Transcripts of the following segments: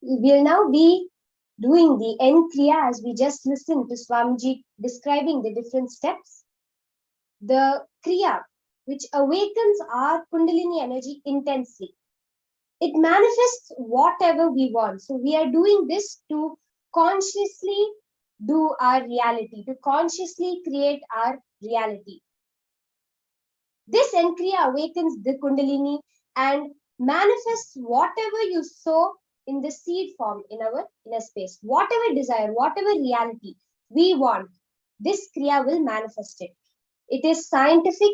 We'll now be doing the end kriya as we just listened to Swamiji describing the different steps. The kriya which awakens our Kundalini energy intensely. It manifests whatever we want. So we are doing this to consciously do our reality, to consciously create our reality. This end kriya awakens the Kundalini and manifests whatever you sow in the seed form in our inner space. Whatever desire, whatever reality we want, this kriya will manifest it. It is scientific,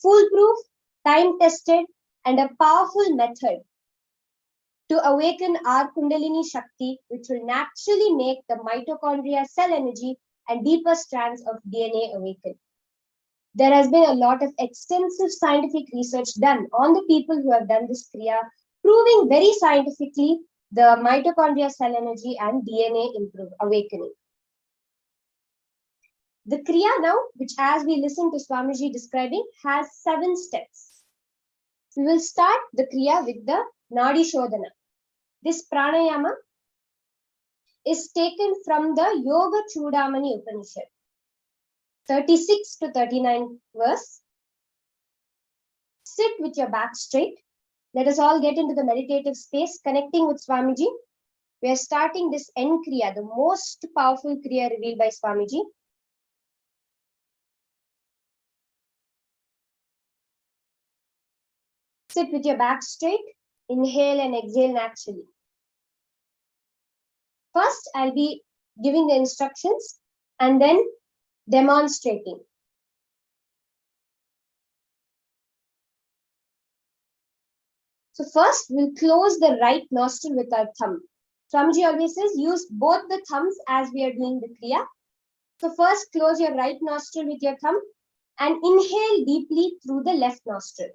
foolproof, time-tested, and a powerful method to awaken our Kundalini Shakti, which will naturally make the mitochondria, cell energy, and deeper strands of DNA awaken. There has been a lot of extensive scientific research done on the people who have done this kriya, proving very scientifically the mitochondria, cell energy, and DNA awakening. The kriya now, which as we listen to Swamiji describing, has 7 steps. We will start the kriya with the Nadi Shodhana. This pranayama is taken from the Yoga Chudamani Upanishad, 36 to 39 verse. Sit with your back straight. Let us all get into the meditative space, connecting with Swamiji. We are starting this end kriya, the most powerful kriya revealed by Swamiji. Sit with your back straight. Inhale and exhale naturally. First, I'll be giving the instructions and then demonstrating. So first, we'll close the right nostril with our thumb. Swamiji always says, use both the thumbs as we are doing the kriya. So first, close your right nostril with your thumb and inhale deeply through the left nostril.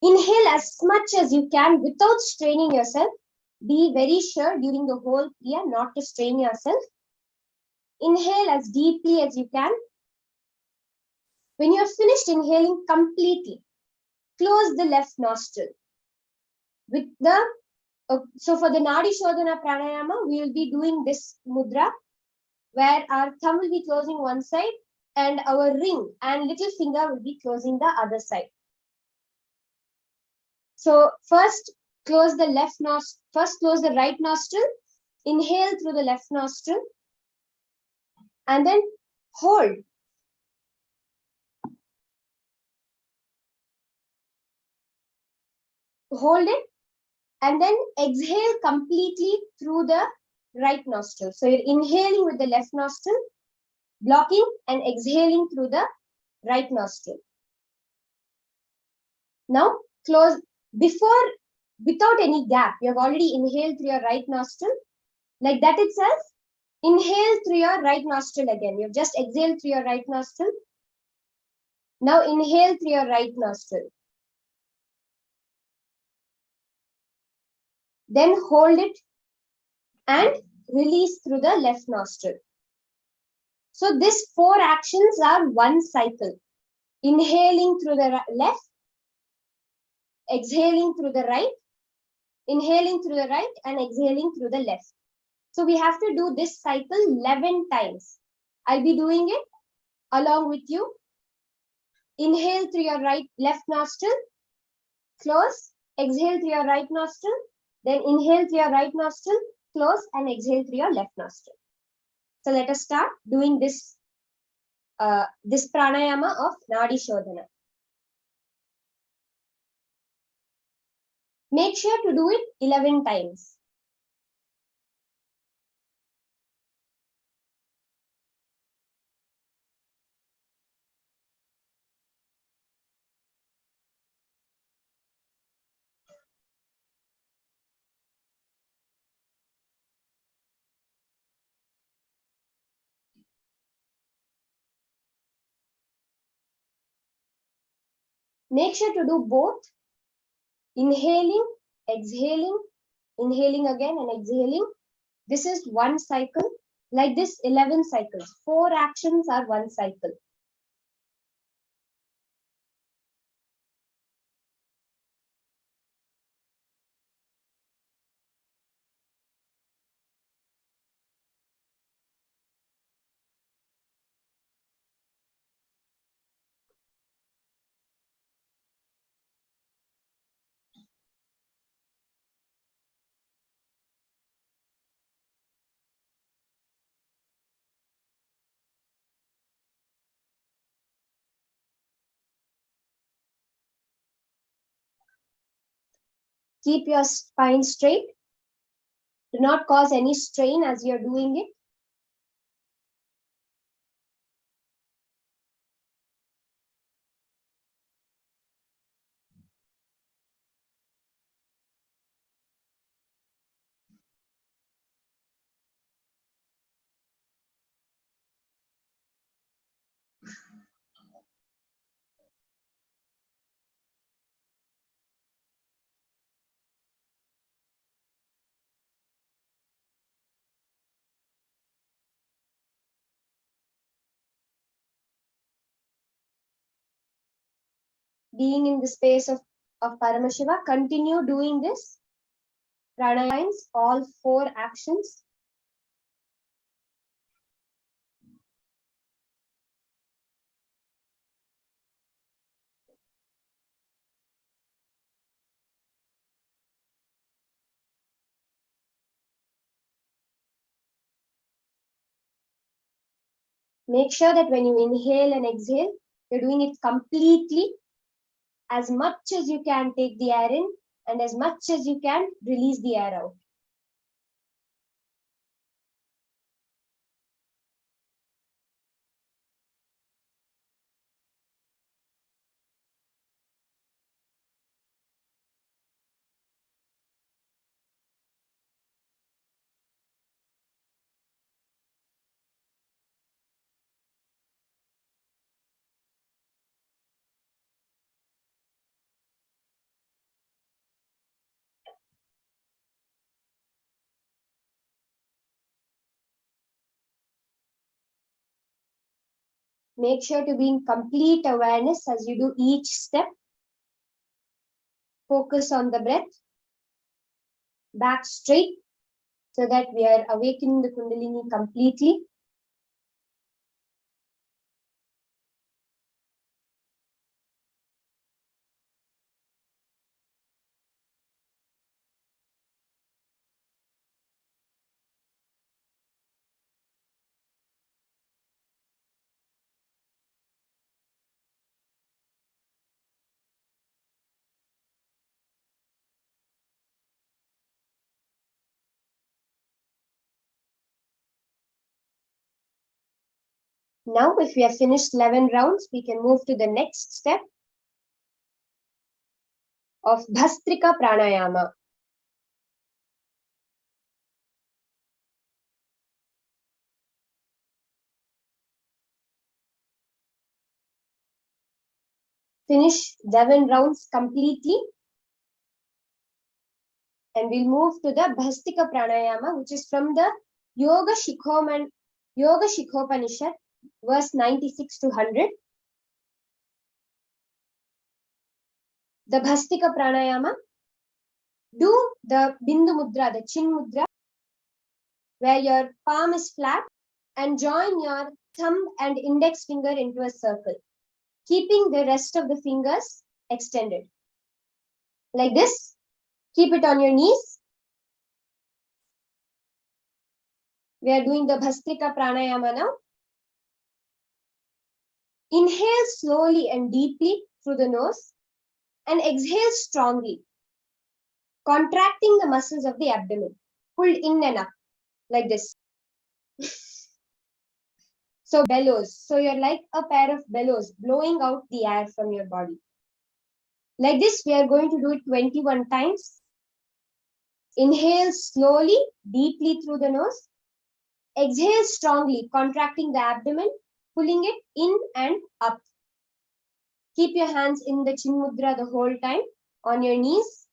Inhale as much as you can without straining yourself. Be very sure during the whole kriya not to strain yourself. Inhale as deeply as you can. When you are finished inhaling completely, close the left nostril. With the so for the Nadi Shodhana Pranayama, we will be doing this mudra where our thumb will be closing one side and our ring and little finger will be closing the other side. So first close the left nostril, first close the right nostril, inhale through the left nostril, and then hold. Hold it, and then exhale completely through the right nostril. So you're inhaling with the left nostril, blocking, and exhaling through the right nostril. Now close without any gap. You have already inhaled through your right nostril. Like that itself, inhale through your right nostril again. You've just exhaled through your right nostril. Now inhale through your right nostril. Then hold it and release through the left nostril. So these 4 actions are one cycle. Inhaling through the left, exhaling through the right, inhaling through the right, and exhaling through the left. So we have to do this cycle 11 times. I'll be doing it along with you. Inhale through your left nostril, close, exhale through your right nostril, then inhale through your right nostril, close, and exhale through your left nostril. So let us start doing this pranayama of Nadi Shodhana. Make sure to do it 11 times. Make sure to do both. Inhaling, exhaling, inhaling again and exhaling. This is one cycle. Like this, 11 cycles. 4 actions are one cycle. Keep your spine straight. Do not cause any strain as you're doing it. Being in the space of Paramashiva, continue doing this. Pranayams, all 4 actions. Make sure that when you inhale and exhale, you're doing it completely. As much as you can take the air in, and as much as you can release the air out. Make sure to be in complete awareness as you do each step. Focus on the breath. Back straight so that we are awakening the Kundalini completely. Now, if we have finished 11 rounds, we can move to the next step of Bhastrika Pranayama. Finish 11 rounds completely. And we'll move to the Bhastrika Pranayama, which is from the Yoga Shikhopanishad, verse 96 to 100. The Bhastrika Pranayama. Do the Bindu Mudra, the Chin Mudra, where your palm is flat, and join your thumb and index finger into a circle, keeping the rest of the fingers extended. Like this. Keep it on your knees. We are doing the Bhastrika Pranayama now. Inhale slowly and deeply through the nose and exhale strongly, contracting the muscles of the abdomen. Pull in and up like this. So bellows. So you're like a pair of bellows blowing out the air from your body. Like this, we are going to do it 21 times. Inhale slowly, deeply through the nose. Exhale strongly, contracting the abdomen, pulling it in and up. Keep your hands in the Chin Mudra the whole time, on your knees.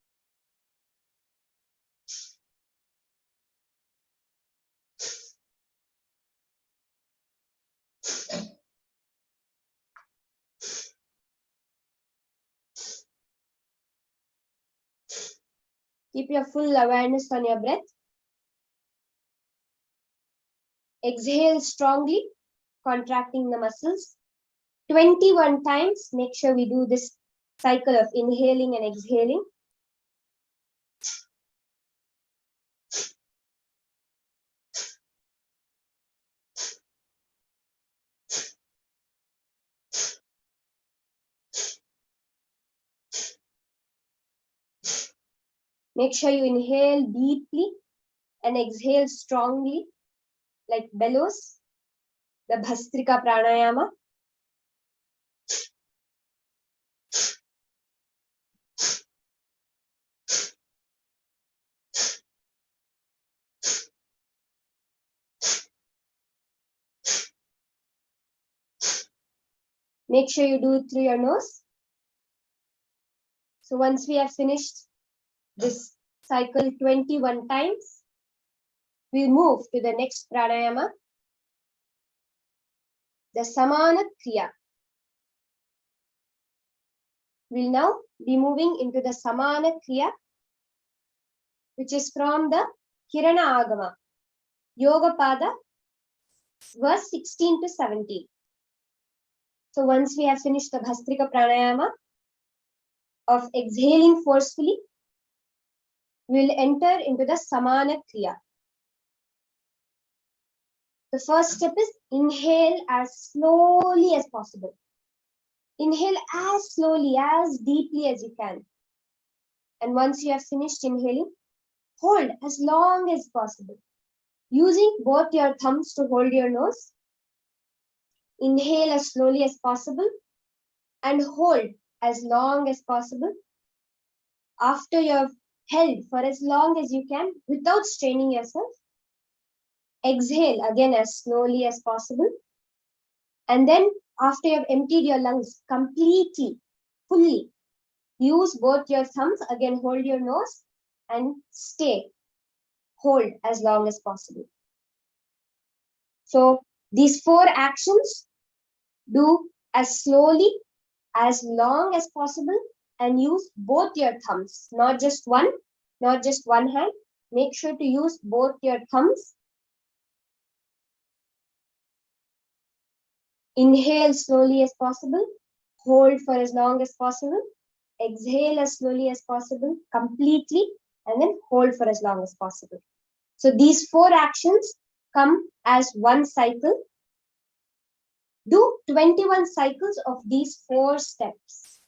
Keep your full awareness on your breath. Exhale strongly, contracting the muscles. 21 times. Make sure we do this cycle of inhaling and exhaling. Make sure you inhale deeply and exhale strongly, like bellows, the Bhastrika Pranayama. Make sure you do it through your nose. So once we have finished this cycle 21 times, we'll move to the next pranayama, the Samana Kriya. We'll now be moving into the Samana Kriya, which is from the Kirana Agama, Yoga Pada, verse 16 to 17. So once we have finished the Bhastrika Pranayama of exhaling forcefully, we'll enter into the Samana Kriya. The first step is inhale as slowly as possible. Inhale as slowly, as deeply as you can. And once you have finished inhaling, hold as long as possible. Using both your thumbs to hold your nose, inhale as slowly as possible and hold as long as possible. After you have held for as long as you can without straining yourself, exhale again as slowly as possible. And then after you have emptied your lungs completely, fully, use both your thumbs, again hold your nose and hold as long as possible. So these 4 actions, do as slowly, as long as possible, and use both your thumbs, not just one hand. Make sure to use both your thumbs. Inhale slowly as possible, hold for as long as possible, exhale as slowly as possible, completely, and then hold for as long as possible. So these 4 actions come as one cycle. Do 21 cycles of these 4 steps.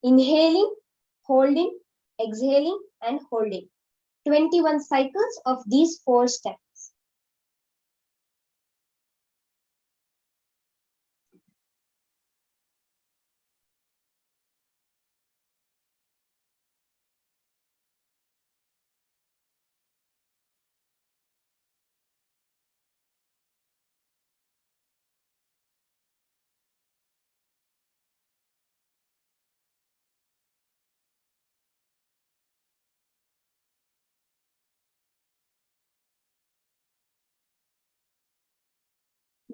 Inhaling, holding, exhaling, and holding. 21 cycles of these 4 steps.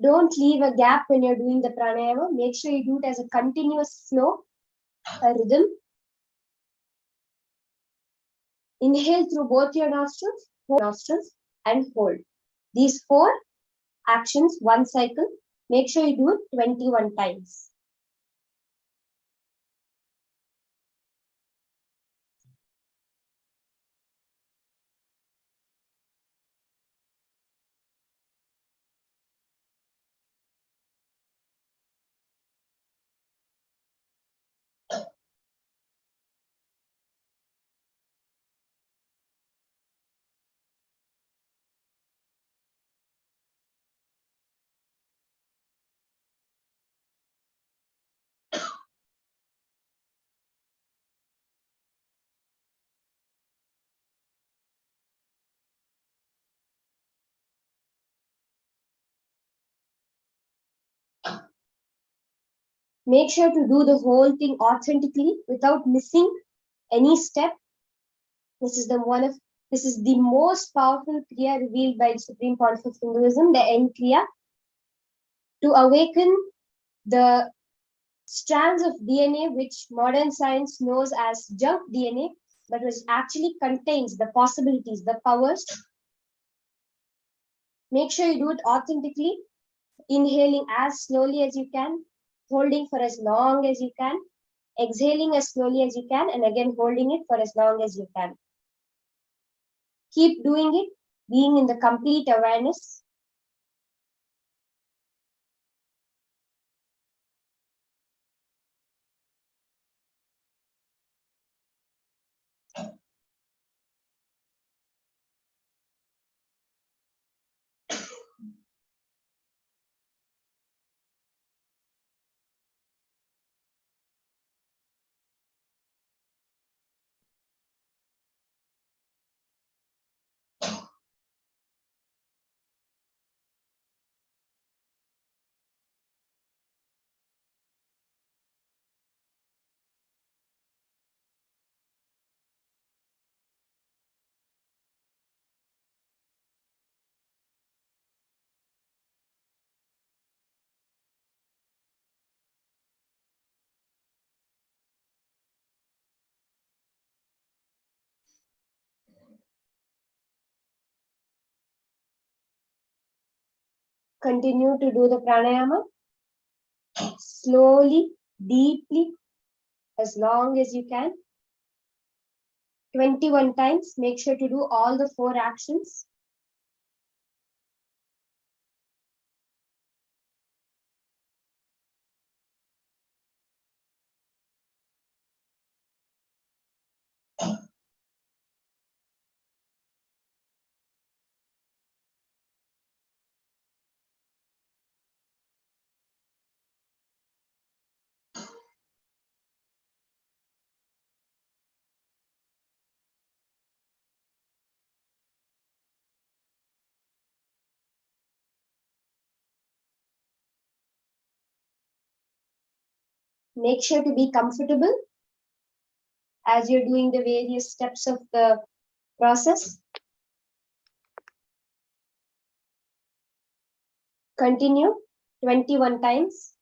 Don't leave a gap when you're doing the pranayama. Make sure you do it as a continuous flow, a rhythm. Inhale through both your nostrils, and hold. These 4 actions, one cycle. Make sure you do it 21 times. Make sure to do the whole thing authentically without missing any step. This is the most powerful kriya revealed by the Supreme Pontiff of Hinduism, the end kriya, to awaken the strands of DNA which modern science knows as junk DNA, but which actually contains the possibilities, the powers. Make sure you do it authentically, inhaling as slowly as you can, holding for as long as you can, exhaling as slowly as you can, and again holding it for as long as you can. Keep doing it, being in the complete awareness. Continue to do the pranayama slowly, deeply, as long as you can. 21 times. Make sure to do all the 4 actions. Make sure to be comfortable as you're doing the various steps of the process. Continue 21 times.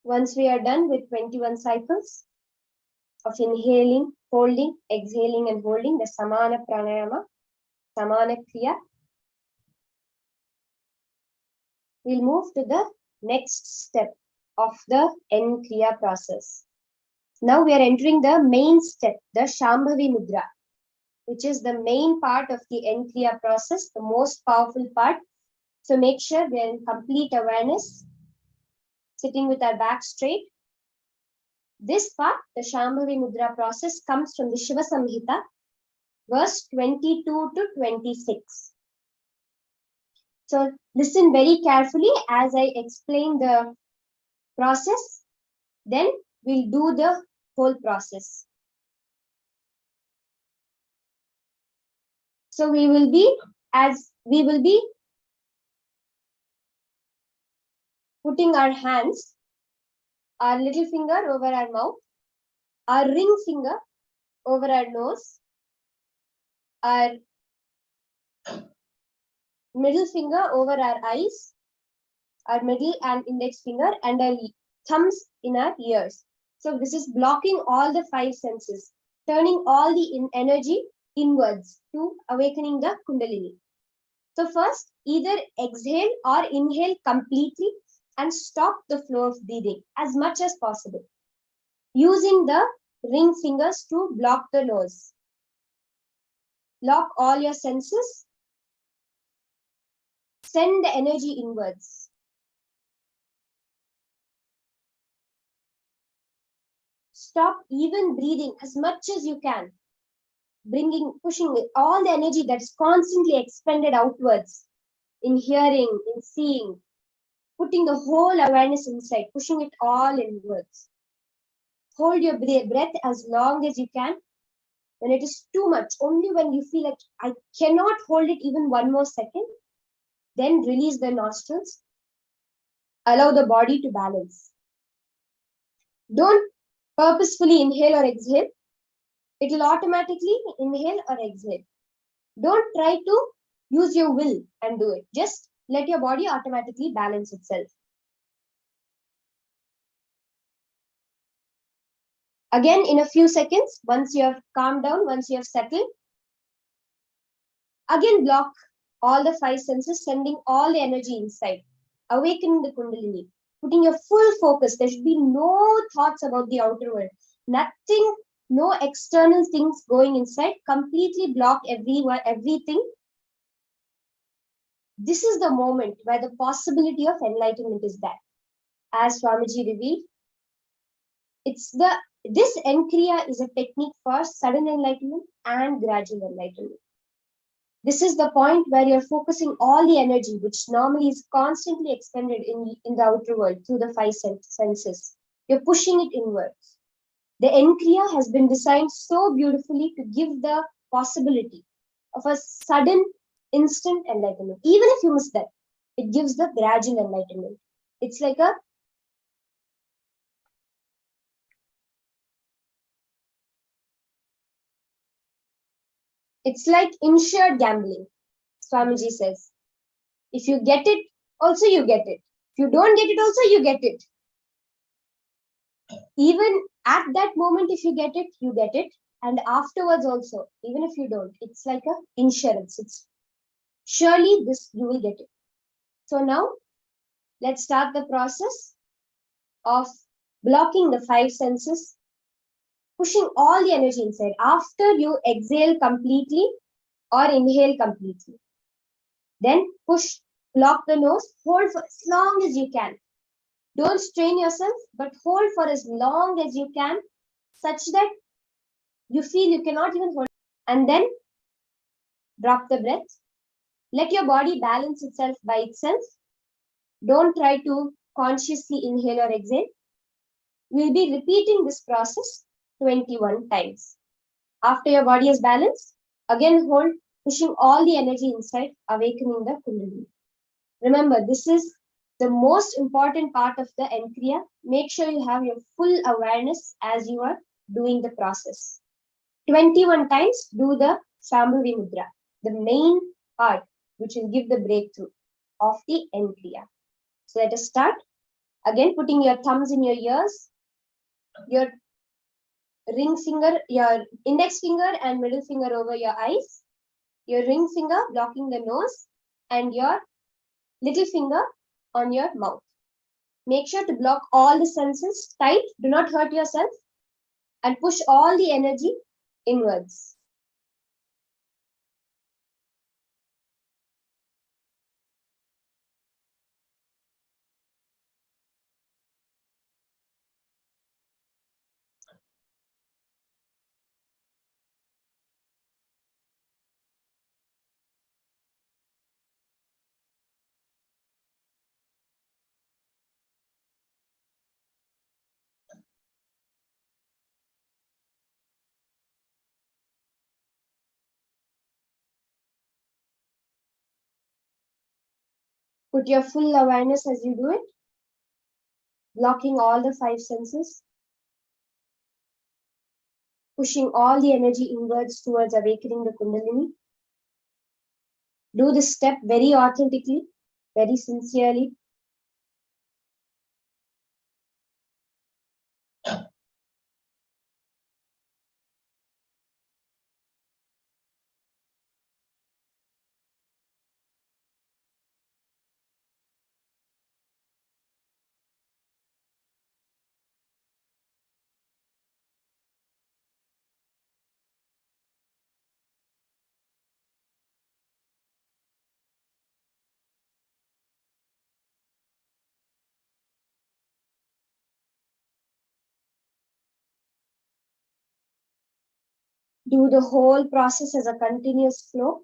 Once we are done with 21 cycles of inhaling, holding, exhaling, and holding the Samana Pranayama, Samana Kriya, we'll move to the next step of the N Kriya process. Now we are entering the main step, the Shambhavi Mudra, which is the main part of the N Kriya process, the most powerful part. So make sure we are in complete awareness, sitting with our back straight. This part, the Shambhavi Mudra process, comes from the Shiva Samhita, verse 22 to 26. So listen very carefully as I explain the process. Then we'll do the whole process. So we will be putting our hands, our little finger over our mouth, our ring finger over our nose, our middle finger over our eyes, our middle and index finger, and our thumbs in our ears. So this is blocking all the 5 senses, turning all the energy inwards to awakening the Kundalini. So first, either exhale or inhale completely and stop the flow of breathing as much as possible, using the ring fingers to block the nose. Lock all your senses. Send the energy inwards. Stop even breathing as much as you can, pushing all the energy that's constantly expended outwards in hearing, in seeing, putting the whole awareness inside, pushing it all inwards. Hold your breath as long as you can. When it is too much, only when you feel like I cannot hold it even one more second, then release the nostrils. Allow the body to balance. Don't purposefully inhale or exhale. It will automatically inhale or exhale. Don't try to use your will and do it. Just let your body automatically balance itself. Again, in a few seconds, once you have calmed down, once you have settled, again block all the five senses, sending all the energy inside, awakening the Kundalini, putting your full focus. There should be no thoughts about the outer world, nothing, no external things going inside. Completely block everything. This is the moment where the possibility of enlightenment is there. As Swamiji revealed, this Enkriya is a technique for sudden enlightenment and gradual enlightenment. This is the point where you're focusing all the energy, which normally is constantly expended in the outer world through the five senses. You're pushing it inwards. The Enkriya has been designed so beautifully to give the possibility of a sudden, instant enlightenment. Even if you miss that, it gives the gradual enlightenment. It's like insured gambling. Swamiji says, if you get it, also you get it. If you don't get it, also you get it. Even at that moment, if you get it, you get it. And afterwards also, even if you don't, it's like a insurance. It's surely this, you will get it. So now, let's start the process of blocking the five senses, pushing all the energy inside. After you exhale completely or inhale completely, then block the nose, hold for as long as you can. Don't strain yourself, but hold for as long as you can, such that you feel you cannot even hold. And then drop the breath. Let your body balance itself by itself. Don't try to consciously inhale or exhale. We'll be repeating this process 21 times. After your body is balanced, again hold, pushing all the energy inside, awakening the Kundalini. Remember, this is the most important part of the Enkriya. Make sure you have your full awareness as you are doing the process. 21 times do the Shambhavi Mudra, the main part which will give the breakthrough of the Enkriya. So let us start. Again, putting your thumbs in your ears, your ring finger, your index finger and middle finger over your eyes, your ring finger blocking the nose, and your little finger on your mouth. Make sure to block all the senses tight, do not hurt yourself, and push all the energy inwards. Put your full awareness as you do it, blocking all the five senses, pushing all the energy inwards towards awakening the Kundalini. Do this step very authentically, very sincerely. Do the whole process as a continuous flow.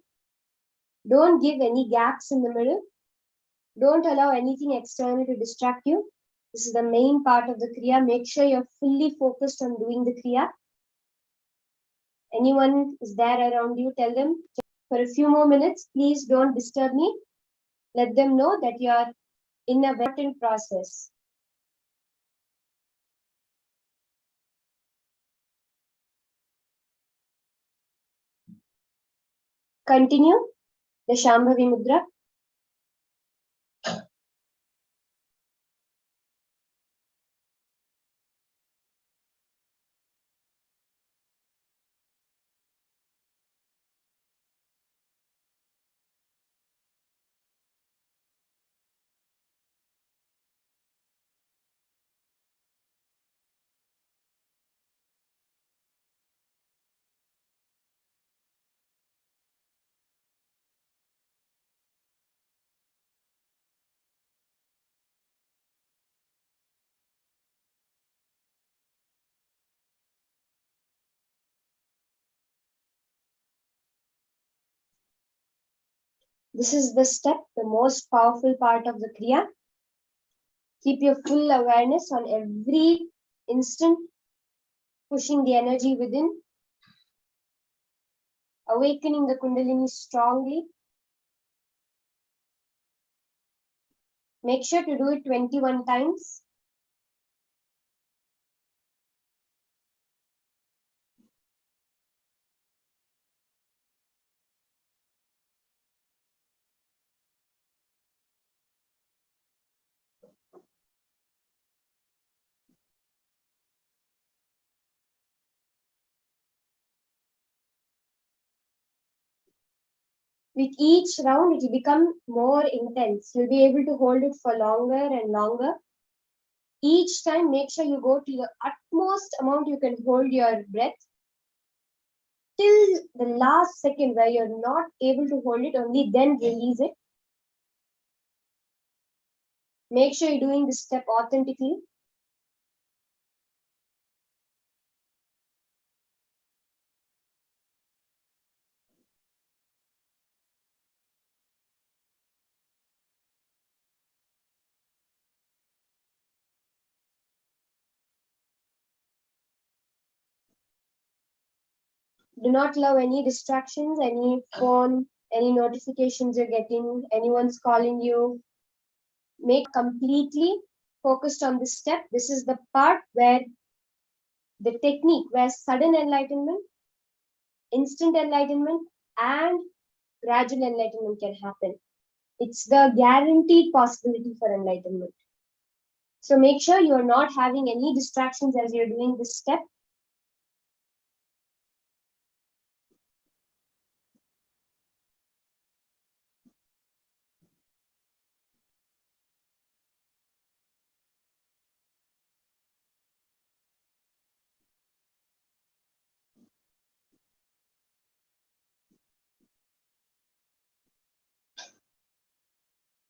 Don't give any gaps in the middle. Don't allow anything external to distract you. This is the main part of the Kriya. Make sure you're fully focused on doing the Kriya. Anyone is there around you, tell them for a few more minutes, please don't disturb me. Let them know that you are in a important process. Continue the Shambhavi Mudra. This is the step, the most powerful part of the Kriya. Keep your full awareness on every instant, pushing the energy within, awakening the Kundalini strongly. Make sure to do it 21 times. With each round, it will become more intense. You'll be able to hold it for longer and longer. Each time, make sure you go to the utmost amount you can hold your breath till the last second where you're not able to hold it, only then release it. Make sure you're doing this step authentically. Do not allow any distractions, any phone, any notifications you're getting, anyone's calling you. Make completely focused on this step. This is the part where the technique, where sudden enlightenment, instant enlightenment, and gradual enlightenment can happen. It's the guaranteed possibility for enlightenment. So make sure you're not having any distractions as you're doing this step.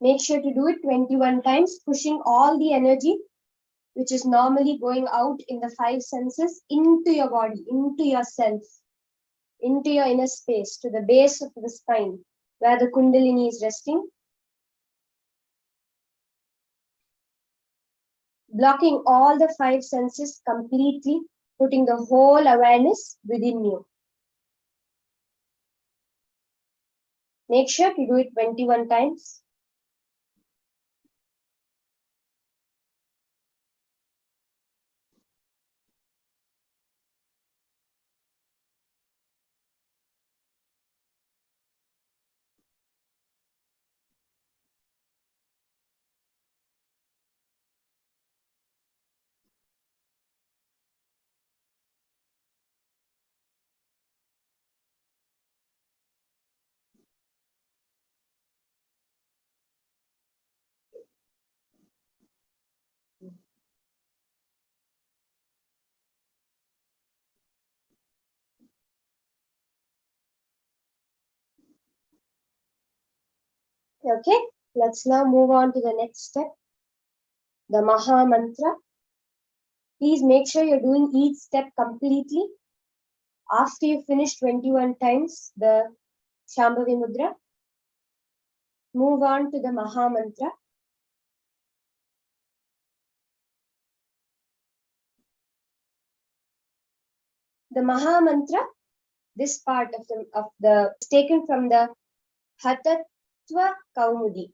Make sure to do it 21 times, pushing all the energy, which is normally going out in the five senses, into your body, into yourself, into your inner space, to the base of the spine, where the Kundalini is resting. Blocking all the five senses completely, putting the whole awareness within you. Make sure to do it 21 times. Okay, let's now move on to the next step, the Maha Mantra. Please make sure you're doing each step completely. After you finish 21 times the Shambhavi Mudra, move on to the Maha Mantra. The Maha Mantra, this part of the is taken from the Hatattva Kaumudi.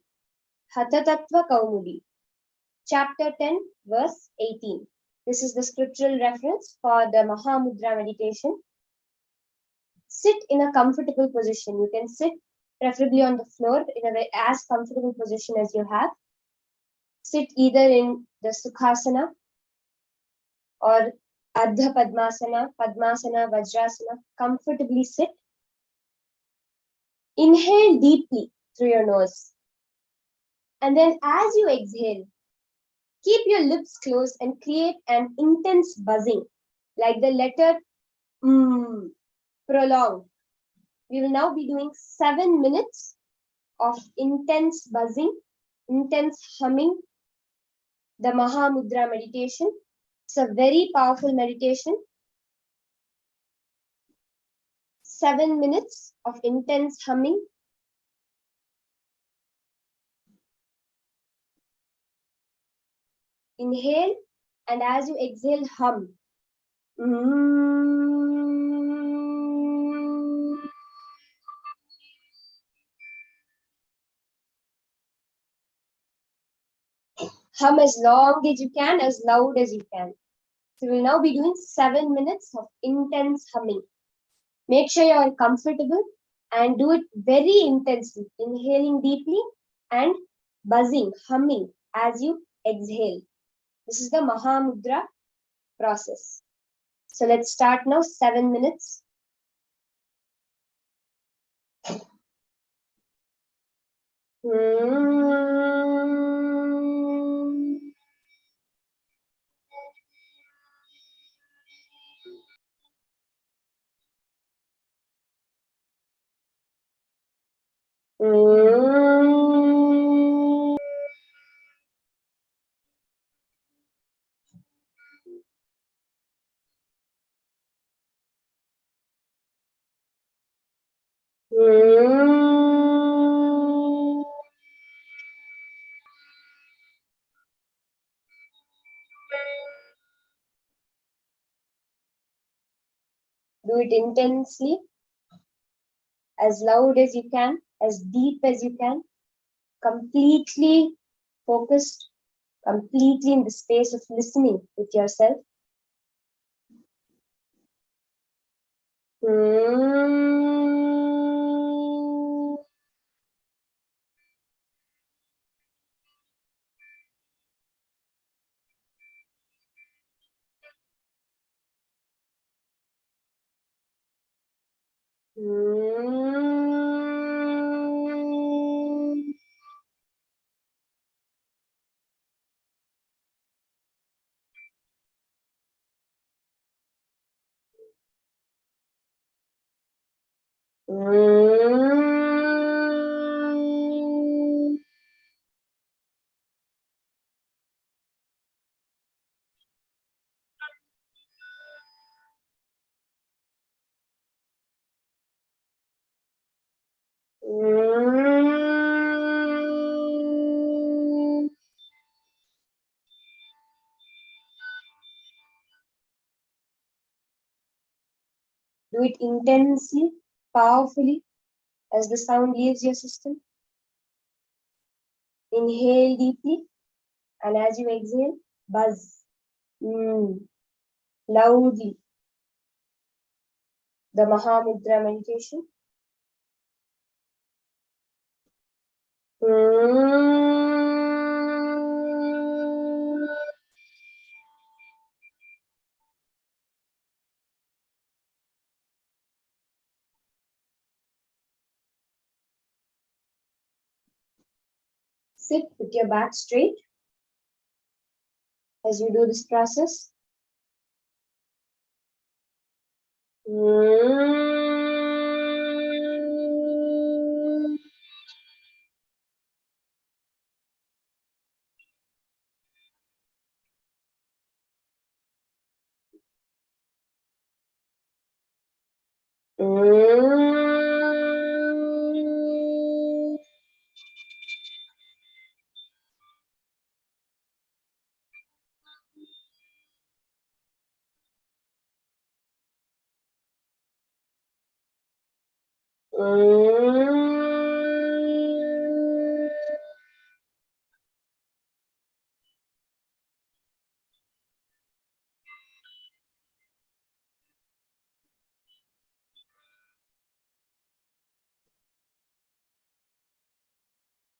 Hatatattva Kaumudi, chapter 10, verse 18. This is the scriptural reference for the Mahamudra meditation. Sit in a comfortable position. You can sit preferably on the floor in a very as comfortable position as you have. Sit either in the Sukhasana or Ardha Padmasana, Padmasana, Vajrasana. Comfortably sit. Inhale deeply through your nose. And then as you exhale, keep your lips closed and create an intense buzzing, like the letter prolonged. We will now be doing 7 minutes of intense buzzing, intense humming, the Mahamudra meditation. It's a very powerful meditation. 7 minutes of intense humming, Inhale, and as you exhale, hum. Hum as long as you can, as loud as you can. So we'll now be doing 7 minutes of intense humming. Make sure you're comfortable and do it very intensely, inhaling deeply and buzzing, humming as you exhale. This is the Mahamudra process. So let's start now, 7 minutes. Do it intensely, as loud as you can, as deep as you can, completely focused, completely in the space of listening with yourself. Do it intensely, powerfully, as the sound leaves your system. Inhale deeply, and as you exhale, buzz loudly. The Mahamudra meditation. Sit with your back straight as you do this process.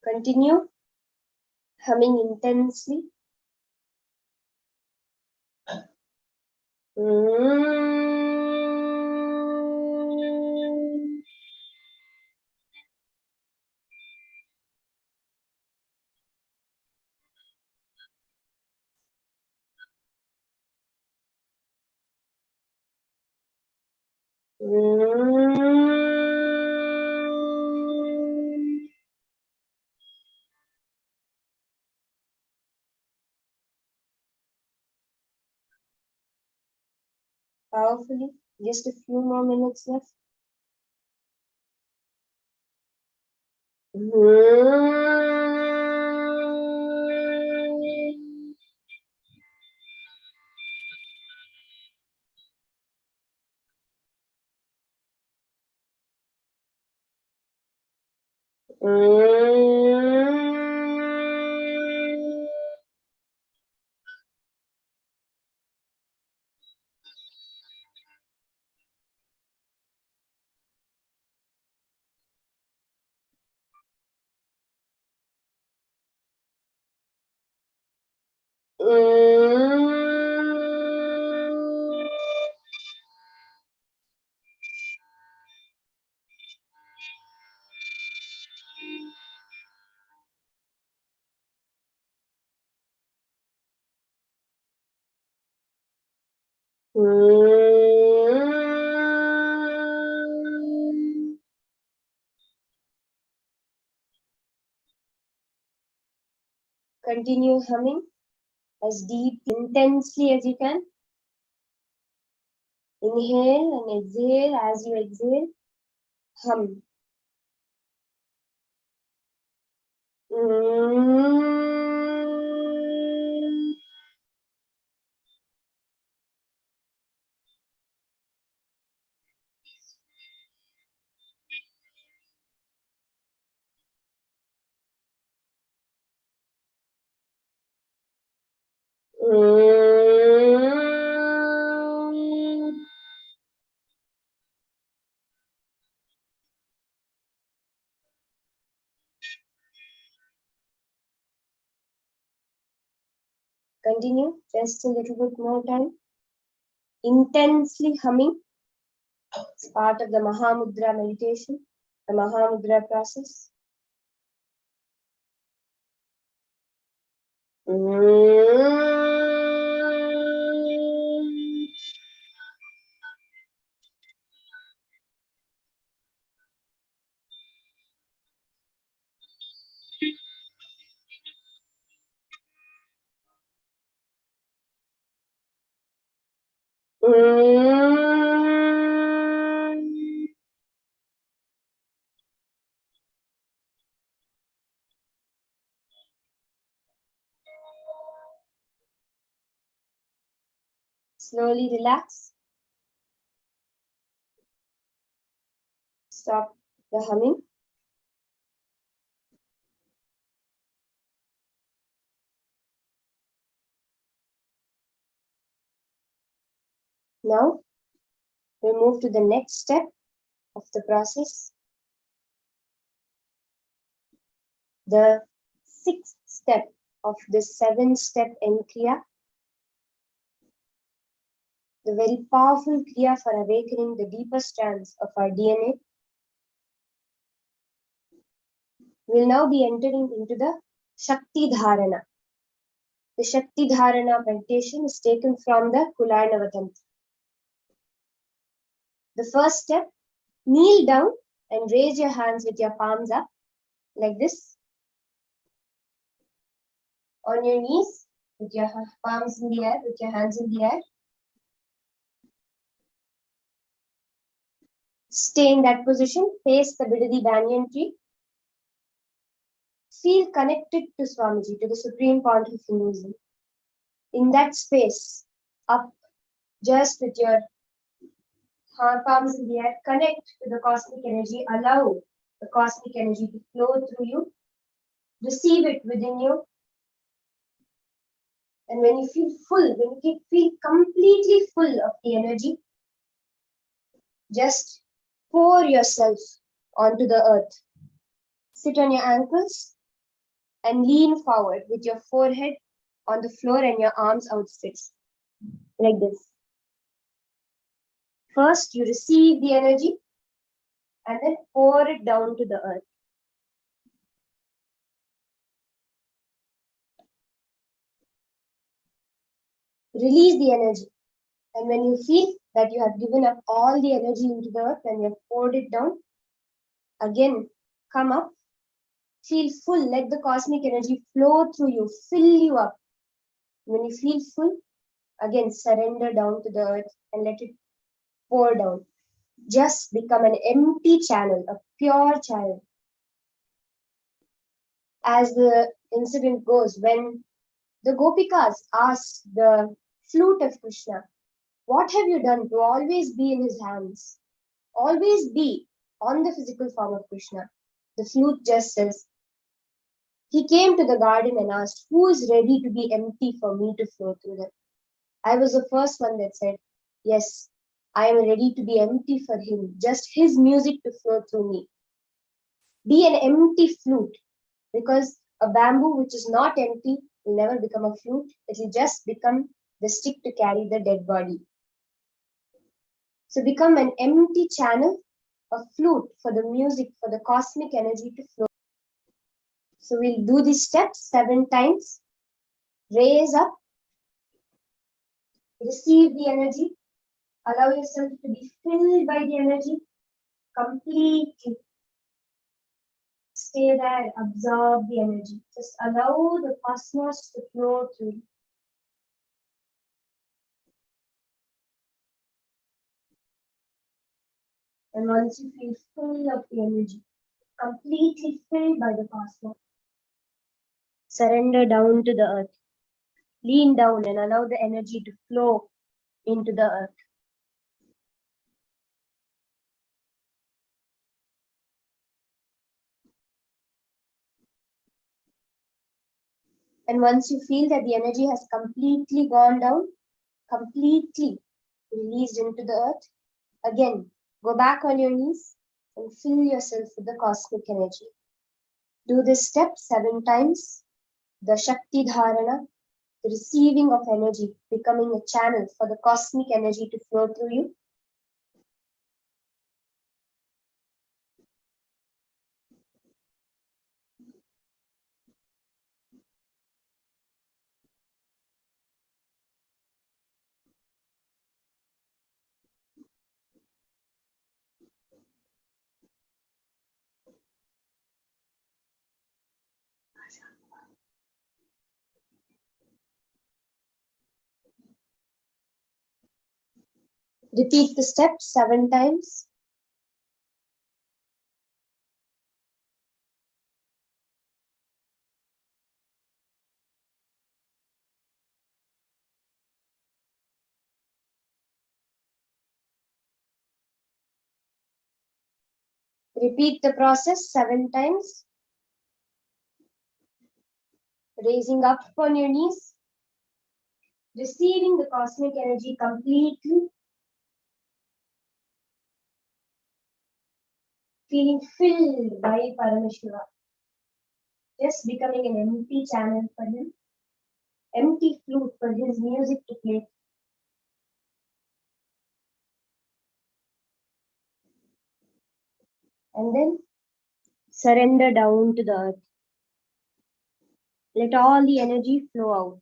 Continue humming intensely. Powerfully. Just a few more minutes left. Continue humming as deep, intensely as you can. Inhale and exhale. As you exhale, hum. Continue just a little bit more time. Intensely humming. It's part of the Mahamudra meditation, the Mahamudra process. Slowly relax. Stop the humming. Now, we move to the next step of the process. The sixth step of the 7-step Kriya. The very powerful Kriya for awakening the deeper strands of our DNA. We'll now be entering into the Shakti Dharana. The Shakti Dharana meditation is taken from the Kularnava Tantra. The first step, kneel down and raise your hands with your palms up, like this. On your knees, with your palms in the air, with your hands in the air. Stay in that position, face the Bidadi Banyan tree. Feel connected to Swamiji, to the Supreme Point of Hinduism. In that space, up, just with your palms in the air, connect to the cosmic energy, allow the cosmic energy to flow through you, receive it within you. And when you feel full, when you feel completely full of the energy, just pour yourself onto the earth. Sit on your ankles and lean forward with your forehead on the floor and your arms outstretched, like this. First, you receive the energy and then pour it down to the earth. Release the energy. And when you feel that you have given up all the energy into the earth and you have poured it down, again, come up, feel full, let the cosmic energy flow through you, fill you up. When you feel full, again, surrender down to the earth and let it pour down. Just become an empty channel, a pure channel. As the incident goes, when the Gopikas ask the flute of Krishna, what have you done to always be in his hands? Always be on the physical form of Krishna. The flute just says, he came to the garden and asked, who is ready to be empty for me to flow through them? I was the first one that said, yes, I am ready to be empty for him, just his music to flow through me. Be an empty flute, because a bamboo which is not empty will never become a flute. It will just become the stick to carry the dead body. So become an empty channel, a flute for the music, for the cosmic energy to flow. So we'll do these steps 7 times. Raise up, receive the energy, allow yourself to be filled by the energy completely. Stay there, absorb the energy. Just allow the cosmos to flow through you. And once you feel full of the energy, completely filled by the cosmos, surrender down to the earth. Lean down and allow the energy to flow into the earth. And once you feel that the energy has completely gone down, completely released into the earth, again, go back on your knees and fill yourself with the cosmic energy. Do this step 7 times. The Shakti Dharana, the receiving of energy, becoming a channel for the cosmic energy to flow through you. Repeat the step 7 times. Repeat the process 7 times. Raising up on your knees, receiving the cosmic energy completely, feeling filled by Paramashiva, just becoming an empty channel for him, empty flute for his music to play. And then surrender down to the earth. Let all the energy flow out.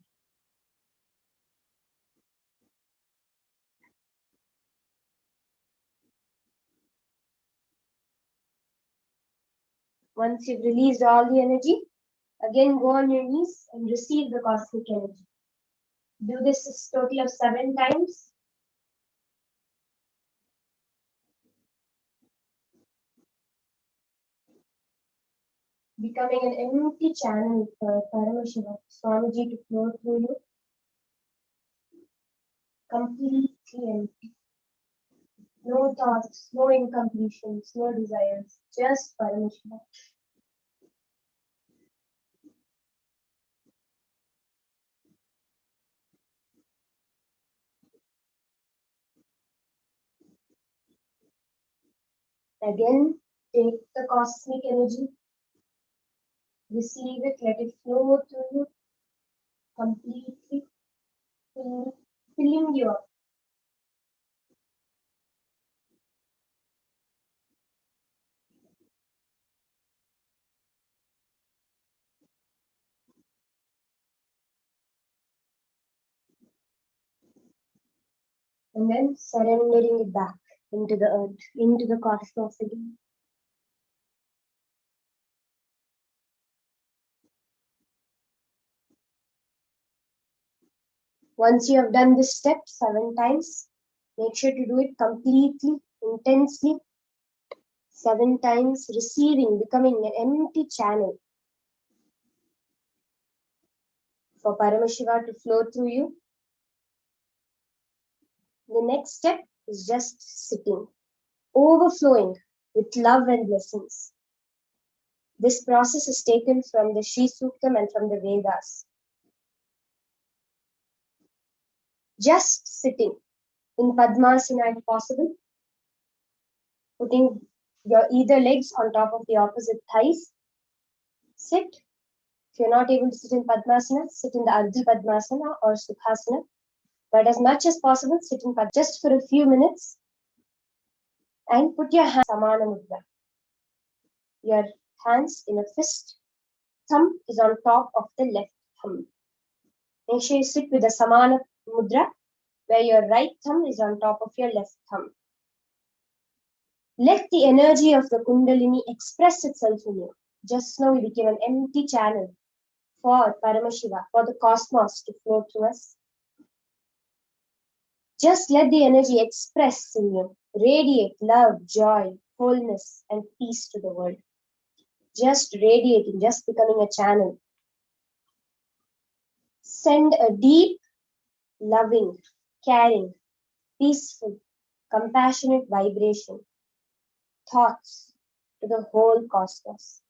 Once you've released all the energy, again go on your knees and receive the cosmic energy. Do this a total of 7 times. Becoming an empty channel for Paramashivam, Swamiji to flow through you. Completely empty. No thoughts, no incompletions, no desires, just Paramashivam. Again, take the cosmic energy, receive it, let it flow through you completely, filling you up. And then surrendering it back into the earth, into the cosmos again. Once you have done this step 7 times, make sure to do it completely, intensely, 7 times, receiving, becoming an empty channel for Paramashiva to flow through you. The next step is just sitting, overflowing with love and blessings. This process is taken from the Sri Suktam and from the Vedas. Just sitting in Padmasana if possible, putting your either legs on top of the opposite thighs. Sit. If you're not able to sit in Padmasana, sit in the Ardha Padmasana or Sukhasana. But as much as possible, sit in Padmasana just for a few minutes and put your hands Samana Mudra. Your hands in a fist. Thumb is on top of the left thumb. Make sure you sit with a Samana Mudra where your right thumb is on top of your left thumb. Let the energy of the Kundalini express itself in you. Just now we became an empty channel for Paramashiva, for the cosmos to flow through us. Just let the energy express in you, radiate love, joy, wholeness, and peace to the world. Just radiating, just becoming a channel. Send a deep, loving, caring, peaceful, compassionate vibration, thoughts to the whole cosmos.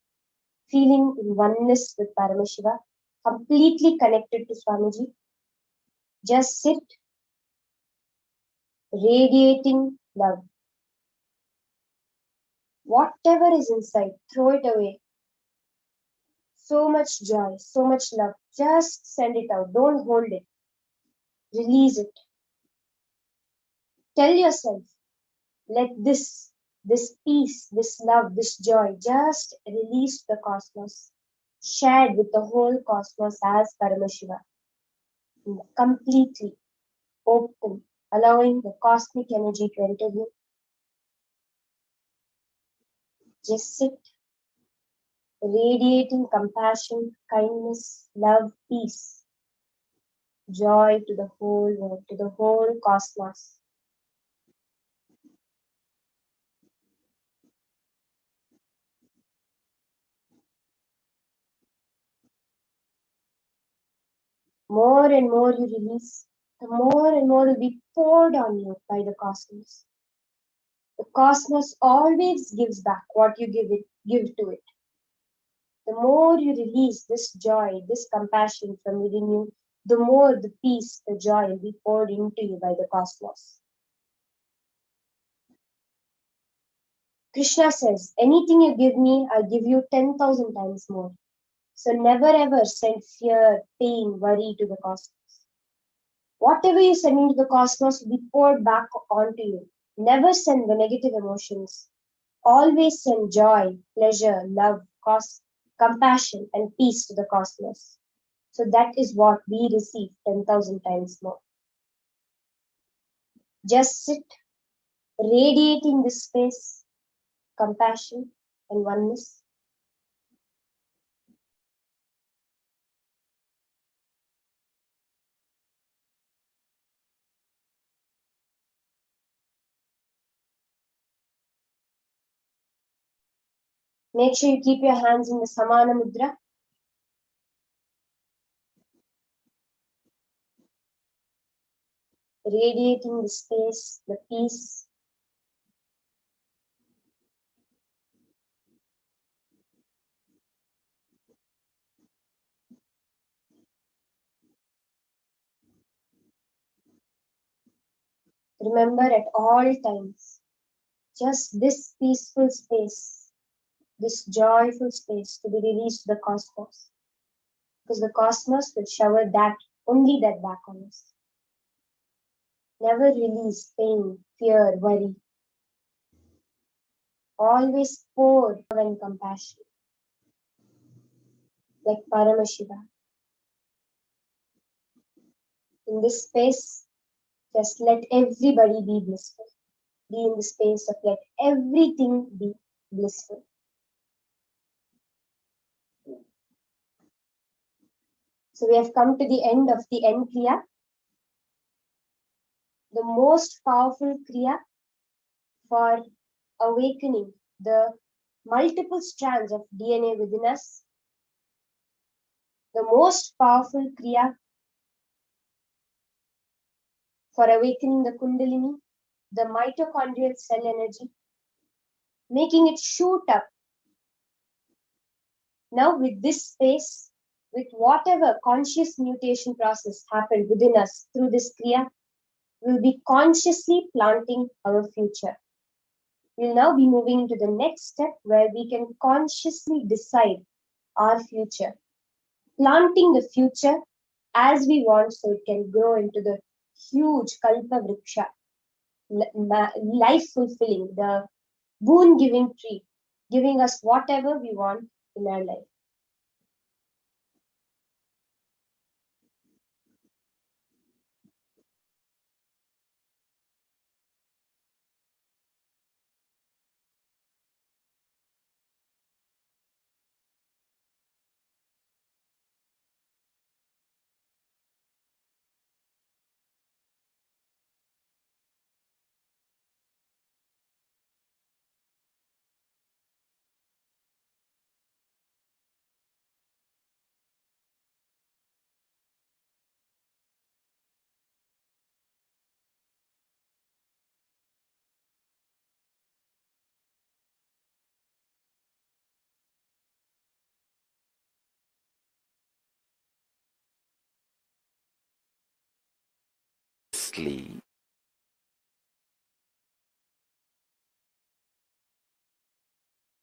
Feeling in oneness with Paramashiva, completely connected to Swamiji. Just sit, radiating love. Whatever is inside, throw it away. So much joy, so much love. Just send it out. Don't hold it. Release it. Tell yourself, let this peace, this love, this joy just release the cosmos, shared with the whole cosmos as Paramashiva. Completely open, allowing the cosmic energy to enter you. Just sit, radiating compassion, kindness, love, peace, joy to the whole world, to the whole cosmos. More and more you release, the more and more will be poured on you by the cosmos. The cosmos always gives back what you give to it. The more you release this joy, this compassion from within you, the more the peace, the joy will be poured into you by the cosmos. Krishna says, anything you give me, I'll give you 10,000 times more. So never ever send fear, pain, worry to the cosmos. Whatever you send into the cosmos will be poured back onto you. Never send the negative emotions. Always send joy, pleasure, love, compassion, and peace to the cosmos. So that is what we receive 10,000 times more. Just sit, radiating this space, compassion, and oneness. Make sure you keep your hands in the Samana Mudra. Radiating the space, the peace. Remember at all times, just this peaceful space, this joyful space to be released to the cosmos. Because the cosmos will shower that, only that back on us. Never release pain, fear, worry. Always pour love and compassion, like Paramashiva. In this space, just let everybody be blissful. Be in the space of let everything be blissful. So we have come to the end of the end Kriya. The most powerful Kriya for awakening the multiple strands of DNA within us. The most powerful Kriya for awakening the Kundalini, the mitochondrial cell energy, making it shoot up Now, with this space, with whatever conscious mutation process happened within us through this Kriya, we'll be consciously planting our future. We'll now be moving to the next step where we can consciously decide our future, planting the future as we want so it can grow into the huge Kalpa Vriksha, life fulfilling, the boon giving tree, giving us whatever we want in our life.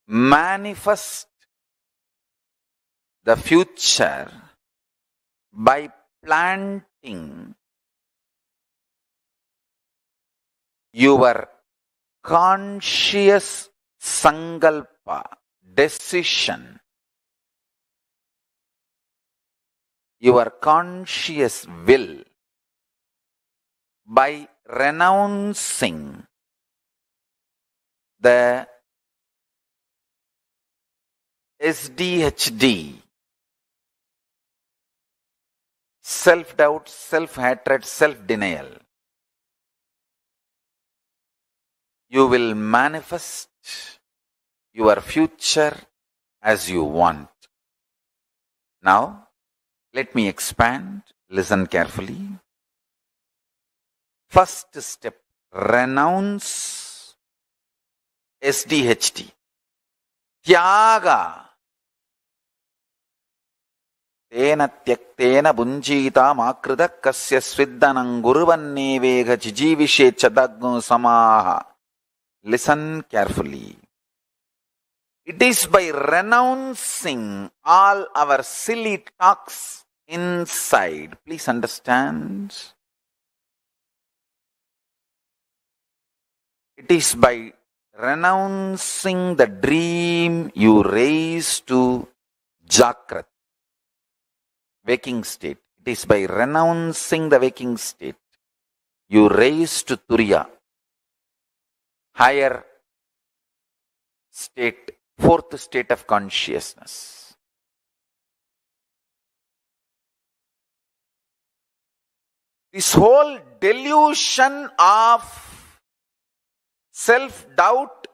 Manifest the future by planting your conscious sankalpa, decision, your conscious will, by renouncing the SDHD, self-doubt, self-hatred, self-denial. You will manifest your future as you want. Now, let me expand. Listen carefully. First step, renounce SDHD. Tyaga. Tena tyaktena bunjita makrita kasya sviddanam guruvannevega jijivishe chadagno samaha. Listen carefully. It is by renouncing all our silly talks inside. Please understand. It is by renouncing the dream you raise to Jakrat, waking state. It is by renouncing the waking state you raise to Turiya, higher state, fourth state of consciousness. This whole delusion of self-doubt,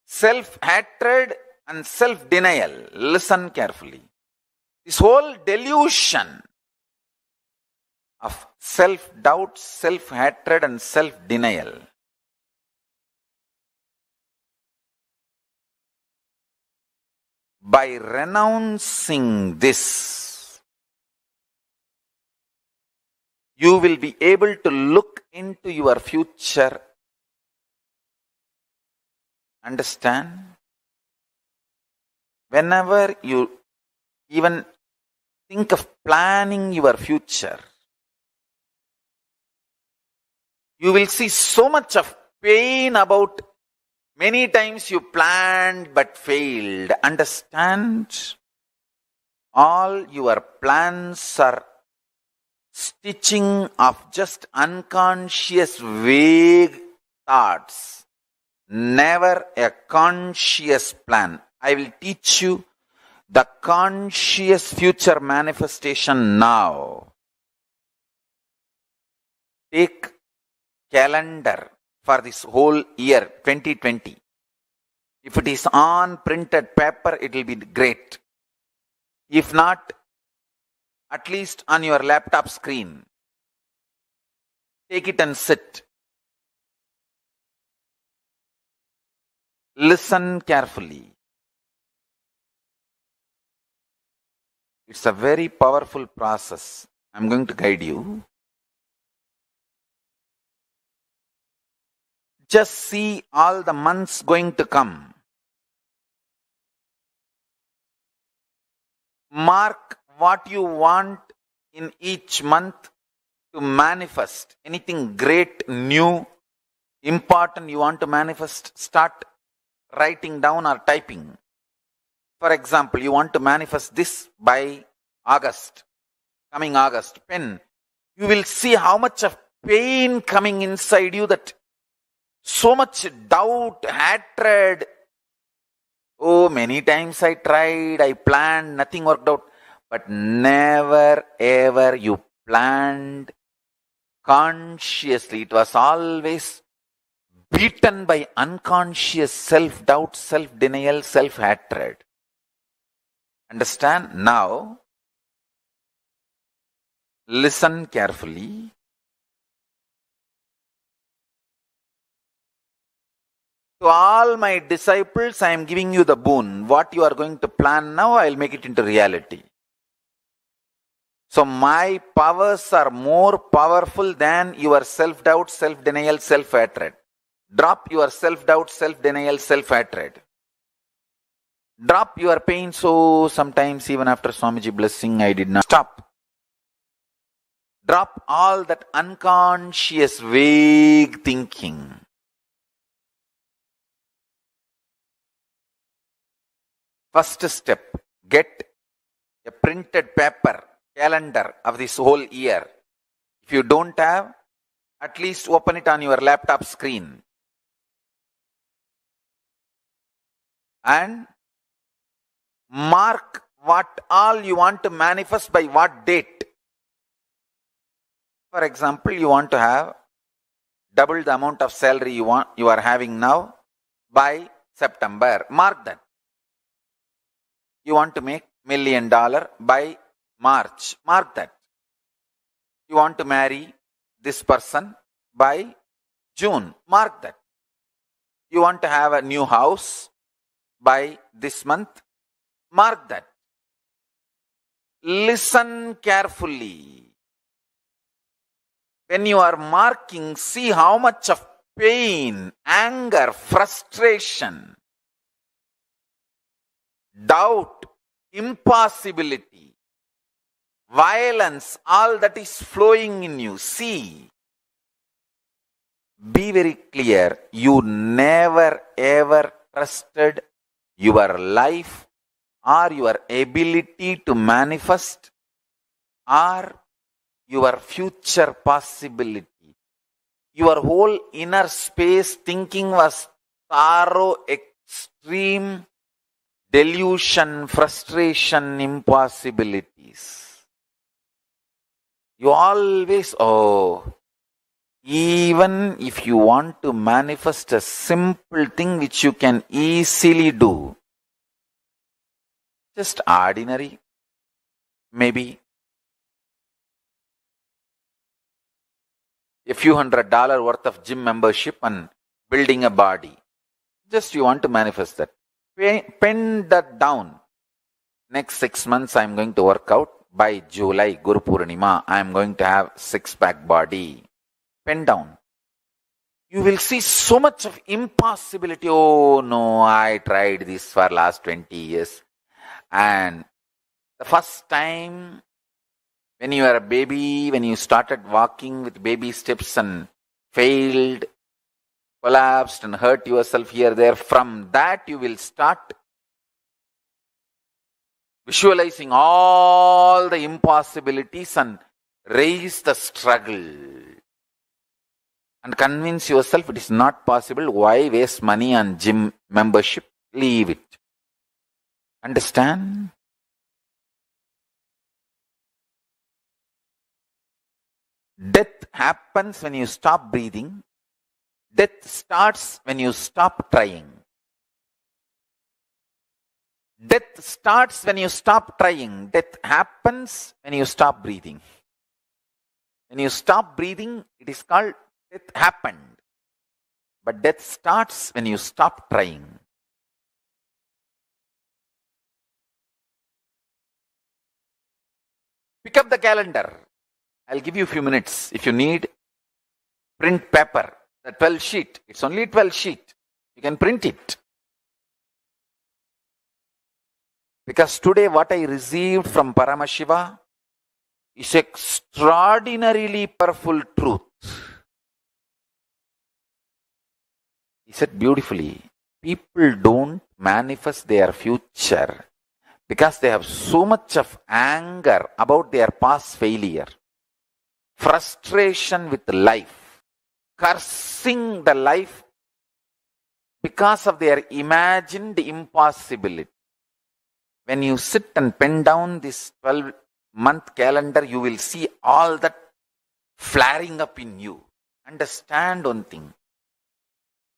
self-hatred and self-denial. Listen carefully. This whole delusion of self-doubt, self-hatred and self-denial by renouncing this, you will be able to look into your future. Understand? Whenever you even think of planning your future, you will see so much of pain about many times you planned but failed. Understand? All your plans are stitching of just unconscious vague thoughts. Never a conscious plan. I will teach you the conscious future manifestation now. Take calendar for this whole year 2020. If it is on printed paper, it will be great. If not, at least on your laptop screen. Take it and sit. Listen carefully. It's a very powerful process. I'm going to guide you. Just see all the months going to come. Mark what you want in each month to manifest. Anything great, new, important you want to manifest, start writing down or typing. For example, you want to manifest this by August, coming August, pen. You will see how much of pain coming inside you, that so much doubt, hatred. Oh, many times I tried, I planned, nothing worked out. But never ever you planned consciously. It was always beaten by unconscious self-doubt, self-denial, self-hatred. Understand? Now, listen carefully. To all my disciples, I am giving you the boon. What you are going to plan now, I will make it into reality. So my powers are more powerful than your self-doubt, self-denial, self-hatred. Drop your self-doubt, self-denial, self-hatred. Drop your pain. So sometimes even after Swamiji blessing, I did not stop. Drop all that unconscious, vague thinking. First step, get a printed paper, calendar of this whole year. If you don't have, at least open it on your laptop screen. And mark what all you want to manifest by what date. For example, you want to have double the amount of salary you are having now by September. Mark that. You want to make $1 million by March. Mark that. You want to marry this person by June. Mark that. You want to have a new house by this month. Mark that. Listen carefully. When you are marking, see how much of pain, anger, frustration, doubt, impossibility, violence, all that is flowing in you. See. Be very clear. You never ever trusted your life or your ability to manifest or your future possibility. Your whole inner space thinking was thorough, extreme delusion, frustration, impossibilities. You always, even if you want to manifest a simple thing which you can easily do, just ordinary, maybe a few $100 worth of gym membership and building a body. Just you want to manifest that. Pen that down. Next 6 months I am going to work out. By July, Guru Purnima, I am going to have six-pack body. Pen down. You will see so much of impossibility. Oh no, I tried this for last 20 years. And the first time when you were a baby, when you started walking with baby steps and failed, collapsed and hurt yourself here, there, from that you will start visualizing all the impossibilities and raise the struggle. And convince yourself it is not possible. Why waste money on gym membership? Leave it. Understand? Death happens when you stop breathing. Death starts when you stop trying. Death starts when you stop trying. Death happens when you stop breathing. When you stop breathing, it is called death happened. But death starts when you stop trying. Pick up the calendar. I'll give you a few minutes. If you need, print paper, the 12 sheet. It's only 12 sheet. You can print it. Because today what I received from Paramashiva is extraordinarily powerful truth. He said beautifully, people don't manifest their future because they have so much of anger about their past failure, frustration with life, cursing the life because of their imagined impossibility. When you sit and pen down this 12-month calendar, you will see all that flaring up in you. Understand one thing.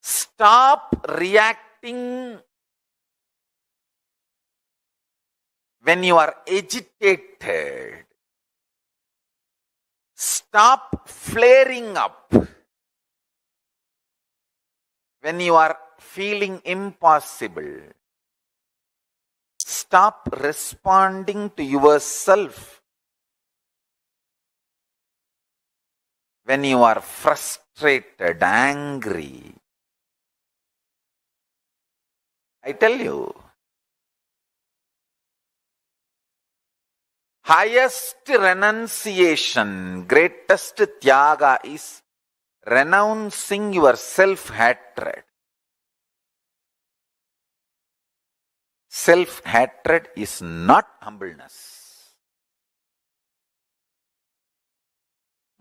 Stop reacting when you are agitated. Stop flaring up when you are feeling impossible. Stop responding to yourself when you are frustrated, angry. I tell you, highest renunciation, greatest tyaga is renouncing your self-hatred. Self-hatred is not humbleness.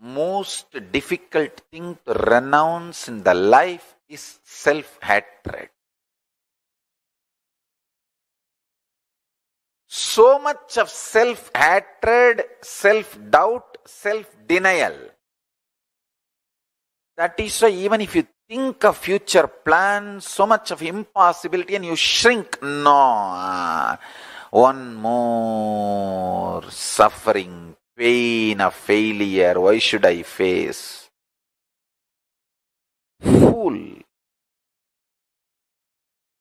Most difficult thing to renounce in the life is self-hatred. So much of self-hatred, self-doubt, self-denial. That is why even if you think of future plans, so much of impossibility and you shrink. No, one more suffering, pain of failure. Why should I face? Fool.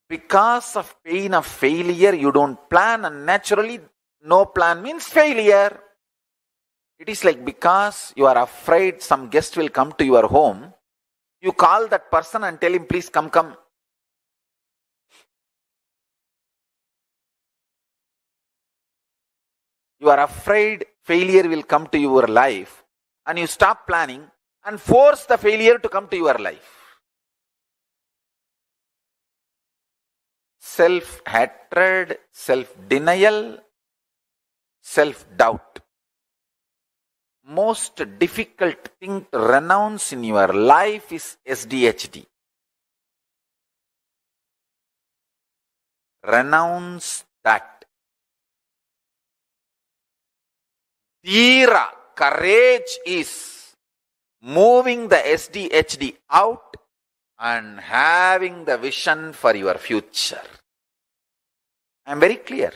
Because of pain of failure, you don't plan, and naturally, no plan means failure. It is like because you are afraid some guest will come to your home, you call that person and tell him, please come. You are afraid failure will come to your life, and you stop planning and force the failure to come to your life. Self-hatred, self-denial, self-doubt. Most difficult thing to renounce in your life is SDHD. Renounce that. Dhira, courage is moving the SDHD out and having the vision for your future. I am very clear.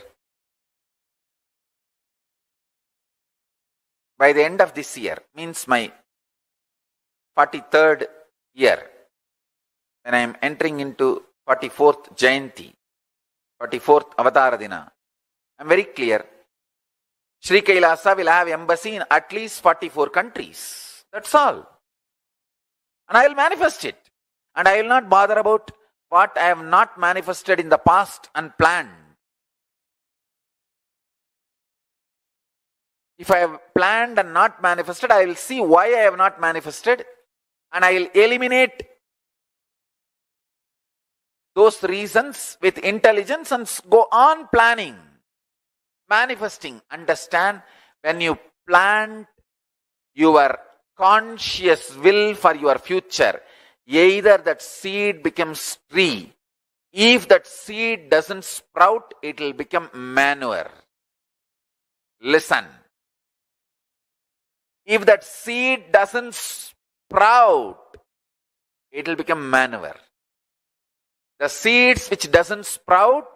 By the end of this year, means my 43rd year, when I am entering into 44th Jayanti, 44th Avatara Dina, I am very clear. Sri Kailasa will have embassy in at least 44 countries. That's all. And I will manifest it. And I will not bother about what I have not manifested in the past and planned. If I have planned and not manifested, I will see why I have not manifested, and I will eliminate those reasons with intelligence and go on planning, manifesting. Understand, when you plant your conscious will for your future, either that seed becomes tree. If that seed doesn't sprout, it will become manure. Listen. If that seed doesn't sprout, it will become manure. The seeds which doesn't sprout,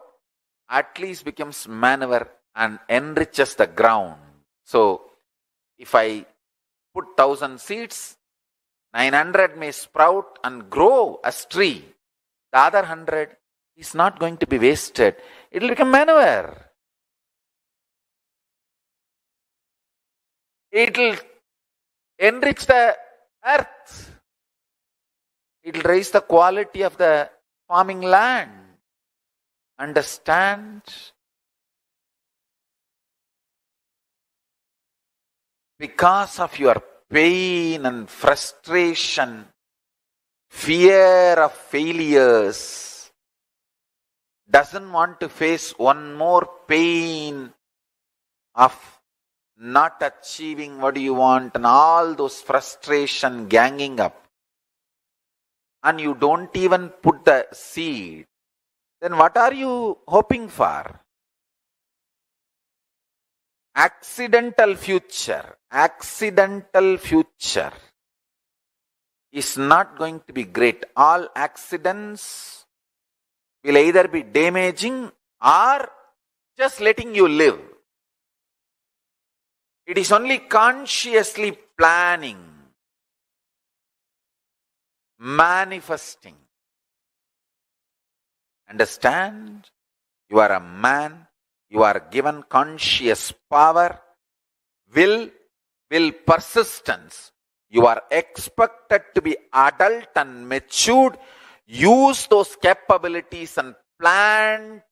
at least becomes manure and enriches the ground. So, if I put 1,000 seeds, 900 may sprout and grow as tree. The other 100 is not going to be wasted. It will become manure. It will enrich the earth. It will raise the quality of the farming land. Understand? Because of your pain and frustration, fear of failures, doesn't want to face one more pain of not achieving what you want and all those frustration ganging up, and you don't even put the seed, then what are you hoping for? Accidental future is not going to be great. All accidents will either be damaging or just letting you live. It is only consciously planning, manifesting. Understand? You are a man. You are given conscious power, will persistence. You are expected to be adult and matured. Use those capabilities and plan,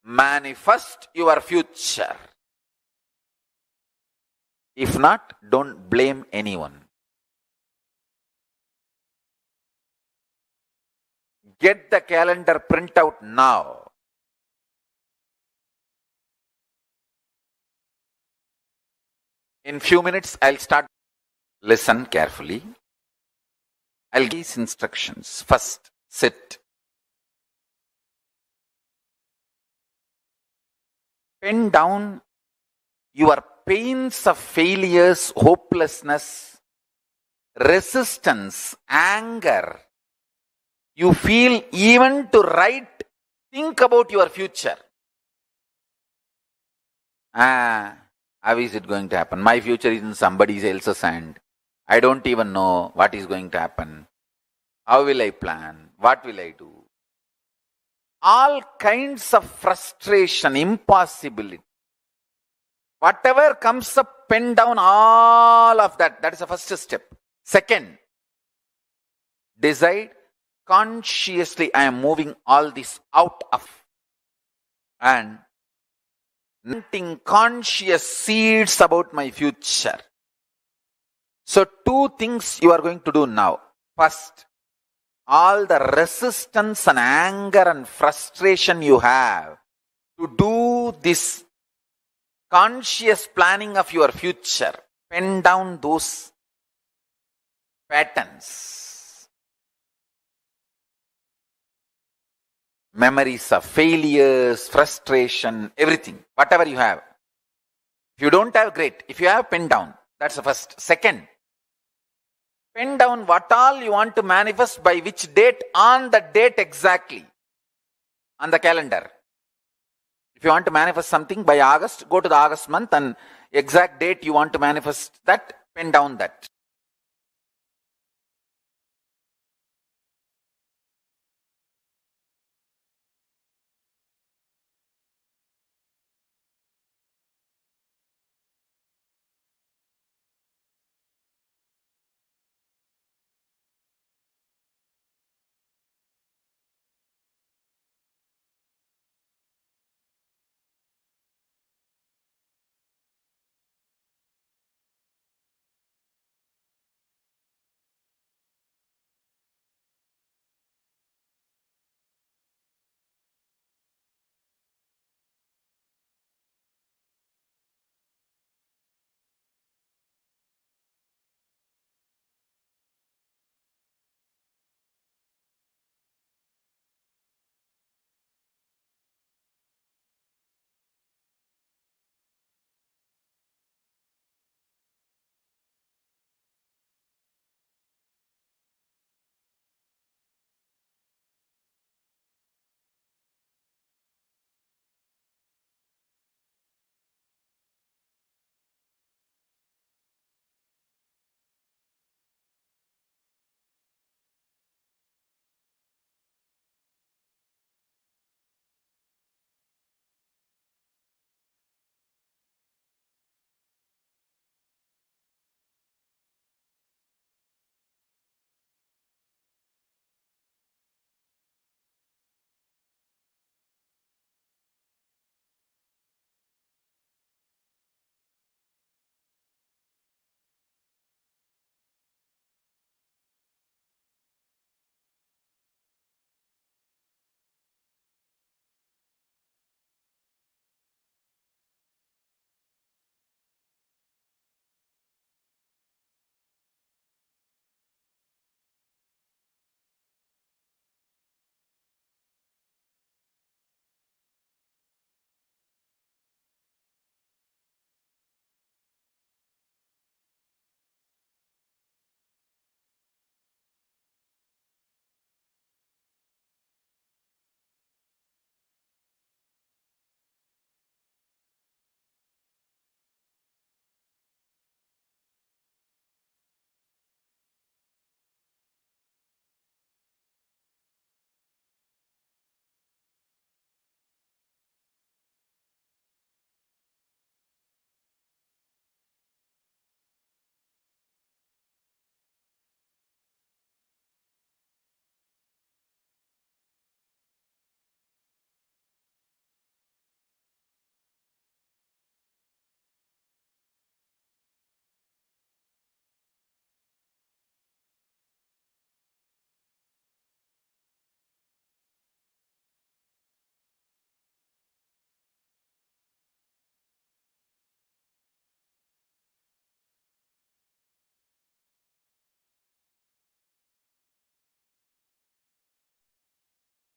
manifest your future. If not, don't blame anyone. Get the calendar printout now. In few minutes, I'll start. Listen carefully. I'll give these instructions. First, sit. Pen down your pains of failures, hopelessness, resistance, anger. You feel even to write, think about your future. How is it going to happen? My future is in somebody else's hand. I don't even know what is going to happen. How will I plan? What will I do? All kinds of frustration, impossibility. Whatever comes up, pen down all of that. That is the first step. Second, decide consciously I am moving all this out of and planting conscious seeds about my future. So 2 things you are going to do now. First, all the resistance and anger and frustration you have to do this conscious planning of your future, pen down those patterns. Memories of failures, frustration, everything, whatever you have. If you don't have, great. If you have, pen down. That's the first. Second, pen down what all you want to manifest by which date, on the date exactly, on the calendar. If you want to manifest something by August, go to the August month and exact date you want to manifest that, pen down that.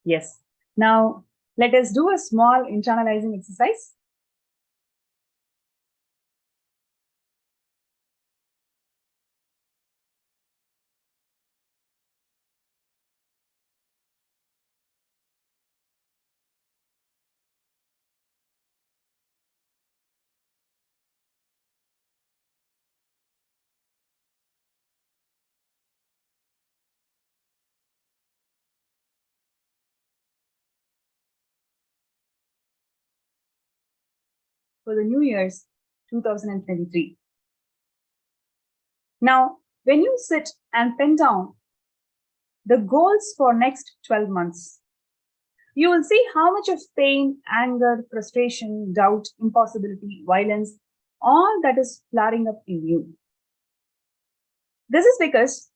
Yes. Now, let us do a small internalizing exercise. For the New Year's 2023. Now, when you sit and pen down the goals for next 12 months, you will see how much of pain, anger, frustration, doubt, impossibility, violence, all that is flaring up in you. This is because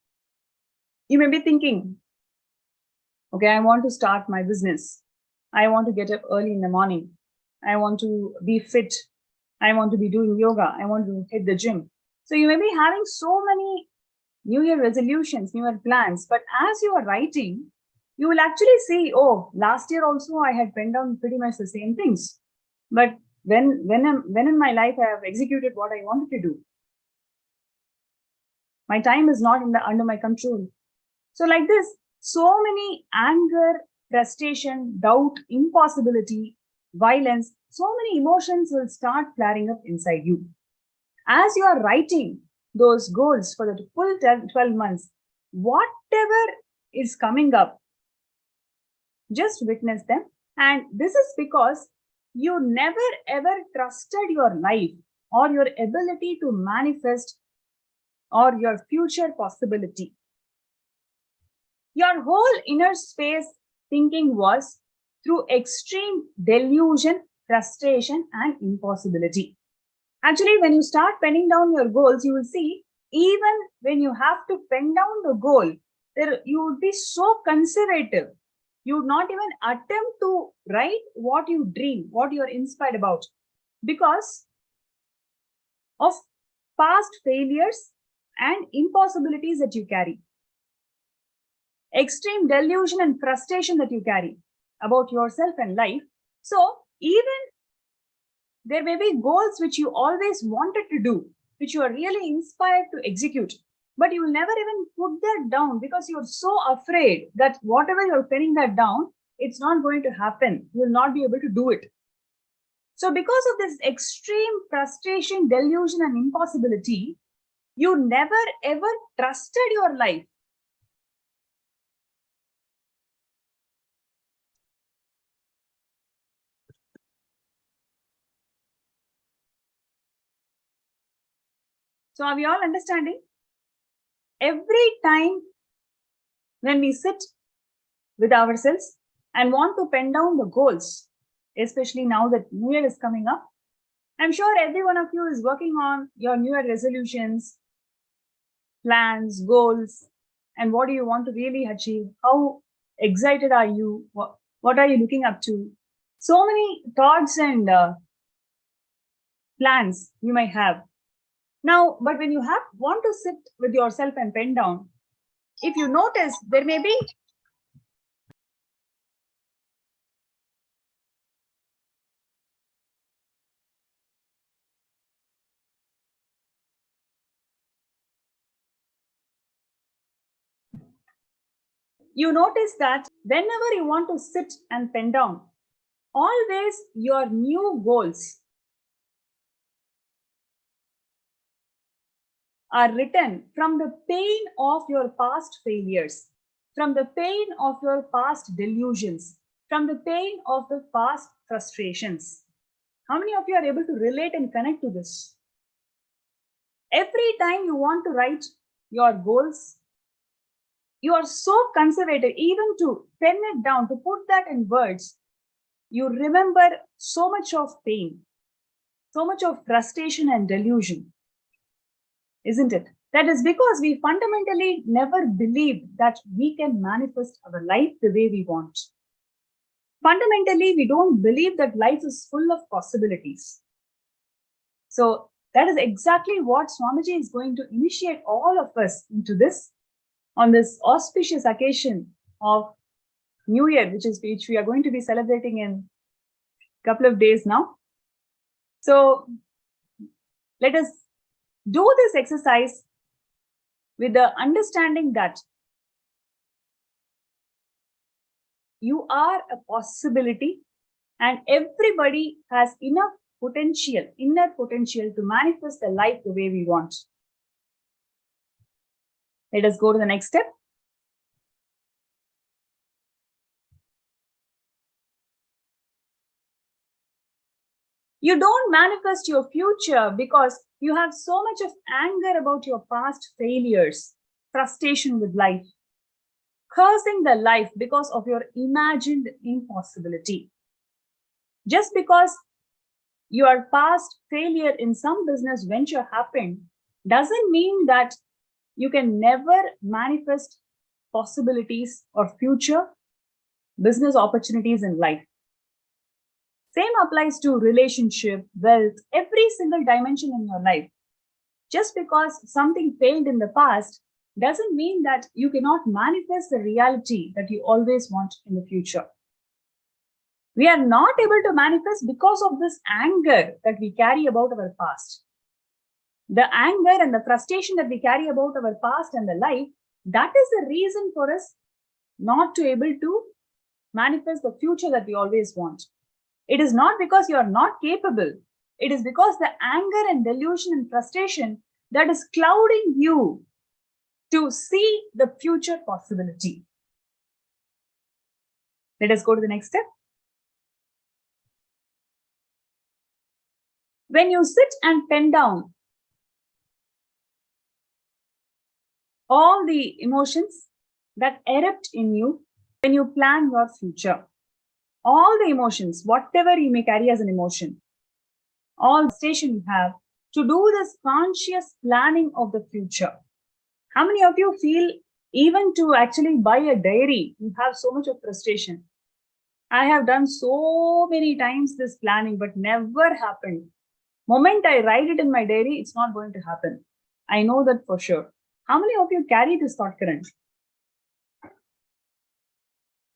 you may be thinking, okay, I want to start my business. I want to get up early in the morning. I want to be fit. I want to be doing yoga. I want to hit the gym. So you may be having so many New Year resolutions, New Year plans, but as you are writing, you will actually see, oh, last year also I had penned down pretty much the same things. But when in my life I have executed what I wanted to do, my time is not under my control. So like this, so many anger, frustration, doubt, impossibility, violence, so many emotions will start flaring up inside you. As you are writing those goals for the full 12 months, whatever is coming up, just witness them. And this is because you never ever trusted your life or your ability to manifest or your future possibility. Your whole inner space thinking was through extreme delusion, frustration, and impossibility. Actually, when you start penning down your goals, you will see even when you have to pen down the goal, you would be so conservative. You would not even attempt to write what you dream, what you are inspired about, because of past failures and impossibilities that you carry. Extreme delusion and frustration that you carry about yourself and life. So even there may be goals which you always wanted to do, which you are really inspired to execute, but you will never even put that down because you're so afraid that whatever you're penning that down, it's not going to happen. You will not be able to do it. So because of this extreme frustration, delusion, and impossibility, you never ever trusted your life. So are we all understanding? Every time when we sit with ourselves and want to pen down the goals, especially now that New Year is coming up, I'm sure every one of you is working on your New Year resolutions, plans, goals, and what do you want to really achieve? How excited are you? What are you looking up to? So many thoughts and plans you might have. Now, but when you want to sit with yourself and pen down, if you notice, there may be you notice that whenever you want to sit and pen down, always your new goals are written from the pain of your past failures, from the pain of your past delusions, from the pain of the past frustrations. How many of you are able to relate and connect to this? Every time you want to write your goals, you are so conservative, even to pen it down, to put that in words, you remember so much of pain, so much of frustration and delusion, isn't it? That is because we fundamentally never believed that we can manifest our life the way we want. Fundamentally, we don't believe that life is full of possibilities. So that is exactly what Swamiji is going to initiate all of us into this on this auspicious occasion of New Year, which we are going to be celebrating in a couple of days now. So let us do this exercise with the understanding that you are a possibility and everybody has enough potential, inner potential to manifest the life the way we want. Let us go to the next step. You don't manifest your future because you have so much of anger about your past failures, frustration with life, cursing the life because of your imagined impossibility. Just because your past failure in some business venture happened doesn't mean that you can never manifest possibilities or future business opportunities in life. Same applies to relationship, wealth, every single dimension in your life. Just because something failed in the past doesn't mean that you cannot manifest the reality that you always want in the future. We are not able to manifest because of this anger that we carry about our past. The anger and the frustration that we carry about our past and the life, that is the reason for us not to able to manifest the future that we always want. It is not because you are not capable. It is because the anger and delusion and frustration that is clouding you to see the future possibility. Let us go to the next step. When you sit and pen down all the emotions that erupt in you when you plan your future, all the emotions, whatever you may carry as an emotion, all the station you have to do this conscious planning of the future. How many of you feel even to actually buy a diary, you have so much of frustration? I have done so many times this planning, but never happened. Moment I write it in my diary, it's not going to happen. I know that for sure. How many of you carry this thought current?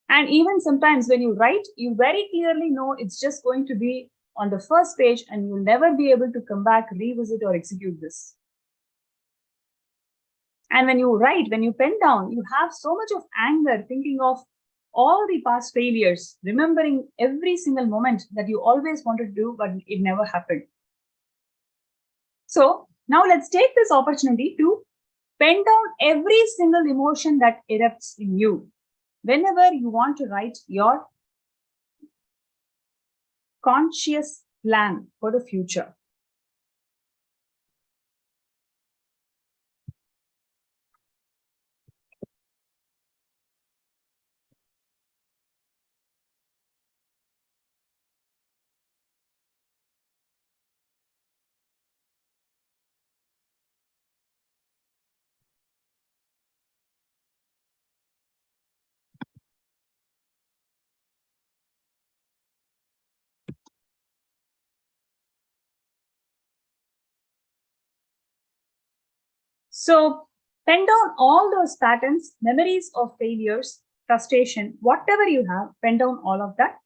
And even sometimes when you write, you very clearly know it's just going to be on the first page and you'll never be able to come back, revisit or execute this. And when you write, when you pen down, you have so much of anger thinking of all the past failures, remembering every single moment that you always wanted to do, but it never happened. So now let's take this opportunity to pen down every single emotion that erupts in you whenever you want to write your conscious plan for the future. So pen down all those patterns, memories of failures, frustration, whatever you have, pen down all of that.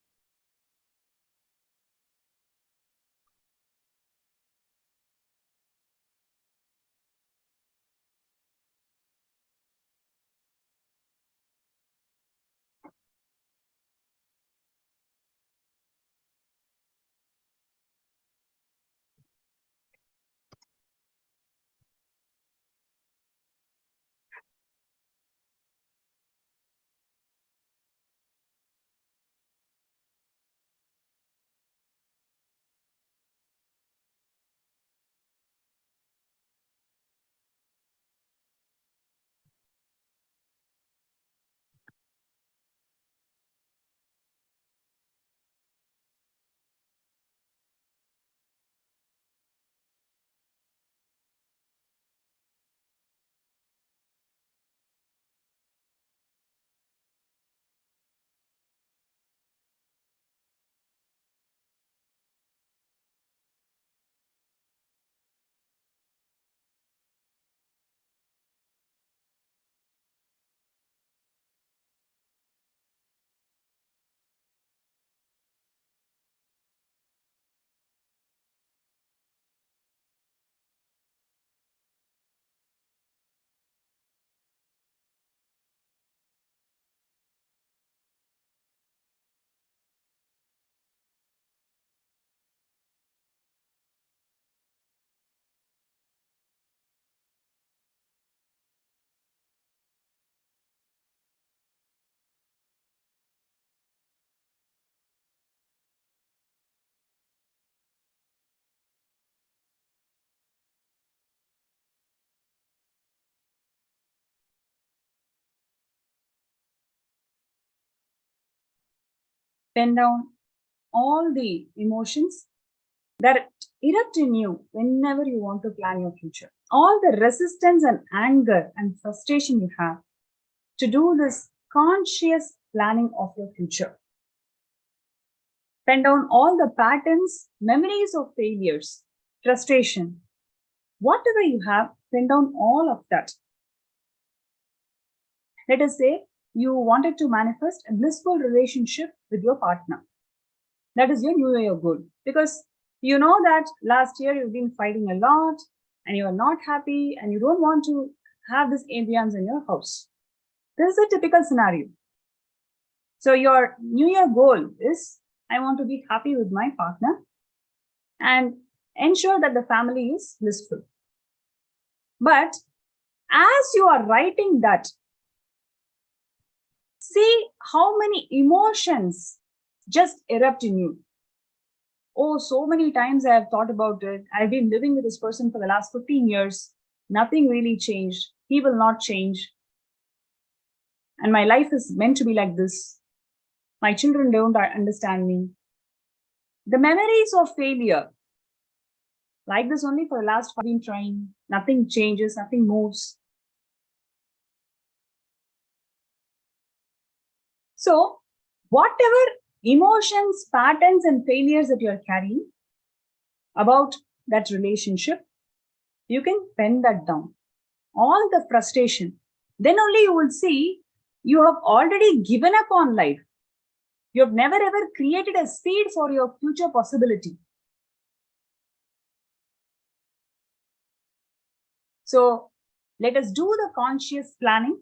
Pen down all the emotions that erupt in you whenever you want to plan your future. All the resistance and anger and frustration you have to do this conscious planning of your future. Pen down all the patterns, memories of failures, frustration, whatever you have, pen down all of that. Let us say you wanted to manifest a blissful relationship with your partner. That is your New Year goal, because you know that last year you've been fighting a lot and you are not happy and you don't want to have this ambience in your house. This is a typical scenario. So your New Year goal is, I want to be happy with my partner and ensure that the family is blissful. But as you are writing that, see how many emotions just erupt in you. Oh, so many times I have thought about it. I've been living with this person for the last 15 years. Nothing really changed. He will not change. And my life is meant to be like this. My children don't understand me. The memories of failure, like this only for the last 5 been trying. Nothing changes, nothing moves. So, whatever emotions, patterns, and failures that you are carrying about that relationship, you can pen that down. All the frustration. Then only you will see you have already given up on life. You have never ever created a seed for your future possibility. So let us do the conscious planning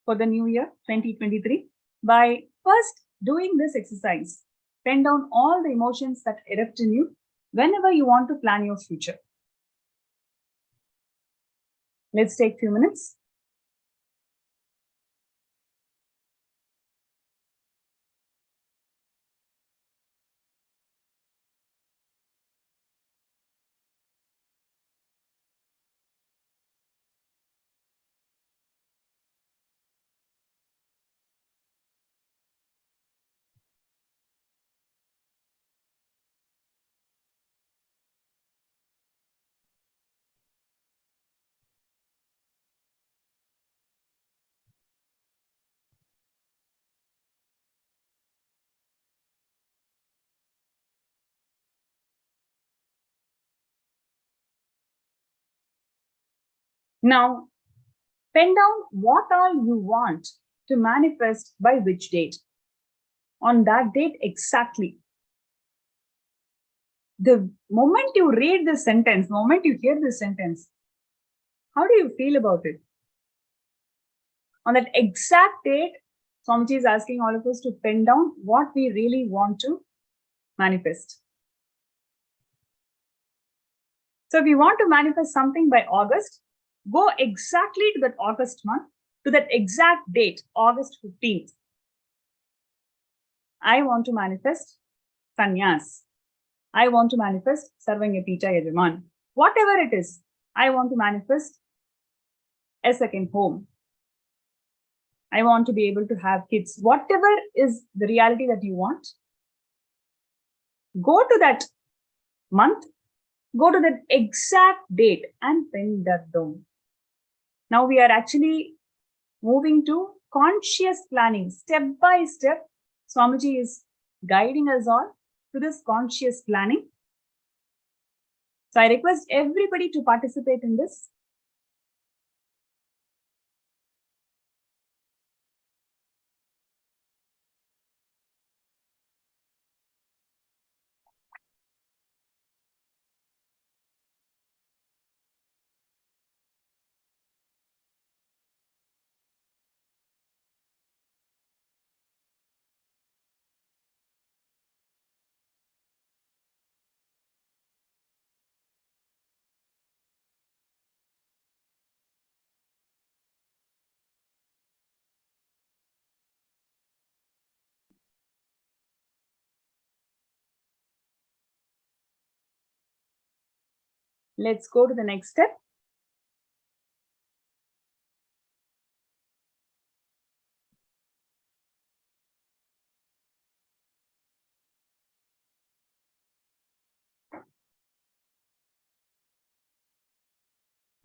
for the new year 2023 by first doing this exercise. Pen down all the emotions that erupt in you whenever you want to plan your future. Let's take a few minutes. Now, pen down what all you want to manifest by which date. On that date exactly. The moment you read this sentence, the moment you hear this sentence, how do you feel about it? On that exact date, Swamiji is asking all of us to pen down what we really want to manifest. So if you want to manifest something by August, go exactly to that August month, to that exact date, August 15th. I want to manifest sannyas. I want to manifest Sarvangapita Yajaman. Whatever it is, I want to manifest a second home. I want to be able to have kids. Whatever is the reality that you want, go to that month, go to that exact date and pen that down. Now we are actually moving to conscious planning. Step by step, Swamiji is guiding us all to this conscious planning. So I request everybody to participate in this. Let's go to the next step.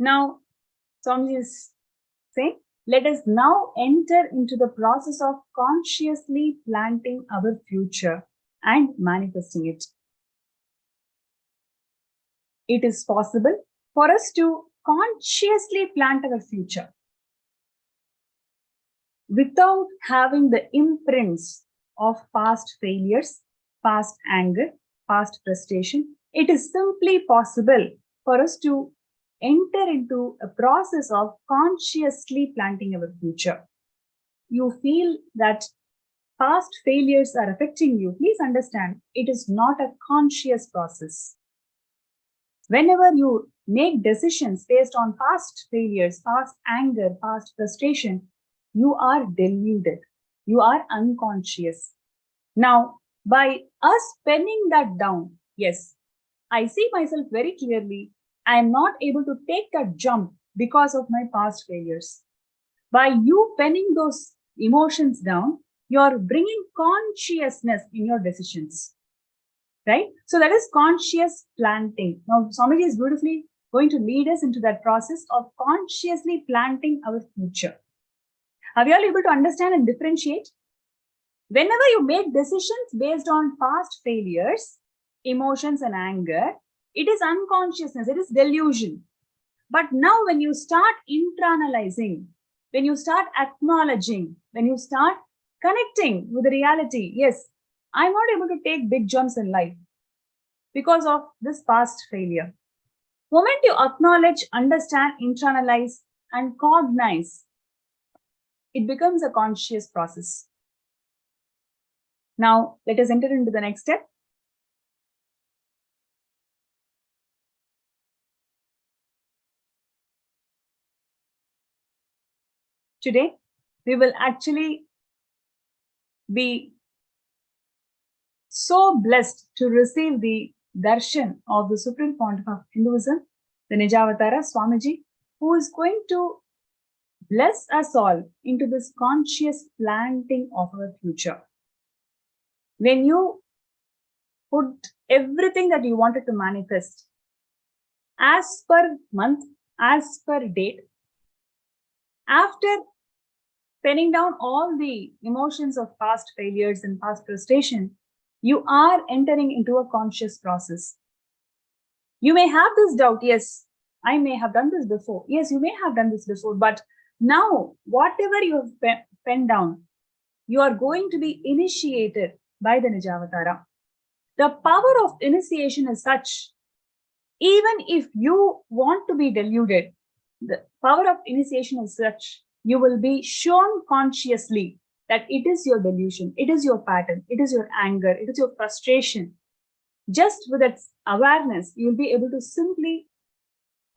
Now, Swamiji is saying, let us now enter into the process of consciously planting our future and manifesting it. It is possible for us to consciously plant our future without having the imprints of past failures, past anger, past frustration. It is simply possible for us to enter into a process of consciously planting our future. You feel that past failures are affecting you, please understand it is not a conscious process. Whenever you make decisions based on past failures, past anger, past frustration, you are deluded. You are unconscious. Now, by us penning that down, yes, I see myself very clearly. I am not able to take that jump because of my past failures. By you penning those emotions down, you are bringing consciousness in your decisions. Right? So that is conscious planting. Now, Swamiji is beautifully going to lead us into that process of consciously planting our future. Are we all able to understand and differentiate? Whenever you make decisions based on past failures, emotions, and anger, it is unconsciousness, it is delusion. But now, when you start internalizing, when you start acknowledging, when you start connecting with the reality, yes, I'm not able to take big jumps in life because of this past failure. The moment you acknowledge, understand, internalize, and cognize, it becomes a conscious process. Now, let us enter into the next step. Today, we will actually be so blessed to receive the darshan of the Supreme Pontiff of Hinduism, the Nijavatara Swamiji, who is going to bless us all into this conscious planting of our future. When you put everything that you wanted to manifest as per month, as per date, after penning down all the emotions of past failures and past frustration, you are entering into a conscious process. You may have this doubt, yes, I may have done this before. Yes, you may have done this before, but now whatever you have penned down, you are going to be initiated by the Nijavatara. The power of initiation is such, even if you want to be deluded, the power of initiation is such, you will be shown consciously that it is your delusion, it is your pattern, it is your anger, it is your frustration. Just with that awareness, you will be able to simply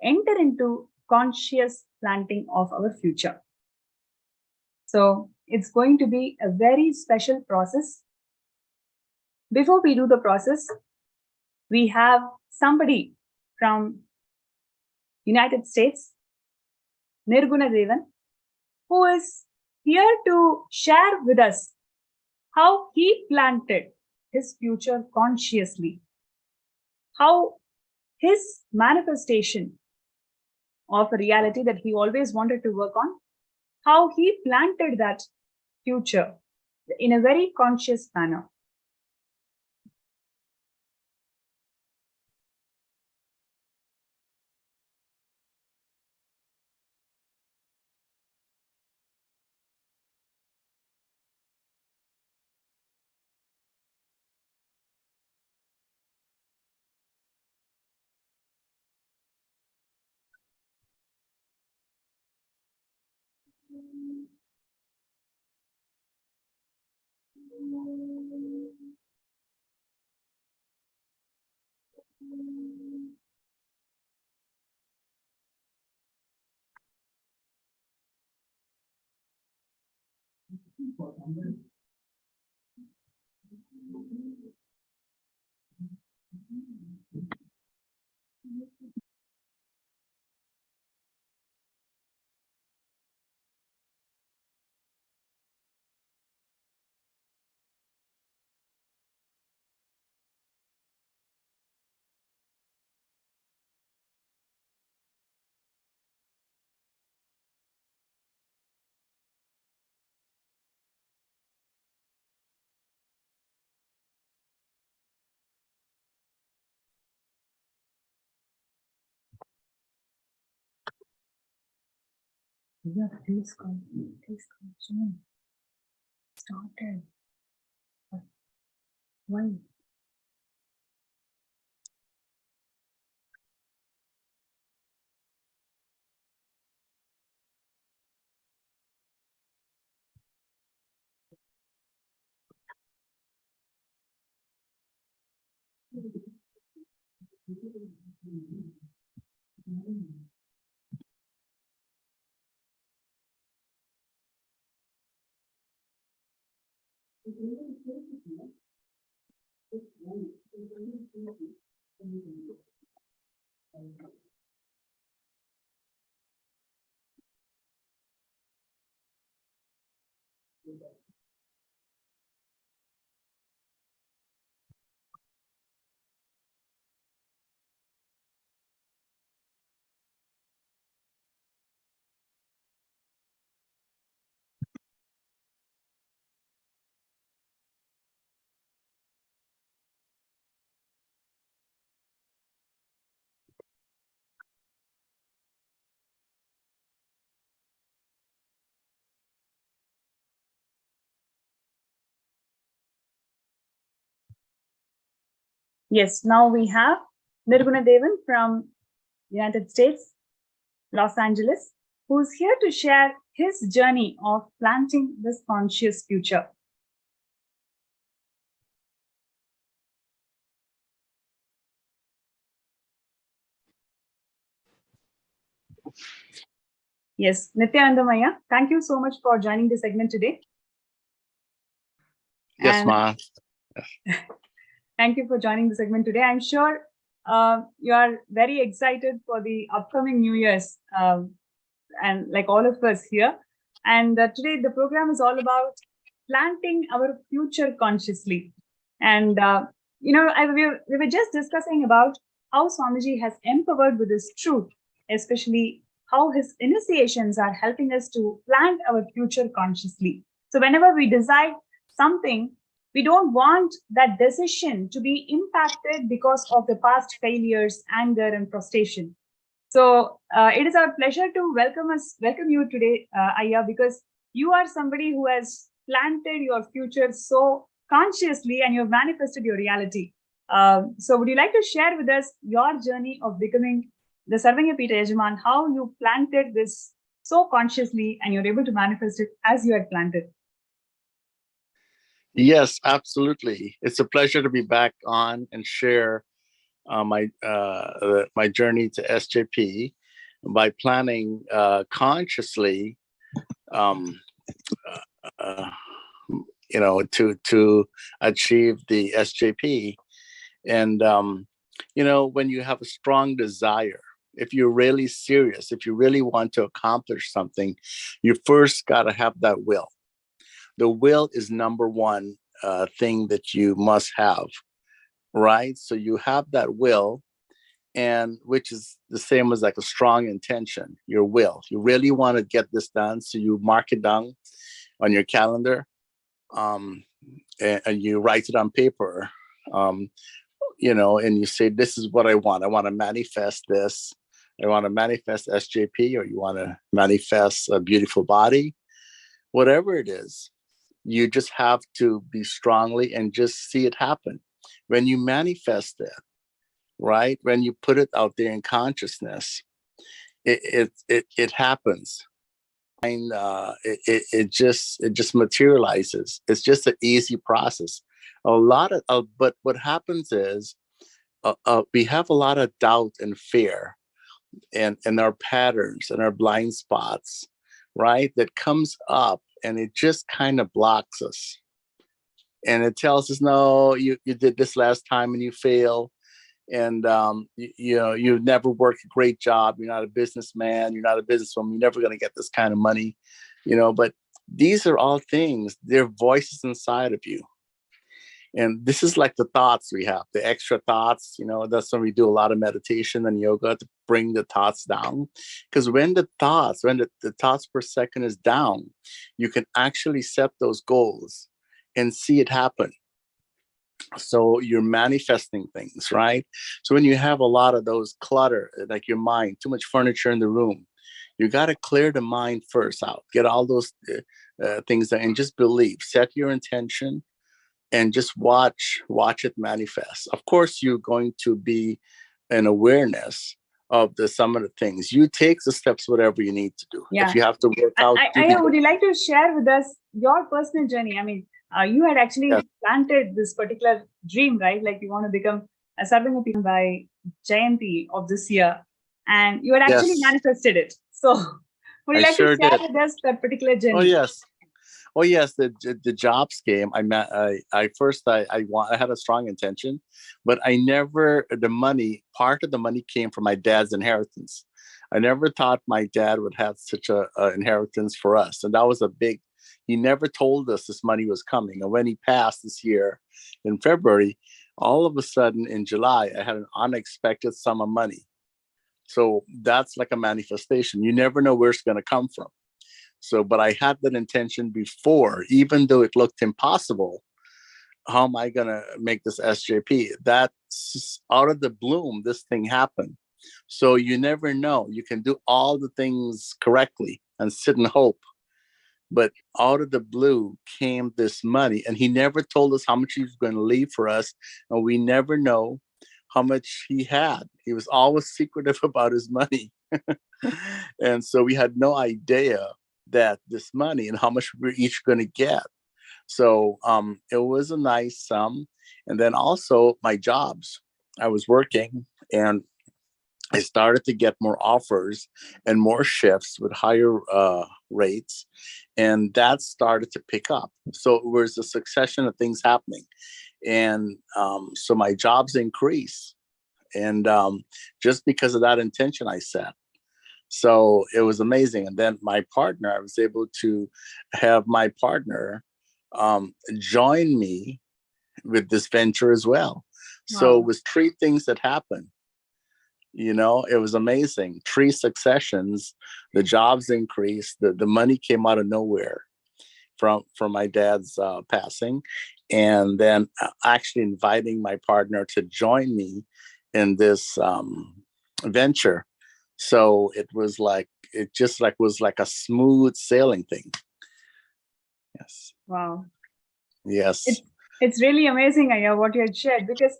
enter into conscious planting of our future. So it's going to be a very special process. Before we do the process, we have somebody from United States, Nirguna Devan, who is here to share with us how he planted his future consciously, how his manifestation of a reality that he always wanted to work on, how he planted that future in a very conscious manner. Yeah, please come. Please come soon. Started. Why? Yes, now we have Nirguna Devan from United States, Los Angeles, who's here to share his journey of planting this conscious future. Yes, Nithyananda Maya, thank you so much for joining the segment today. Yes, Ma. Thank you for joining the segment today. I'm sure you are very excited for the upcoming New Year's, and like all of us here. And today the program is all about planting our future consciously. And we were just discussing about how Swamiji has empowered with his truth, especially how his initiations are helping us to plant our future consciously. So whenever we decide something, we don't want that decision to be impacted because of the past failures, anger, and frustration. So it is our pleasure to welcome you today, Aya, because you are somebody who has planted your future so consciously and you've manifested your reality. So would you like to share with us your journey of becoming the Sarvanya Pita Yajaman, how you planted this so consciously and you're able to manifest it as you had planned it? Yes, absolutely. It's a pleasure to be back on and share my journey to SJP by planning consciously, to achieve the SJP. And when you have a strong desire, if you're really serious, if you really want to accomplish something, you first got to have that will. The will is number one thing that you must have, right? So you have that will, and which is the same as like a strong intention, your will. You really want to get this done, so you mark it down on your calendar, and you write it on paper, and you say, this is what I want. I want to manifest this. I want to manifest SJP, or you want to manifest a beautiful body, whatever it is. You just have to be strongly and just see it happen. When you manifest it, right? When you put it out there in consciousness, it happens. And it just materializes. It's just an easy process. But what happens is we have a lot of doubt and fear, and our patterns and our blind spots, right? That comes up, and it just kind of blocks us. And it tells us, no, you did this last time and you fail. And, you've never worked a great job. You're not a businessman. You're not a businesswoman. You're never going to get this kind of money, but these are all things. They're voices inside of you. And this is like the thoughts we have, the extra thoughts, that's when we do a lot of meditation and yoga to bring the thoughts down. Because when the thoughts per second is down, you can actually set those goals and see it happen. So you're manifesting things, right? So when you have a lot of those clutter, like your mind, too much furniture in the room, You got to clear the mind first out, get all those things there, and just believe, set your intention, and just watch it manifest. Of course, you're going to be an awareness of some of the things. You take the steps, whatever you need to do. Yeah. If you have to work out, would you like to share with us your personal journey? I mean, you had actually planted this particular dream, right? Like you want to become a Sarvangapi by Jayanti of this year, and you had actually manifested it. So, would you like to share with us that particular journey? Oh yes, the jobs came. I had a strong intention, but I never, part of the money came from my dad's inheritance. I never thought my dad would have such a inheritance for us, and that was he never told us this money was coming. And when he passed this year in February, all of a sudden in July, I had an unexpected sum of money. So that's like a manifestation. You never know where it's going to come from. So, but I had that intention before, even though it looked impossible. How am I going to make this SJP? That's out of the bloom, this thing happened. So you never know. You can do all the things correctly and sit and hope. But out of the blue came this money, and he never told us how much he was going to leave for us. And we never know how much he had. He was always secretive about his money. And so we had no idea that this money and how much we're each going to get. So it was a nice sum. And then also my jobs. I was working, and I started to get more offers and more shifts with higher rates. And that started to pick up. So it was a succession of things happening. And so my jobs increased. And just because of that intention I set. So it was amazing. And then my partner, I was able to have my partner join me with this venture as well. Wow. So it was 3 things that happened. You know, it was amazing. 3 successions, the jobs increased, the money came out of nowhere from my dad's passing. And then actually inviting my partner to join me in this venture. So it was like, was like a smooth sailing thing. Yes. Wow. Yes. It's really amazing, Aya, what you had shared, because,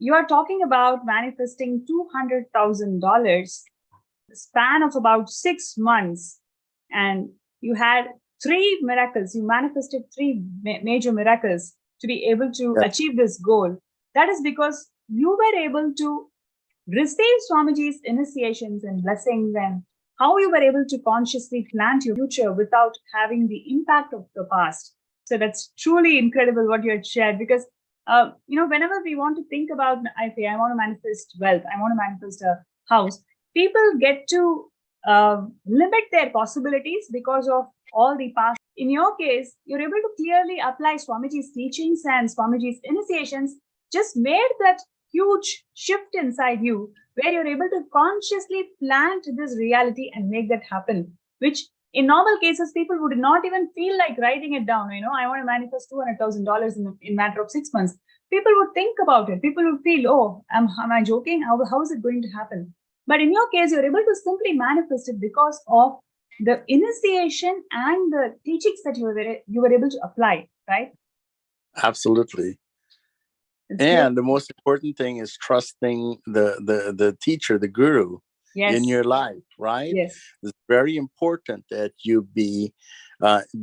you are talking about manifesting $200,000 span of about 6 months, and you had 3 miracles. You manifested 3 major miracles to be able to achieve this goal. That is because you were able to receive Swamiji's initiations and blessings, and how you were able to consciously plant your future without having the impact of the past. So that's truly incredible what you had shared, because whenever we want to think about, I want to manifest wealth, I want to manifest a house, people get to limit their possibilities because of all the past. In your case, you're able to clearly apply Swamiji's teachings and Swamiji's initiations, just made that huge shift inside you, where you're able to consciously plant this reality and make that happen, which in normal cases, people would not even feel like writing it down. I want to manifest $200,000 in matter of 6 months. People would think about it. People would feel, oh, am I joking? How is it going to happen? But in your case, you're able to simply manifest it because of the initiation and the teachings that you were able to apply, right? Absolutely. And the most important thing is trusting the teacher, the guru, in your life, right? Yes. It's very important that you be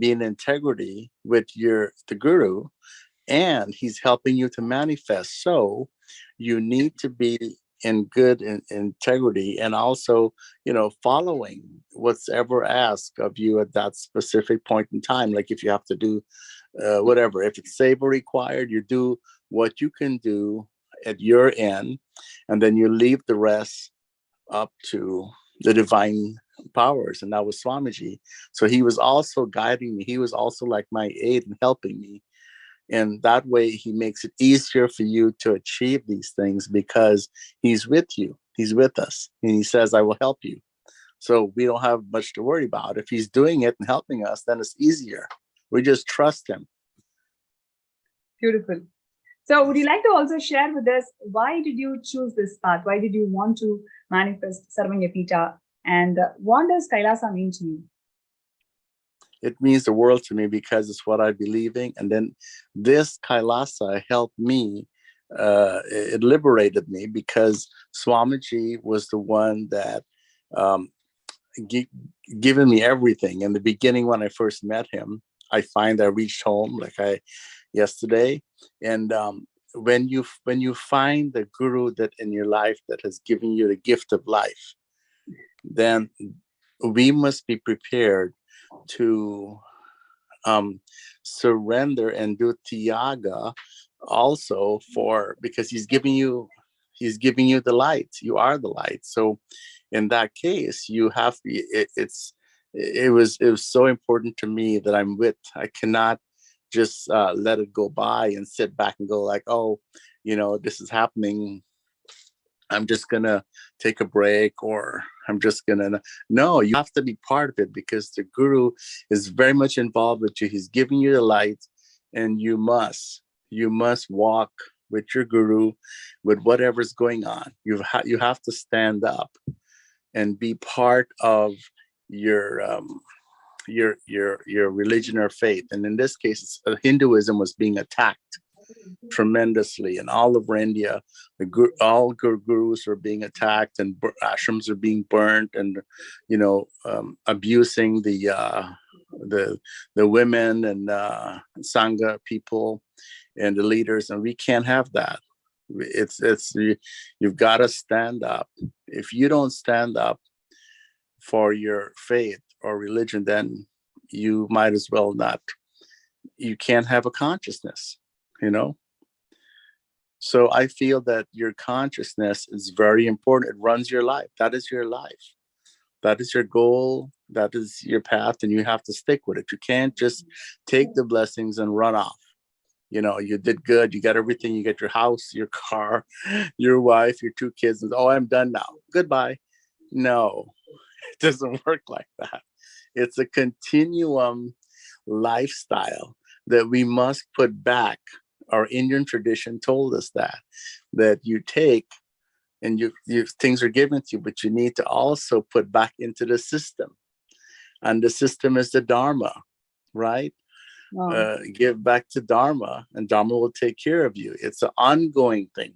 in integrity with the guru, and he's helping you to manifest. So you need to be in good integrity, and also, following what's ever asked of you at that specific point in time. Like if you have to do whatever, if it's savor required, you do what you can do at your end, and then you leave the rest up to the divine powers. And that was Swamiji. So he was also guiding me. He was also like my aid and helping me. And that way he makes it easier for you to achieve these things, because he's with you. He's with us. And he says, I will help you. So we don't have much to worry about. If he's doing it and helping us, then it's easier. We just trust him. Beautiful. So would you like to also share with us, why did you choose this path? Why did you want to manifest Sarvanyapita And what does Kailasa mean to you? It means the world to me because it's what I believe in. And then this Kailasa helped me. It liberated me because Swamiji was the one that given me everything. In the beginning, when I first met him, I reached home yesterday, and when you find the guru that in your life that has given you the gift of life, then we must be prepared to surrender and do tiaga also because he's giving you the light. You are the light. So in that case, you have it was so important to me that I cannot just let it go by and sit back and go like, oh, this is happening, I'm just gonna take a break, or I'm just gonna. No, you have to be part of it because the guru is very much involved with you. He's giving you the light, and you must walk with your guru, with whatever's going on. You have to stand up and be part of your religion or faith. And in this case, Hinduism was being attacked tremendously in all over India. All gurus are being attacked, and ashrams are being burnt, and abusing the women and sangha people and the leaders, and we can't have that. You've got to stand up. If you don't stand up for your faith or religion, then you might as well not. You can't have a consciousness, So I feel that your consciousness is very important. It runs your life. That is your life. That is your goal. That is your path, and you have to stick with it. You can't just take the blessings and run off. You did good. You got everything. You get your house, your car, your wife, your 2 kids. And, oh, I'm done now. Goodbye. No, it doesn't work like that. It's a continuum lifestyle that we must put back. Our Indian tradition told us that you take and you things are given to you, but you need to also put back into the system. And the system is the Dharma, right? Wow. Give back to Dharma, and Dharma will take care of you. It's an ongoing thing.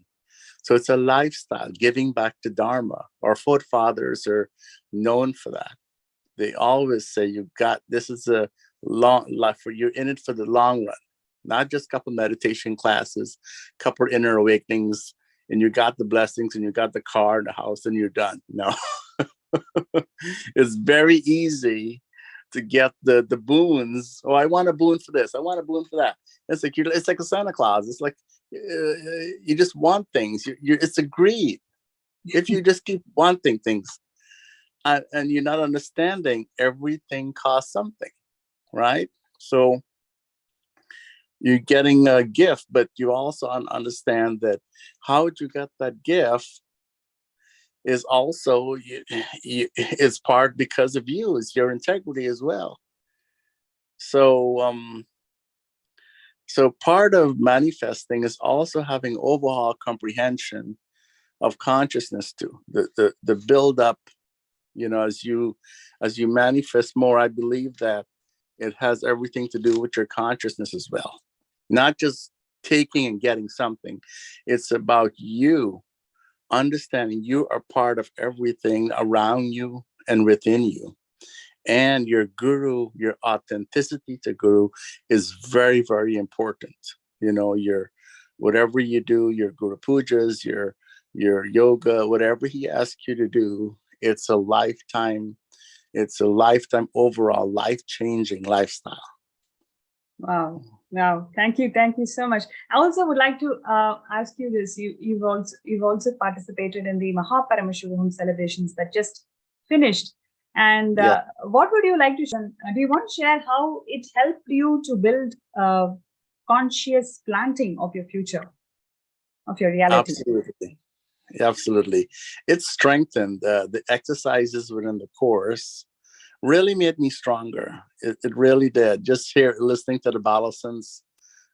So it's a lifestyle, giving back to Dharma. Our forefathers are known for that. They always say, this is a long life, you're in it for the long run, not just a couple meditation classes, couple inner awakenings, and you got the blessings and you got the car and the house and you're done. No. It's very easy to get the boons. Oh, I want a boon for this. I want a boon for that. It's like a Santa Claus. It's like you just want things. It's a greed. If you just keep wanting things, and you're not understanding everything costs something, right? So you're getting a gift, but you also understand that how you get that gift is also it's part because of you. It's your integrity as well. So so part of manifesting is also having overall comprehension of consciousness too. The build up, as you manifest more, I believe that it has everything to do with your consciousness as well. Not just taking and getting something. It's about you understanding you are part of everything around you and within you. And your guru, your authenticity to guru is very, very important. Your whatever you do, your guru pujas, your yoga, whatever he asks you to do, it's a lifetime overall life-changing lifestyle. Wow. Thank you so much. I also would like to ask you this. You've also participated in the MahaParamashivoham celebrations that just finished. And what would you like to share? Do you want to share how it helped you to build conscious planting of your future, of your reality? Absolutely. It strengthened the exercises within the course. Really made me stronger. It really did. Just listening to the Balasans,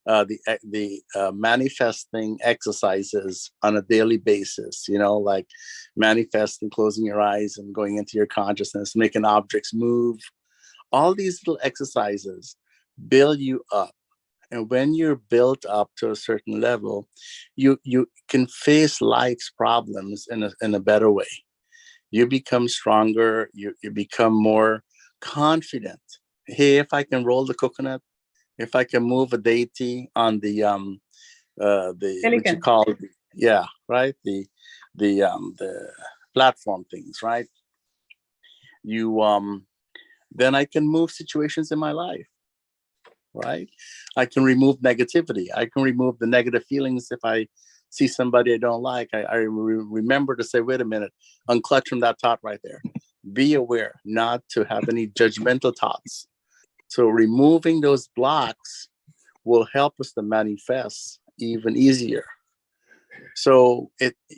the manifesting exercises on a daily basis, like manifesting, closing your eyes and going into your consciousness, making objects move. All these little exercises build you up. And when you're built up to a certain level, you can face life's problems in a better way. You become stronger. You become more confident. Hey, if I can roll the coconut, if I can move a deity on the what you call it, yeah, right, the platform things, right? Then I can move situations in my life, right? I can remove negativity. I can remove the negative feelings. If I see somebody I don't like, I remember to say, wait a minute, unclutch from that thought right there. Be aware not to have any judgmental thoughts. So removing those blocks will help us to manifest even easier. So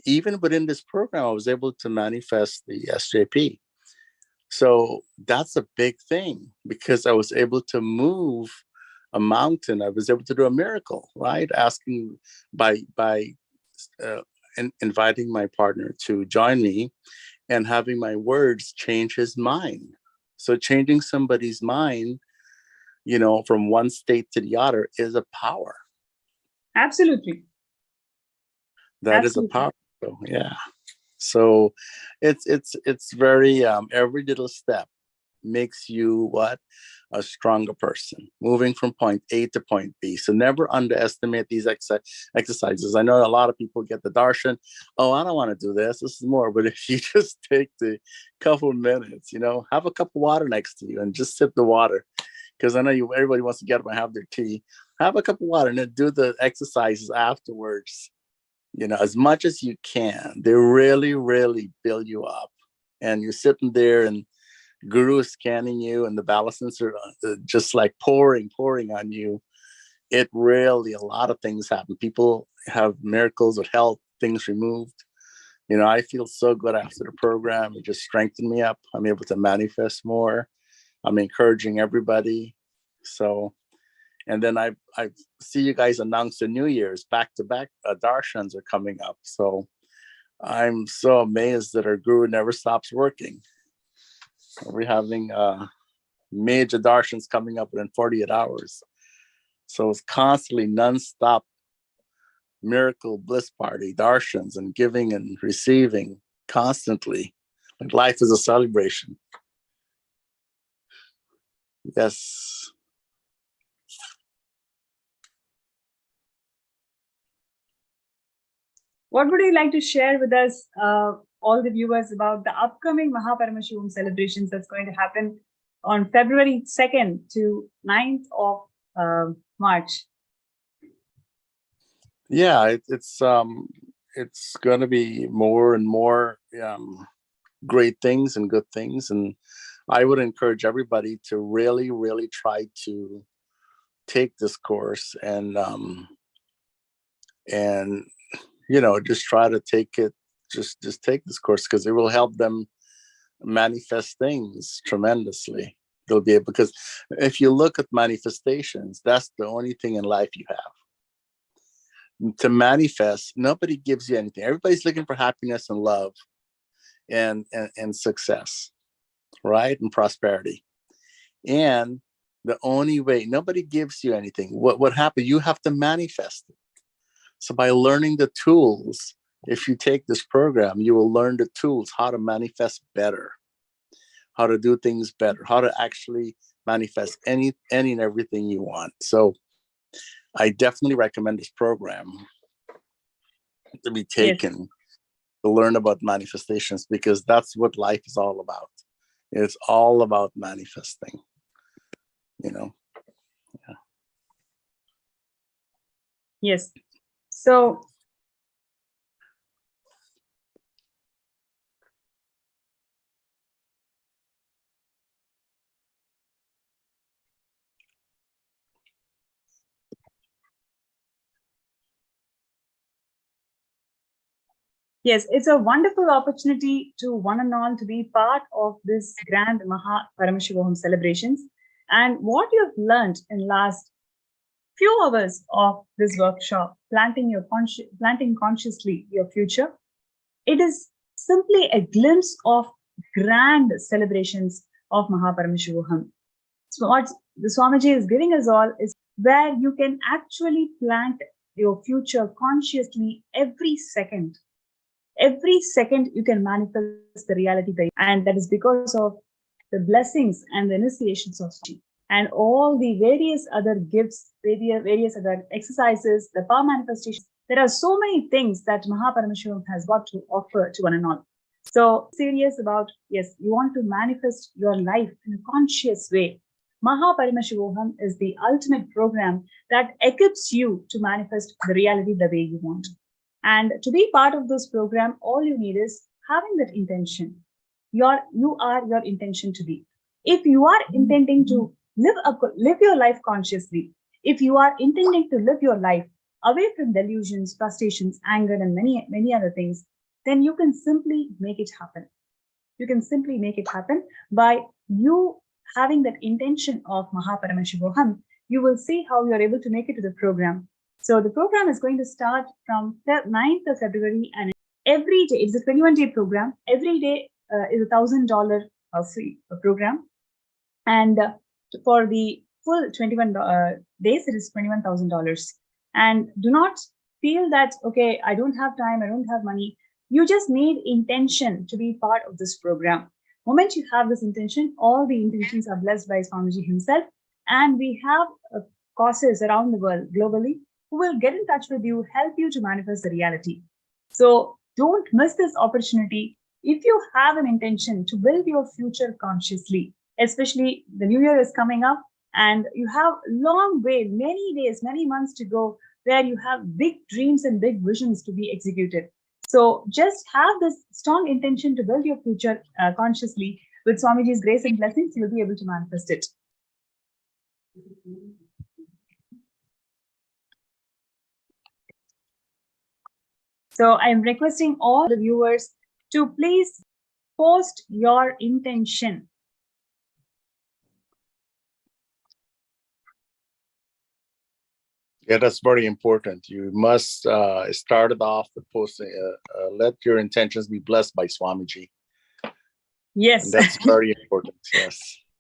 even within this program, I was able to manifest the SJP. So that's a big thing because I was able to move a mountain. I was able to do a miracle, right? Asking by inviting my partner to join me and having my words change his mind. So changing somebody's mind, from one state to the other is a power. Absolutely. That is a power. So, yeah. So it's very every little step makes you a stronger person, moving from point A to point B. So never underestimate these exercises. I know a lot of people get the darshan. Oh, I don't want to do this. This is more. But if you just take the couple of minutes, have a cup of water next to you and just sip the water. Because I know everybody wants to get up and have their tea. Have a cup of water and then do the exercises afterwards. As much as you can. They really, really build you up. And you're sitting there and Guru is scanning you and the balisons are just like pouring on you. It really, a lot of things happen. People have miracles of health, things removed. I feel so good after the program. It just strengthened me up. I'm able to manifest more. I'm encouraging everybody. So, and then I see you guys announce the New Year's back-to-back darshans are coming up. So I'm so amazed that our Guru never stops working. We're having major darshans coming up within 48 hours. So it's constantly nonstop miracle bliss party, darshans, and giving and receiving constantly. Like life is a celebration. Yes. What would you like to share with us, all the viewers, about the upcoming MahaParamashivoham celebrations that's going to happen on February 2nd to 9th of March? Yeah, it's going to be more and more great things and good things, and I would encourage everybody to really, really try to take this course and just try to take it. Just take this course because it will help them manifest things tremendously. They'll be able, because if you look at manifestations, that's the only thing in life you have. To manifest, nobody gives you anything. Everybody's looking for happiness and love and success, right? And prosperity. And the only way, nobody gives you anything. What happened? You have to manifest it. So by learning the tools, if you take this program, you will learn the tools, how to manifest better, how to do things better, how to actually manifest any and everything you want. So I definitely recommend this program to be taken to learn about manifestations, because that's what life is all about. It's all about manifesting, Yeah. Yes. So yes, it's a wonderful opportunity to one and all to be part of this grand MahaParamashivoham celebrations. And what you've learned in last few hours of this workshop, planting consciously your future, it is simply a glimpse of grand celebrations of MahaParamashivoham. So what the Swamiji is giving us all is where you can actually plant your future consciously every second. Every second you can manifest the reality, and that is because of the blessings and the initiations of Swamiji and all the various other gifts, various other exercises, the power manifestations. There are so many things that MahaParamashivam has got to offer to one and all. So serious about, yes, you want to manifest your life in a conscious way. MahaParamashivoham is the ultimate program that equips you to manifest the reality the way you want. And to be part of this program, all you need is having that intention. You are your intention to be. If you are intending to live your life consciously, if you are intending to live your life away from delusions, frustrations, anger, and many other things, then you can simply make it happen. You can simply make it happen by you having that intention of MahaParamashivoham. You will see how you are able to make it to the program. So the program is going to start from the 9th of February, and every day, it's a 21-day program. Every day is $1,000 free program. And for the full 21 days, it is $21,000. And do not feel that, okay, I don't have time, I don't have money. You just need intention to be part of this program. Moment you have this intention, all the intentions are blessed by Swamiji himself. And we have courses around the world globally who will get in touch with you, help you to manifest the reality. So don't miss this opportunity. If you have an intention to build your future consciously, especially the new year is coming up and you have long way, many days, many months to go, where you have big dreams and big visions to be executed. So just have this strong intention to build your future consciously. With Swamiji's grace and blessings, you'll be able to manifest it. So I'm requesting all the viewers to please post your intention. Yeah, that's very important. You must start it off with posting, let your intentions be blessed by Swamiji. Yes. And that's very important. Yes.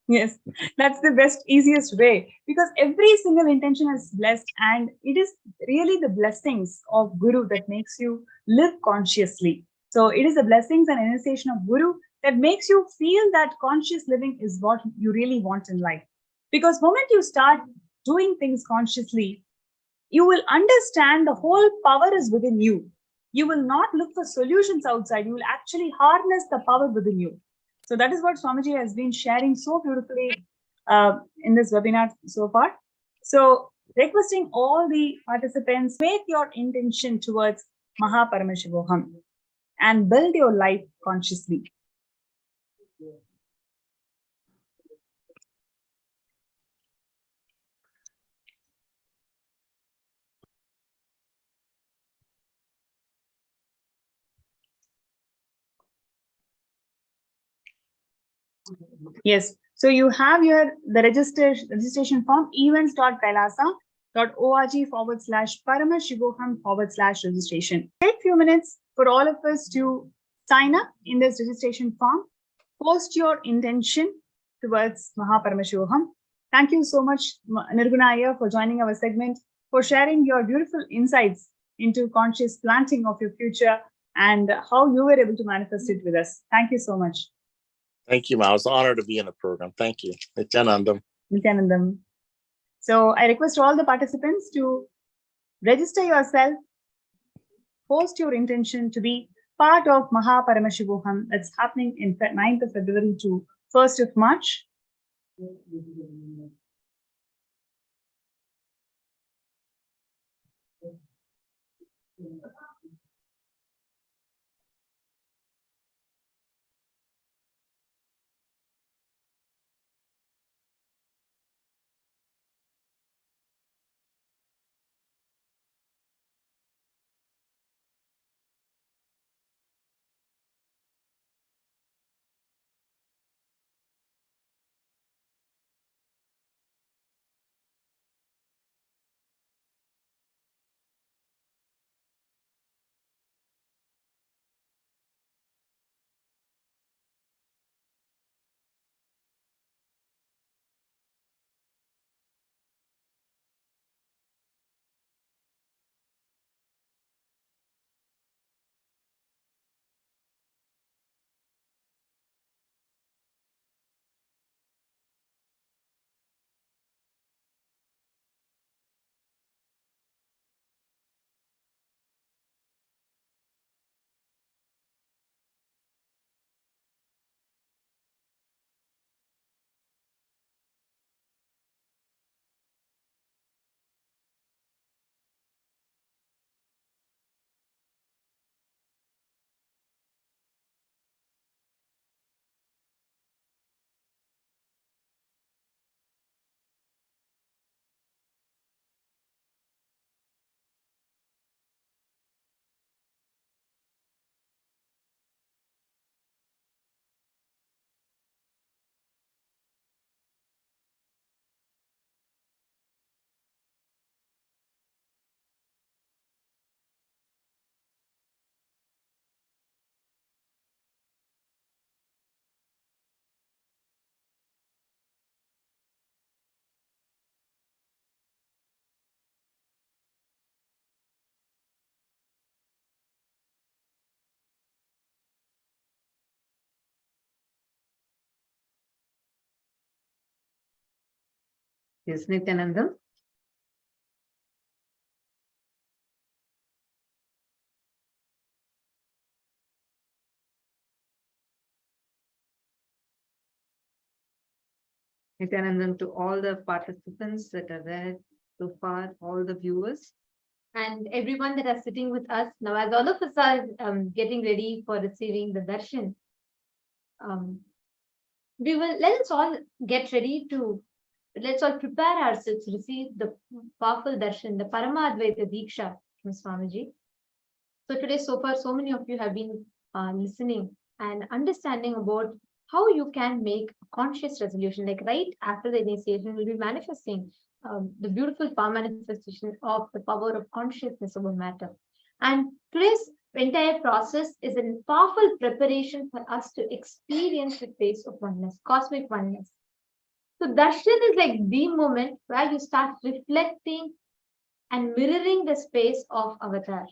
Yes, that's the best, easiest way, because every single intention is blessed, and it is really the blessings of Guru that makes you live consciously. So it is the blessings and initiation of Guru that makes you feel that conscious living is what you really want in life. Because the moment you start doing things consciously, you will understand the whole power is within you. You will not look for solutions outside. You will actually harness the power within you. So that is what Swamiji has been sharing so beautifully in this webinar so far. So requesting all the participants, make your intention towards MahaParamashivoham and build your life consciously. Yes. So you have the registration form, events.kailasa.org/Paramashivoham/registration. Take a few minutes for all of us to sign up in this registration form. Post your intention towards MahaParamashivoham. Thank you so much, Nirgunaya, for joining our segment, for sharing your beautiful insights into conscious planting of your future and how you were able to manifest it with us. Thank you so much. Thank you, Ma. I was honored to be in the program. Thank you. Nithyanandam. Nithyanandam. So I request all the participants to register yourself, post your intention to be part of MahaParamashivoham that's happening in 9th of February to 1st of March. Yes, Nithyananda. Nithyananda, to all the participants that are there so far, all the viewers. And everyone that are sitting with us now, as all of us are getting ready for receiving the darshan, we will let us all get ready to let's all prepare ourselves to receive the powerful darshan, the Paramadvaita Diksha from Swamiji. So today, so far, so many of you have been listening and understanding about how you can make a conscious resolution. Like right after the initiation, we'll be manifesting the beautiful power manifestation of the power of consciousness over matter. And today's entire process is a powerful preparation for us to experience the face of oneness, cosmic oneness. So darshan is like the moment where you start reflecting and mirroring the space of avatar.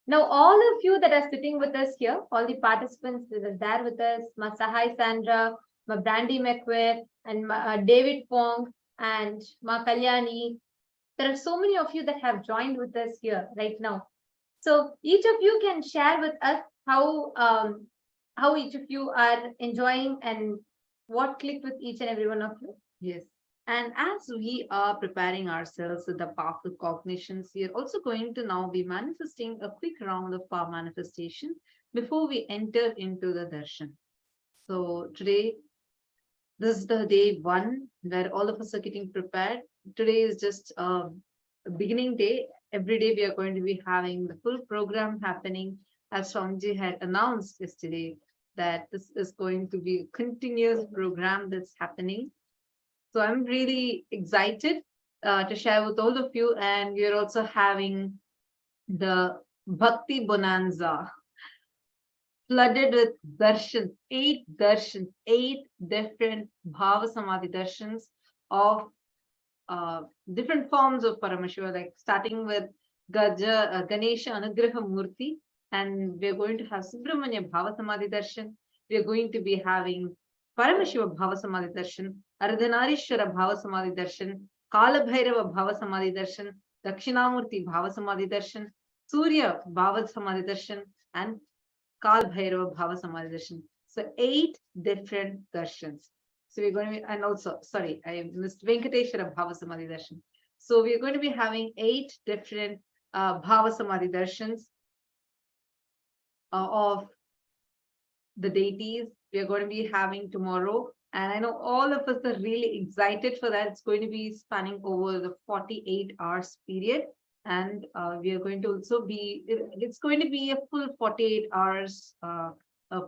Now, all of you that are sitting with us here, all the participants that are there with us, Ma Sahai Sandra, Ma Brandy McQuaid, and David Fong, and Ma Kalyani. There are so many of you that have joined with us here right now. So each of you can share with us how each of you are enjoying and what clicked with each and every one of you. Yes. And as we are preparing ourselves with the powerful cognitions, we are also going to now be manifesting a quick round of power manifestation before we enter into the darshan. So today, this is the day one where all of us are getting prepared. Today is just a beginning day. Every day we are going to be having the full program happening, as Swamiji had announced yesterday that this is going to be a continuous program that's happening. So I'm really excited to share with all of you. And we're also having the Bhakti Bonanza flooded with darshans, 8 different Bhava Samadhi darshans of different forms of Paramashiva, like starting with Ganesha Anugraha Murti. And we're going to have Subramanya Bhava Samadhi darshan. We're going to be having Paramashiva Bhava Samadhi darshan, Ardhanarishwara Bhava Samadhi darshan, Kala Bhairava Bhava Samadhi darshan, Dakshinamurti Bhava Samadhi darshan, Surya Bhava Samadhi darshan, and Kal Bhairava Bhava Samadhi darshan. So 8 different darshans. So we're going to be, and also, sorry, I missed Venkateshwara Bhava Samadhi darshan. So we're going to be having 8 different Bhava Samadhi darshans of the deities we are going to be having tomorrow. And I know all of us are really excited for that. It's going to be spanning over the 48 hours period. And we are going to also be, it's going to be a full 48 hours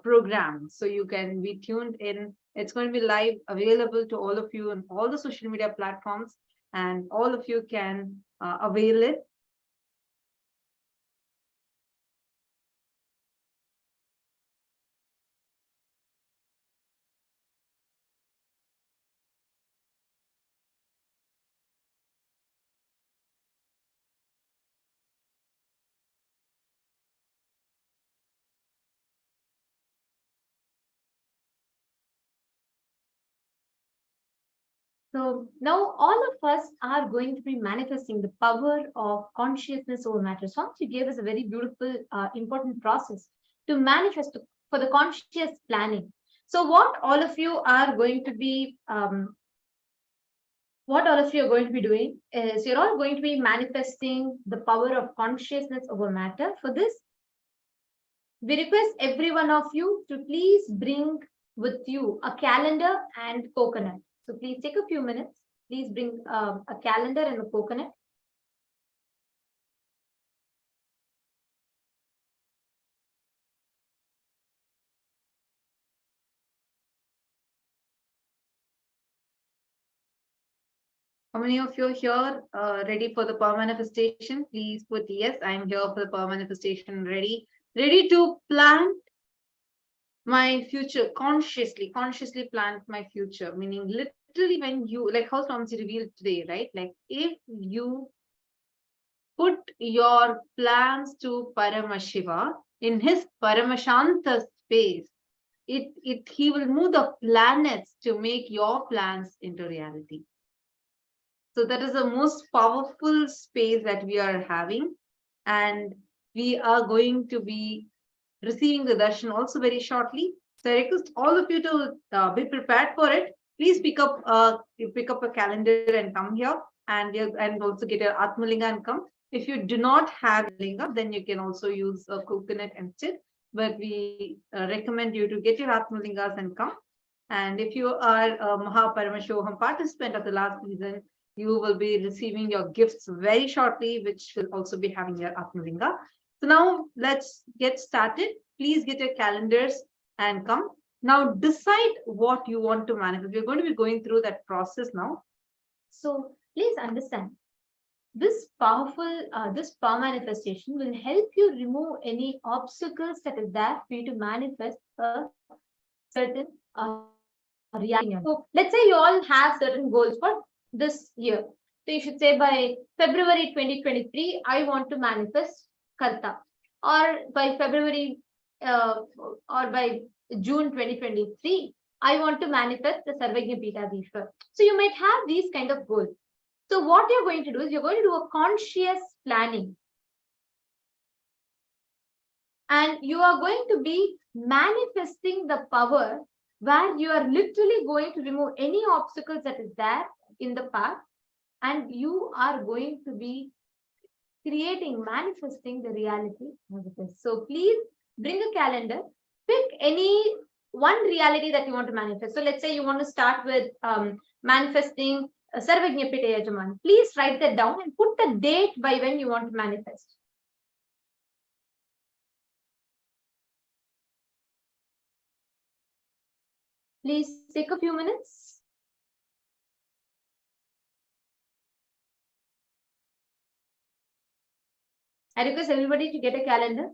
program. So you can be tuned in. It's going to be live, available to all of you on all the social media platforms. And all of you can avail it. So now all of us are going to be manifesting the power of consciousness over matter. Swamiji gave us a very beautiful, important process to manifest for the conscious planning. So what all of you are going to be doing is you're all going to be manifesting the power of consciousness over matter. For this, we request every one of you to please bring with you a calendar and coconut. So please take a few minutes. Please bring a calendar and a coconut. How many of you are here ready for the power manifestation? Please put yes, I'm here for the power manifestation, ready to plant my future, consciously plant my future, meaning literally when you, like how Swamiji revealed today, right? Like if you put your plans to Paramashiva in his Paramashanta space, he will move the planets to make your plans into reality. So that is the most powerful space that we are having, and we are going to be receiving the darshan also very shortly. So I request all of you to be prepared for it. Please pick up a calendar and come here, and also get your Atmalinga and come. If you do not have linga, then you can also use a coconut instead. But we recommend you to get your Atmalingas and come. And if you are a MahaParamashivoham participant of the last season, you will be receiving your gifts very shortly, which will also be having your Atmalinga. So now let's get started. Please get your calendars and come. Now decide what you want to manifest. We're going to be going through that process now. So please understand, this power manifestation will help you remove any obstacles that is there for you to manifest a certain reality. So let's say you all have certain goals for this year. So you should say by February 2023, I want to manifest Karta. Or by February or by June 2023, I want to manifest the Sarvagya Pitadishwar. So you might have these kind of goals. So what you're going to do is you're going to do a conscious planning. And you are going to be manifesting the power where you are literally going to remove any obstacles that is there in the path, and you are going to be manifesting the reality as it is. So please bring a calendar, pick any one reality that you want to manifest. So let's say you want to start with manifesting Sarvagya Yajaman. Please write that down and put the date by when you want to manifest. Please take a few minutes. I request everybody to get a calendar.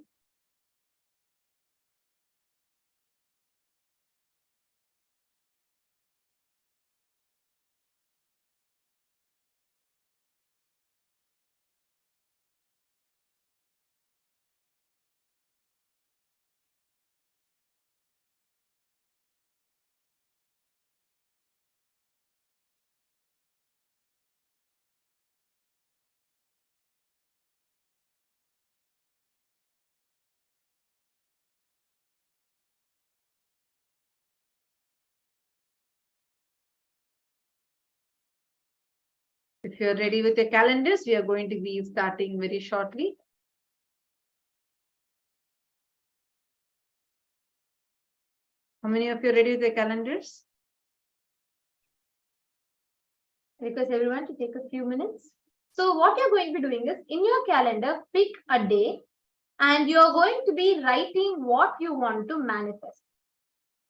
If you're ready with your calendars, we are going to be starting very shortly. How many of you are ready with your calendars? I request everyone to take a few minutes. So what you're going to be doing is, in your calendar, pick a day and you're going to be writing what you want to manifest.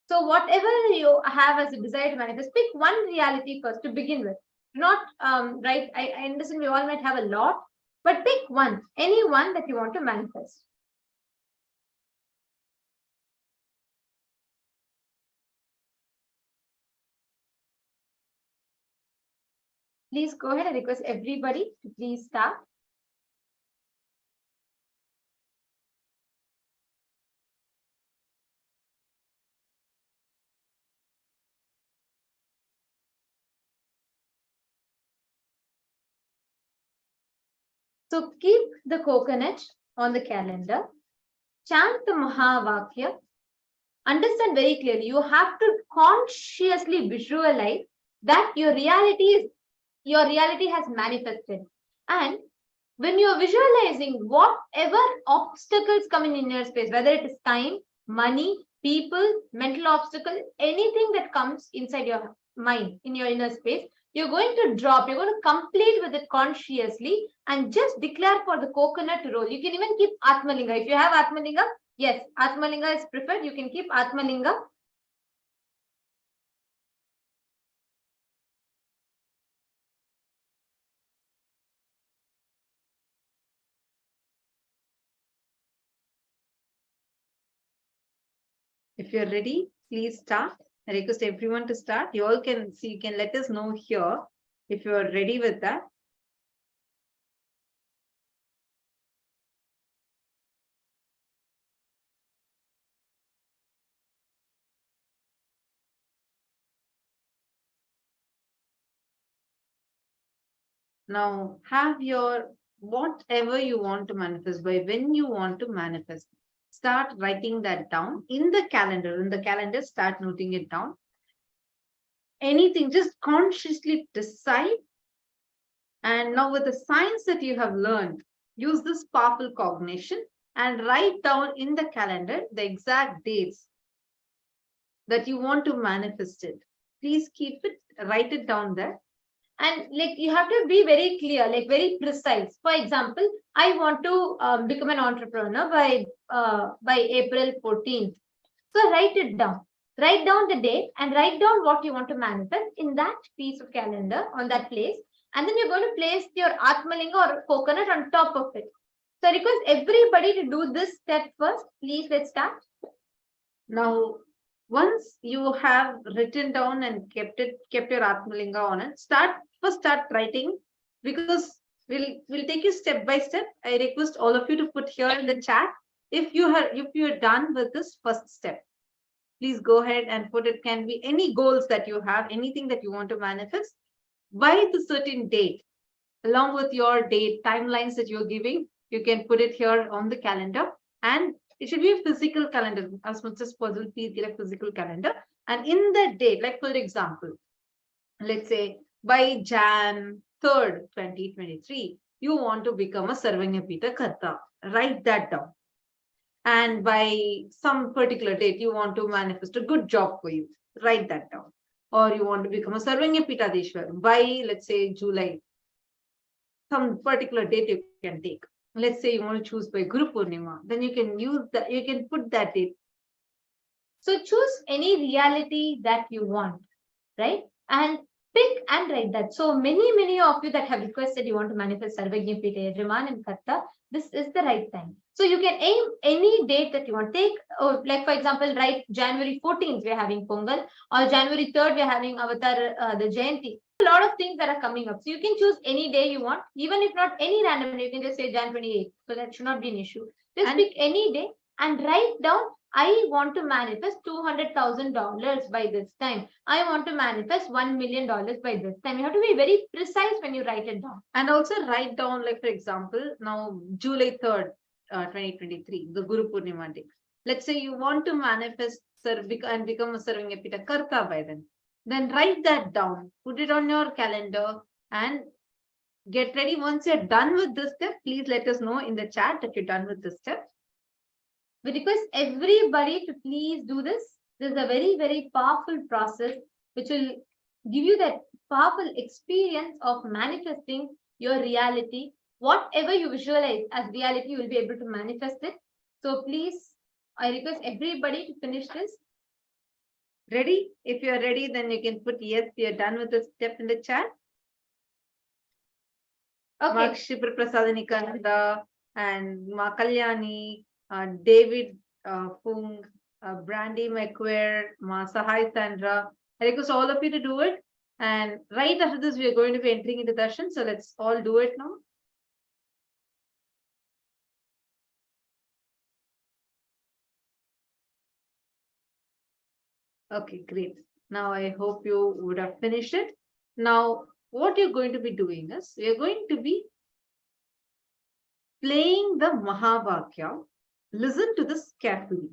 So whatever you have as a desire to manifest, pick one reality first to begin with. Do not write, I understand we all might have a lot, but pick one, any one that you want to manifest. Please go ahead. I request everybody to please start. So keep the coconut on the calendar, chant the Mahavakya, understand very clearly. You have to consciously visualize that your reality has manifested. And when you're visualizing whatever obstacles come in your space, whether it is time, money, people, mental obstacle, anything that comes inside your mind, in your inner space, you're going to drop, you're going to complete with it consciously and just declare for the coconut to roll. You can even keep Atmalinga. If you have Atmalinga, yes, Atmalinga is preferred. You can keep Atmalinga. If you're ready, please start. I request everyone to start. You all can see, you can let us know here if you are ready with that. Now have your whatever you want to manifest, by when you want to manifest, start writing that down in the calendar. In the calendar, start noting it down. Anything, just consciously decide. And now with the science that you have learned, use this powerful cognition and write down in the calendar the exact dates that you want to manifest it. Please keep it, write it down there. And like you have to be very clear, like very precise. For example, I want to become an entrepreneur by April 14th. So write it down. Write down the date and write down what you want to manifest in that piece of calendar on that place. And then you're going to place your Atmalinga or coconut on top of it. So I request everybody to do this step first. Please, let's start. Now, once you have written down and kept your Atmalinga on it, start writing, because we'll take you step by step. I request all of you to put here in the chat if you're done with this first step. Please go ahead and put it. Can be any goals that you have, anything that you want to manifest by the certain date, along with your date timelines that you're giving. You can put it here on the calendar, and it should be a physical calendar. As much as possible, please get a physical calendar. And in that date, like for example, let's say by Jan 3rd, 2023, you want to become a Sarvanyapita Karta. Write that down. And by some particular date, you want to manifest a good job for you. Write that down. Or you want to become a Sarvanyapita Deshwar by, let's say, July. Some particular date you can take. Let's say you want to choose by Guru Purnima, then you can use that, you can put that date. So choose any reality that you want, right? And pick and write that. So many of you that have requested you want to manifest Sarvajñapita, Yajman and Karta, this is the right time. So you can aim any date that you want. Take, like for example, write January 14th, we're having Pongal, or January 3rd, we're having Avatar, the Jayanti. A lot of things that are coming up. So you can choose any day you want, even if not any random day, you can just say Jan 28th. So that should not be an issue. Just pick any day and write down, I want to manifest $200,000 by this time. I want to manifest $1 million by this time. You have to be very precise when you write it down. And also write down, like for example, now July 3rd, 2023, the Guru Purnima day. Let's say you want to manifest and become a Sarvanyapita Karta by then. Then write that down, put it on your calendar and get ready. Once you're done with this step, please let us know in the chat that you're done with this step. We request everybody to please do this. This is a very powerful process which will give you that powerful experience of manifesting your reality. Whatever you visualize as reality, you will be able to manifest it. So please, I request everybody to finish this. Ready? If you're ready, then you can put yes, we are done with this step in the chat. Okay. Shibra Prasadanikanda and Ma Kalyani, David Fung, Brandy McQuare, Ma Sahai Sandra. I request all of you to do it. And right after this, we are going to be entering into darshan. So let's all do it now. Okay, great. Now I hope you would have finished it. Now, what you're going to be doing is, we are going to be playing the Mahavakya. Listen to this carefully.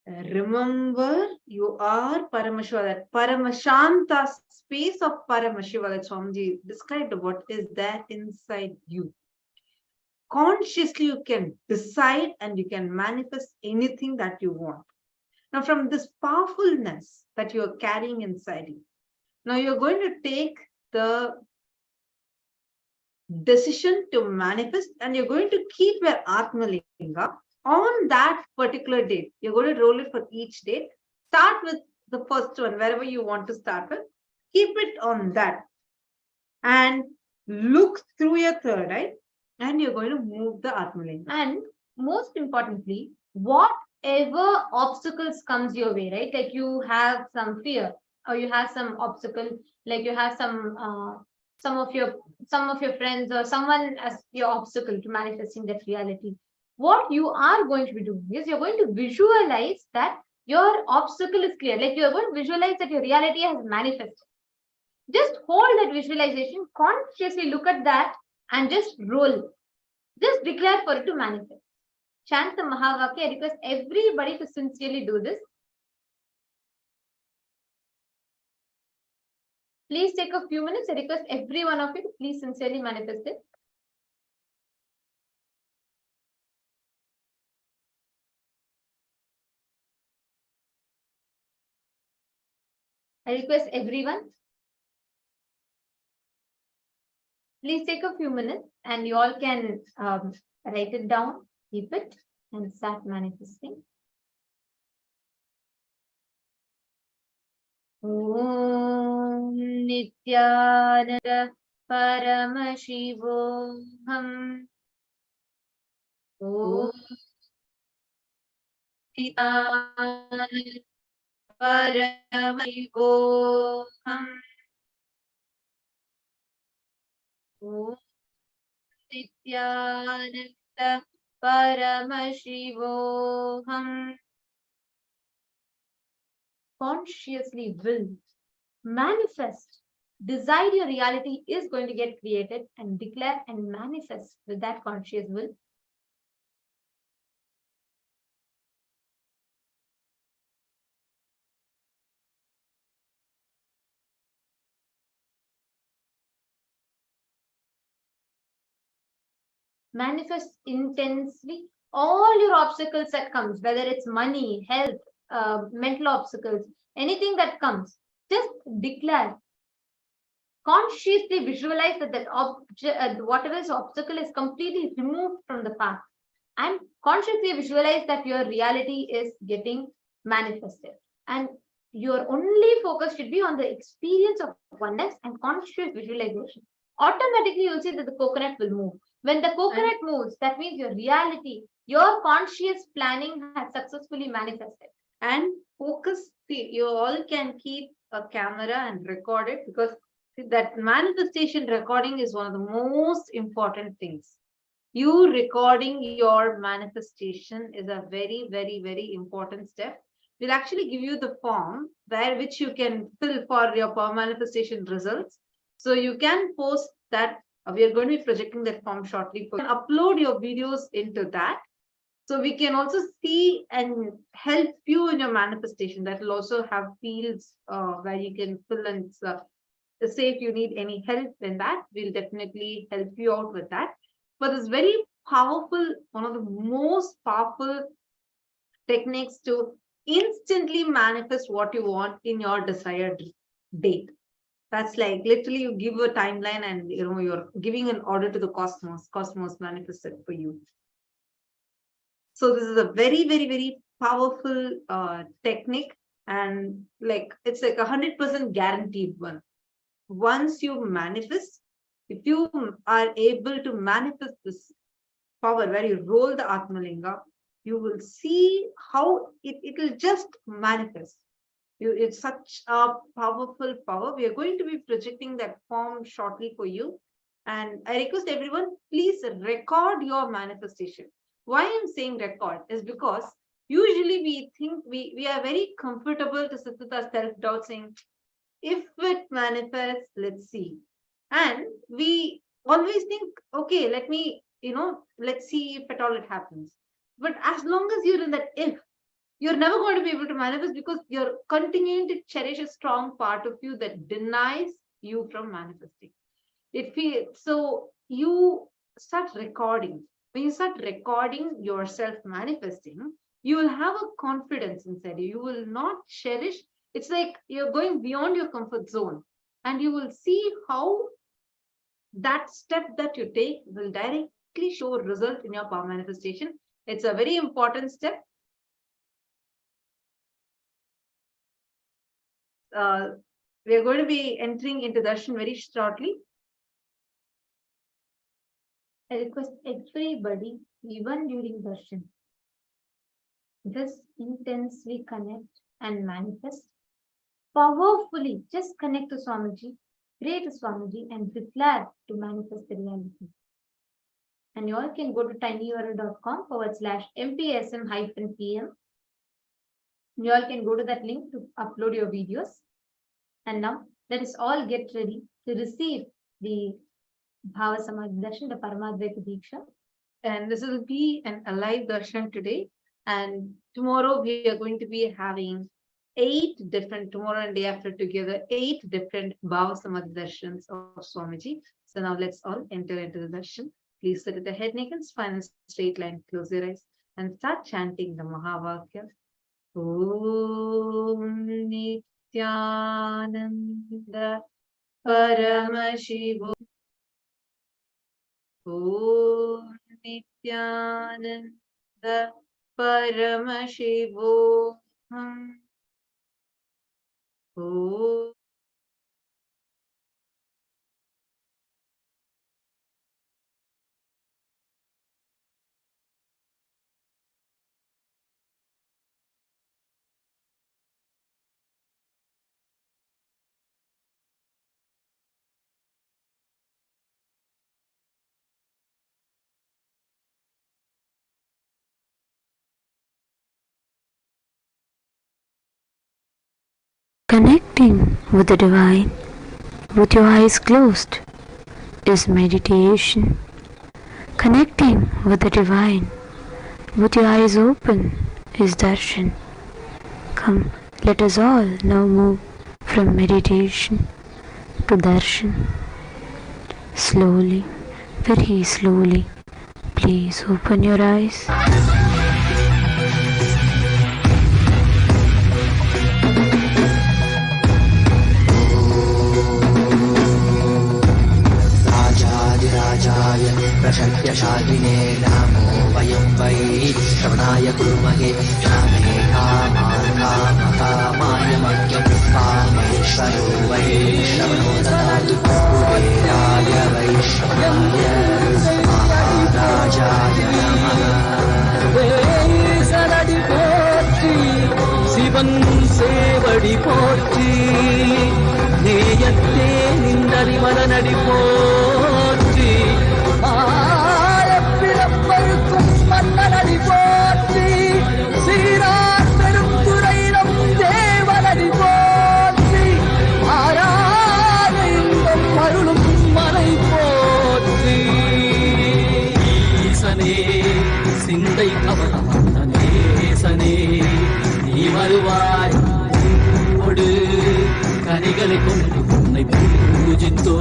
Remember, you are Paramashiva, that Paramashanta space of Paramashiva that Swamiji described. What is that inside you? Consciously, you can decide and you can manifest anything that you want. Now, from this powerfulness that you are carrying inside you, now you're going to take the decision to manifest, and you're going to keep your Atmalinga on that particular date. You're going to roll it for each date. Start with the first one, wherever you want to start with. Keep it on that. And look through your third eye, and you're going to move the Atmalinga. And most importantly, whatever obstacles comes your way, right? Like you have some fear, or you have some obstacle, like you have some of your friends or someone as your obstacle to manifesting that reality. What you are going to be doing is you're going to visualize that your obstacle is clear. Like you're going to visualize that your reality has manifested. Just hold that visualization, consciously look at that and just roll. Just declare for it to manifest. Chant the Mahavakya. I request everybody to sincerely do this. Please take a few minutes. I request every one of you to please sincerely manifest it. I request everyone, please take a few minutes and you all can write it down, keep it, and start manifesting. Om Nithyananda Paramashivoham. Om Nithyananda Paramashivoham. Om Nithyananda Paramashivoham. Consciously will manifest. Decide your reality is going to get created and declare and manifest with that conscious will. Manifest intensely all your obstacles that comes, whether it's money, health, mental obstacles, anything that comes, just declare. Consciously visualize that whatever is obstacle is completely removed from the path, and consciously visualize that your reality is getting manifested, and your only focus should be on the experience of oneness and conscious visualization. Automatically you'll see that the coconut will move. When the coconut moves, that means your reality, your conscious planning has successfully manifested. And focus, see, you all can keep a camera and record it, because that manifestation recording is one of the most important things. You recording your manifestation is a very, very, very important step. We'll actually give you the form which you can fill for your manifestation results. So you can post that. We are going to be projecting that form shortly. You can upload your videos into that. So we can also see and help you in your manifestation. That will also have fields where you can fill and say if you need any help in that, we'll definitely help you out with that. But it's very powerful, one of the most powerful techniques to instantly manifest what you want in your desired date. That's like literally you give a timeline and you're giving an order to the cosmos manifested for you. So this is a very, very, very powerful technique, and like it's like 100% guaranteed one. Once you manifest, if you are able to manifest this power where you roll the Atmalinga, you will see how it will just manifest. It's such a powerful power. We are going to be projecting that form shortly for you. And I request everyone, please record your manifestation. Why I'm saying record is because usually we think we are very comfortable to sit with our self-doubt saying, if it manifests, let's see. And we always think, okay, let's see if at all it happens. But as long as you're in that if, you're never going to be able to manifest, because you're continuing to cherish a strong part of you that denies you from manifesting. So you start recording. When you start recording yourself manifesting, you will have a confidence inside you. You will not cherish. It's like you're going beyond your comfort zone, and you will see how that step that you take will directly show a result in your power manifestation. It's a very important step. We are going to be entering into darshan very shortly. I request everybody, even during darshan, just intensely connect and manifest. Powerfully, just connect to Swamiji, pray to Swamiji, and declare to manifest the reality. And you all can go to tinyurl.com/mpsm-pm. You all can go to that link to upload your videos. And now Let us all get ready to receive the Bhava Samadhi Darshan, the Paramadvaita Diksha. And this will be an alive darshan today. And tomorrow we are going to be having tomorrow and day after together, 8 different Bhava Samadhi darshans of Swamiji. So now let's all enter into the darshan. Please sit with the head neck and spine in a straight line, close your eyes, and start chanting the Mahavakya. Om Nithyananda Paramashivoham. Om Nithyananda Paramashivoham. Om Connecting with the divine with your eyes closed is meditation. Connecting with the divine with your eyes open is darshan. Come, let us all now move from meditation to darshan. Slowly, very slowly, please open your eyes. राजाय प्रशक्यशालिने नमो वयं वै श्रवणाय कुर्महे रामे कामाय मह्यं कामेश्वरो वै श्रवणो ददातु कुबेराय वै श्रवणाय महाराजाय नमः சரடி போற்றி சிவன் சேவடி போற்றி நேயத்தே நின்றறிவதனடி போற்றி ஆயப்பிறப்பருக்கும் மன்னனடி போற்றி சீரார் பெருந்துரையிடம் தேவனடி போற்றி ஆராத இன்பம் அருளும் மலை போற்றி ஈசனே சிந்தை கவனம் நேசனே நீ வருவாய் கொடு கனிகளை கொண்டு உன்னை பூஜித்தோ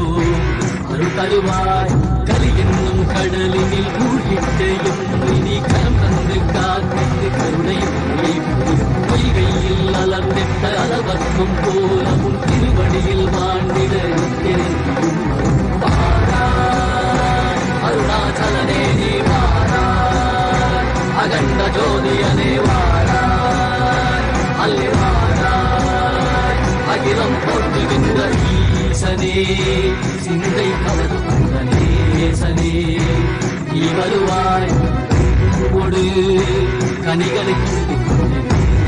அருள் தருவாய் கலி என்னும் கடலினில் மூழ்கிட்டையும் நீ கரம் தந்து காத்து கருணையும் பொய்கையில் அலர்ந்திட்ட அளவர்க்கும் போலவும் திருவடியில் வாழ்ந்திட அருணாச்சலனே நீ வாராய் அகண்ட ஜோதியனே வாராய் அல்லே வாராய் அகிலம் போற்றுகின்ற ஈசனே சிந்தை கவர்ந்த நேசனே நீ வருவாய் கொடு கனிகளை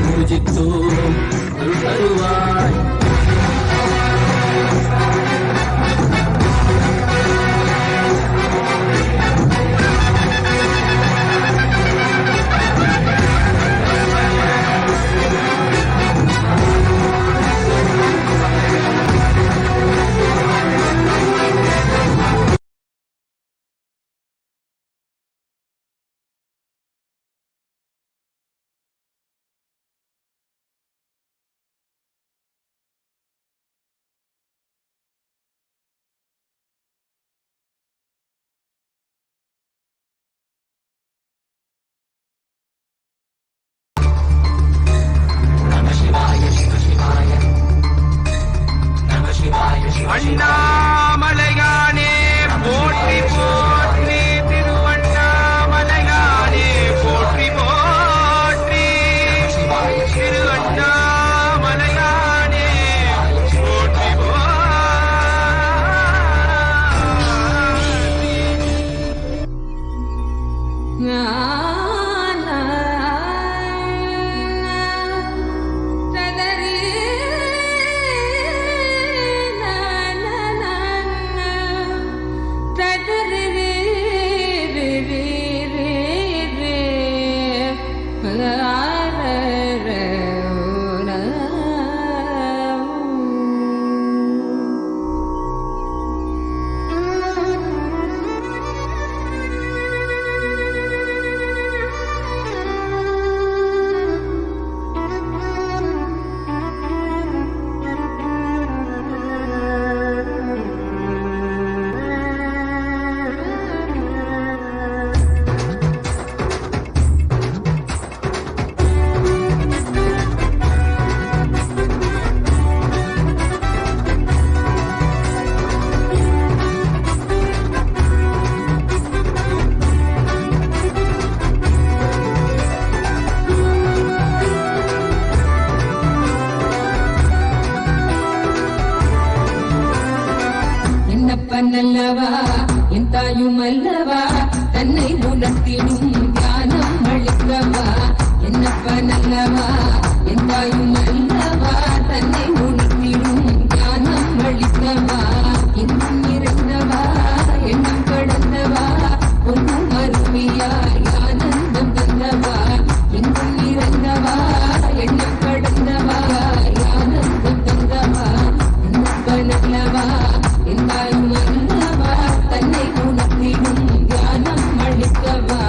பூஜித்தோம் அருள் தருவாய் என்னப்பனல்லவா என் தாயுமல்லவா தன்னை உணர்த்திடும் ஞானம் அளிக்கவா என்னப்பனல்லவா என் தாயுமல்லவா தன்னை உணர்த்திடும் ஞானம் அளிக்கவா இன்னும் இறந்தவா எண்ணம் கடந்தவா ஒன்றும் அருமையாய் ஆனந்தம் தந்தவா இன்னும் இறந்தவா எண்ணம் கடந்தவா ஆனந்தம் தந்தவா என்னப்பனல்லவா என் தாயுமல்லவா தன்னை உணர்த்திடும் ஞானம் அளிக்கவா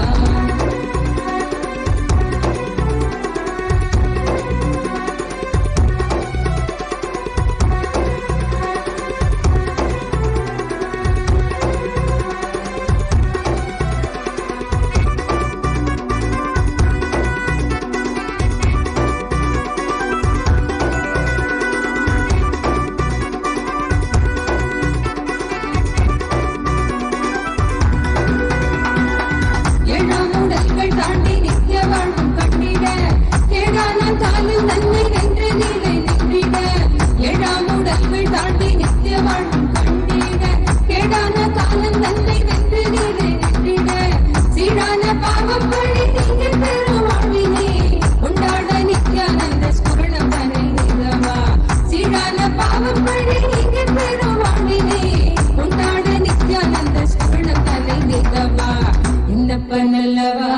என்னப்பனல்லவா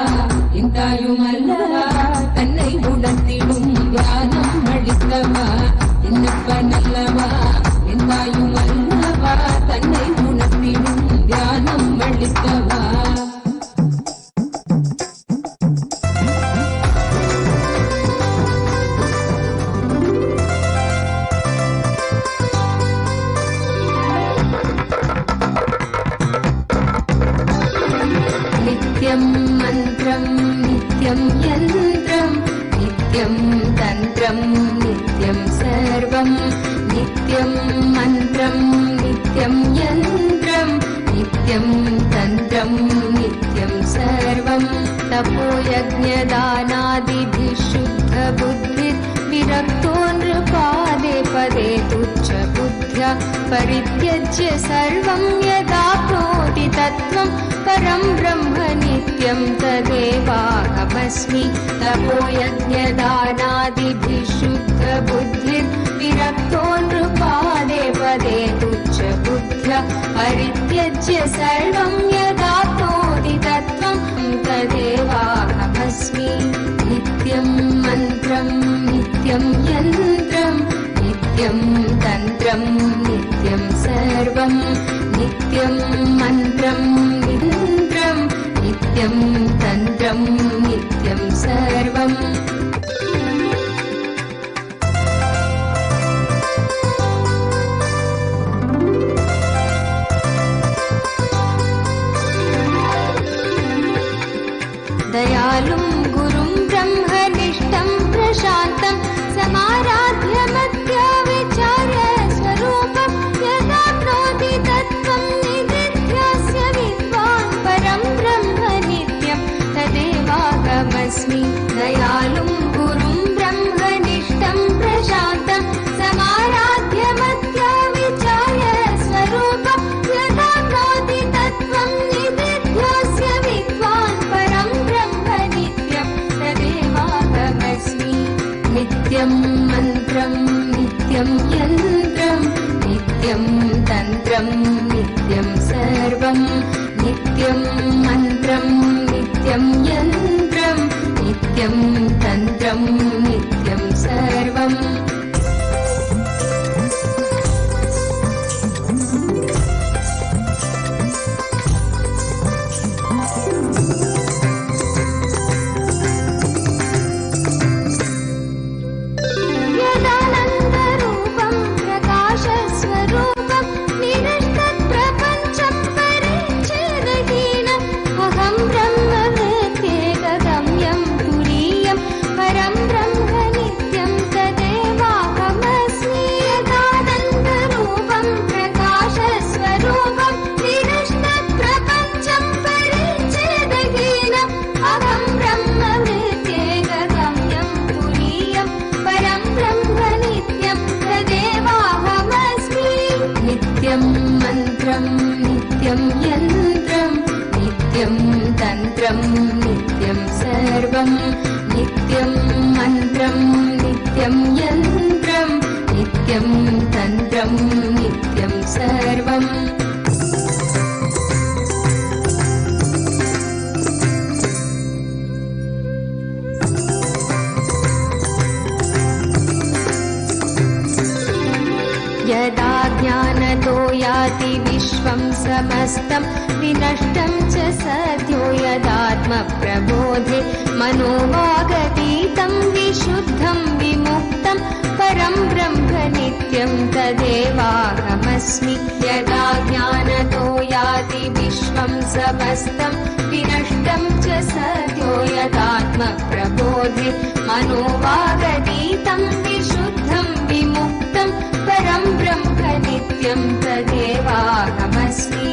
என் தாயுமல்லவா தன்னை உணர்த்திடும் ஞானம் அளிக்கவா என்னப்பனல்லவா என் தாயுமல்லவா தன்னை உணர்த்திடும் ஞானம் அளிக்கவா नित्यं मन्त्रं नित्यं यन्त्रं नित्यं तन्त्रं नित्यं सर्वं नित्यं मन्त्रं नित्यं यन्त्रं नित्यं तन्त्रं नित्यं सर्वं तपोयज्ञदानादिभिः शुद्धबुद्धिर्विरक्तो नृपादे पदे तुच्छबुद्ध्या परित्यज्य सर्वं यदाप्नोति तत्त्वं परं ब्रह्म नित्यं तदेवाहमस्मि तपोयज्ञदानादिभिः शुद्धबुद्धिर्विरक्तो नृपादे पदे तुच्छबुद्ध्या परित्यज्य सर्वं यदाप्नोति तत्त्वं तदेवाहमस्मि नित्यं मन्त्रं नित्यं यन्त्रं नित्यं तन्त्रं नित्यं सर्वं नित्यं मन्त्रं यन्त्रं नित्यं तन्त्रं नित्यं सर्वम् दयालुं गुरुं ब्रह्मनिष्ठं प्रशान्तं समाराध्य मध्या विचार्य स्वरूपं यदाप्नोति तत्त्वं निदिध्यास्य विद्वान् परं ब्रह्म नित्यं तदेवाहमस्मि दयालुं गुरुं ब्रह्मनिष्ठं प्रशान्तं समाराध्य मध्या विचार्य स्वरूपं यदाप्नोति तत्त्वं निदिध्यास्य विद्वान् परं ब्रह्म नित्यं तदेवाहमस्मि नित्यं मन्त्रं नित्यं यन्त्रं नित्यं तन्त्रं नित्यं सर्वं नित्यं मन्त्रं नित्यं यन्त्रं नित्यं तन्त्रं नित्यं सर्वम् यदानन्दरूपं प्रकाशस्वरूपं निरस्तप्रपञ्चं परिच्छेदहीनम् अहं ब्रह्मवृत्तेकगम्यं तुरीयं परं ब्रह्म यन्त्रं नित्यं तन्त्रं नित्यं सर्वं नित्यं मन्त्रं नित्यं यन्त्रं नित्यं तन्त्रं नित्यं सर्वम् यदा ज्ञानतो याति विश्वं समस्तं विनष्टं च सद्यो यदात्मप्रबोधे मनोवागतीतं विशुद्धं विमुक्तं परं ब्रह्म नित्यं तदेवाहमस्मि। यदा ज्ञानतो याति विश्वं समस्तं विनष्टं च सद्यो यदात्मप्रबोधे मनोवागतीतं विशुद्धं विमुक्तं परं ब्रह्म नित्यं तदेवाहमस्मि।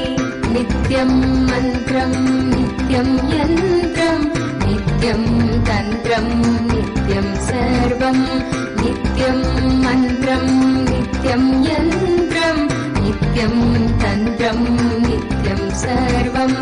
नित्यं मन्त्रं नित्यं यन्त्रं नित्यं तन्त्रं नित्यं सर्वं नित्यं मन्त्रं नित्यं यन्त्रं नित्यं तन्त्रं नित्यं सर्वम्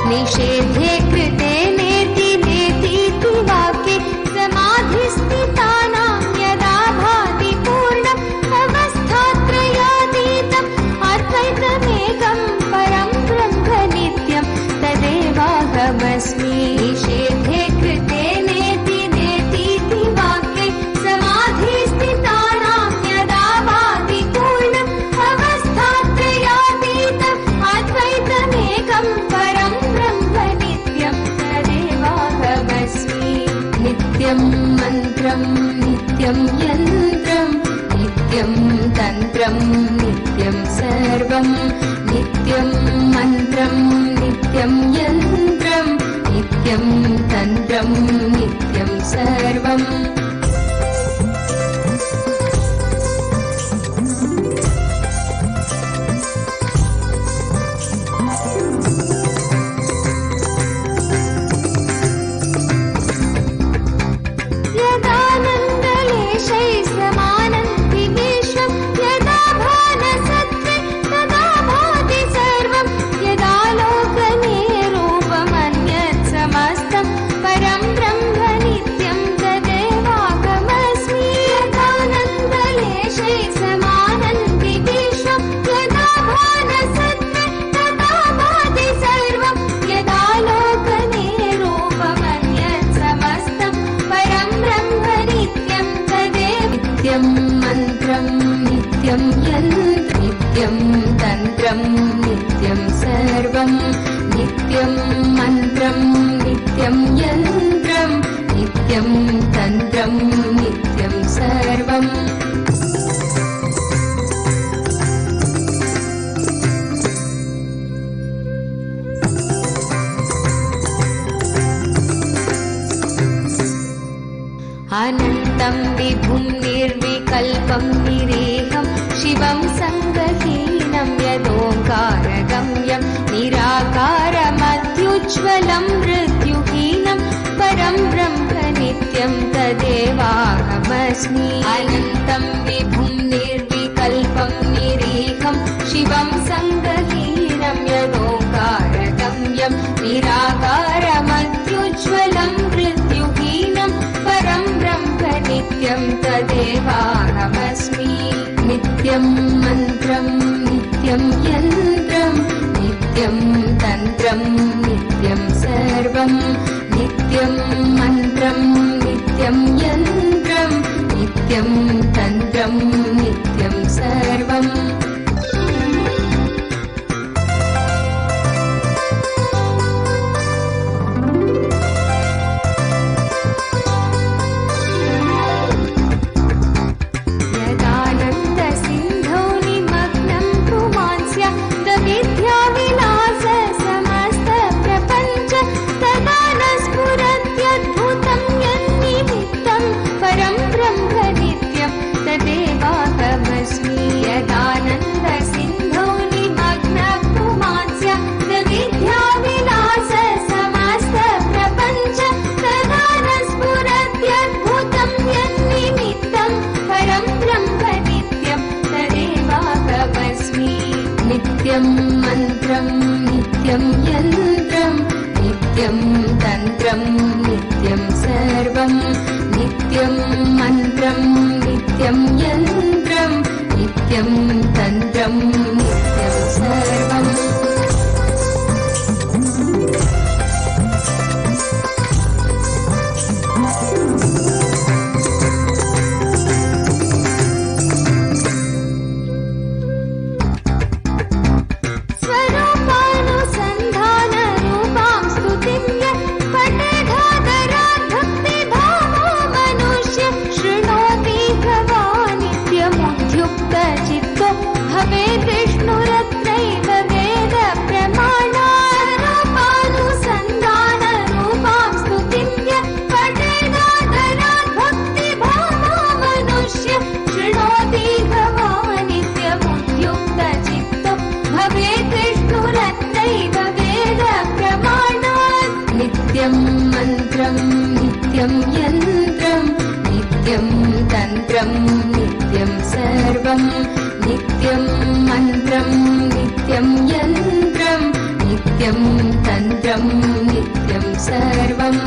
निषेधे कृते नेति नेतीति वाक्ये समाधिस्थितानां यदा भाति पूर्णम् अवस्थात्रयातीतम् अद्वैतमेकं परं ब्रह्म नित्यं तदेवाहमस्मि। निषेधे कृते नेति नेतीति वाक्ये समाधिस्थितानां यदा भाति पूर्णम् अवस्थात्रयातीतम् अद्वैतमेकं परं नित्यं मन्त्रं नित्यं यन्त्रं नित्यं तन्त्रं नित्यं सर्वं नित्यं मन्त्रं नित्यं यन्त्रं नित्यं तन्त्रं नित्यं सर्वम् नित्यं तन्त्रं नित्यं सर्वं नित्यं मन्त्रं नित्यं यन्त्रं नित्यं तन्त्रं नित्यं सर्वम् अनन्तं विभुं निर्विकल्पं निरेहं शिवं सङ्गहीनं यदोङ्कारगम्यं निराकारमत्युज्ज्वलं मृत्युहीनं परं ब्रह्म नित्यं तदेवाहमस्मि। अनन्तं विभुं निर्विकल्पं निरेहं शिवं सङ्गहीनं यदोङ्कारगम्यं निराकारमत्युज्ज्वलं मृत्युहीनं परं ब्रह्म नित्यं तदेवाहमस्मि। नित्यं मन्त्रं नित्यं यन्त्रं नित्यं तन्त्रं नित्यं सर्वं नित्यं मन्त्रं नित्यं यन्त्रं नित्यं तन्त्रं नित्यं सर्वम् देवा नित्यं मन्त्रं नित्यं यन्त्रं नित्यं तन्त्रं नित्यं सर्वं नित्यं मन्त्रं नित्यं यन्त्रं नित्यं तन्त्रं नित्यं सर्वम् मन्त्रं नित्यं यन्त्रं नित्यं तन्त्रं नित्यं सर्वं नित्यं मन्त्रं नित्यं यन्त्रं नित्यं तन्त्रं नित्यं सर्वम्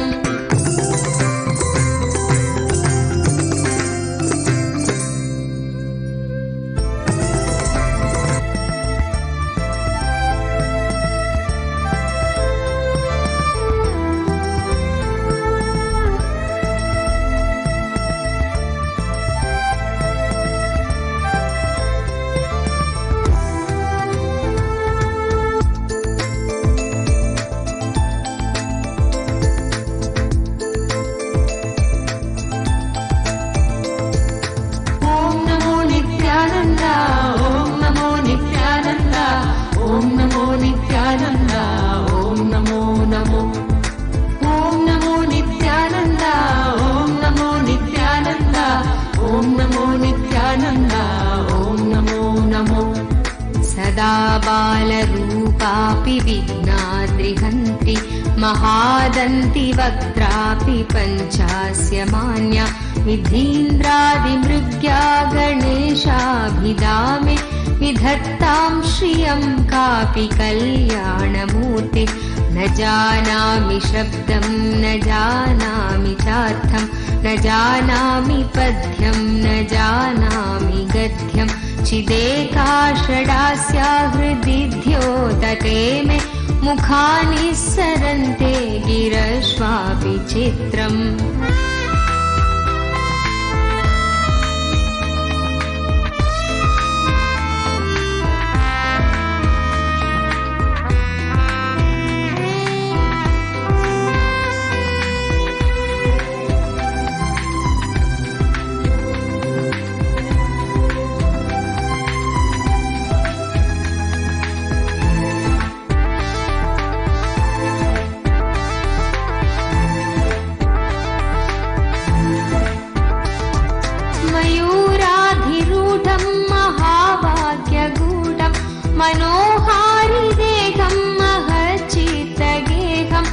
बालरूपापि विघ्नाद्रिहन्त्रि महादन्ति वक्त्रापि पञ्चास्य मान्या विधीन्द्रादिमृग्या गणेशाभिधामे विधत्तां श्रियं कापि कल्याणमूर्ति न जानामि शब्दं न जानामि चार्थं न जानामि पद्यं न जानामि गद्यं चिदेका षडास्या हृदि द्योतते मे मुखानि सरन्ते गिरश्वापि चित्रम् मनोहारिदेहं महच्चित्तगेहं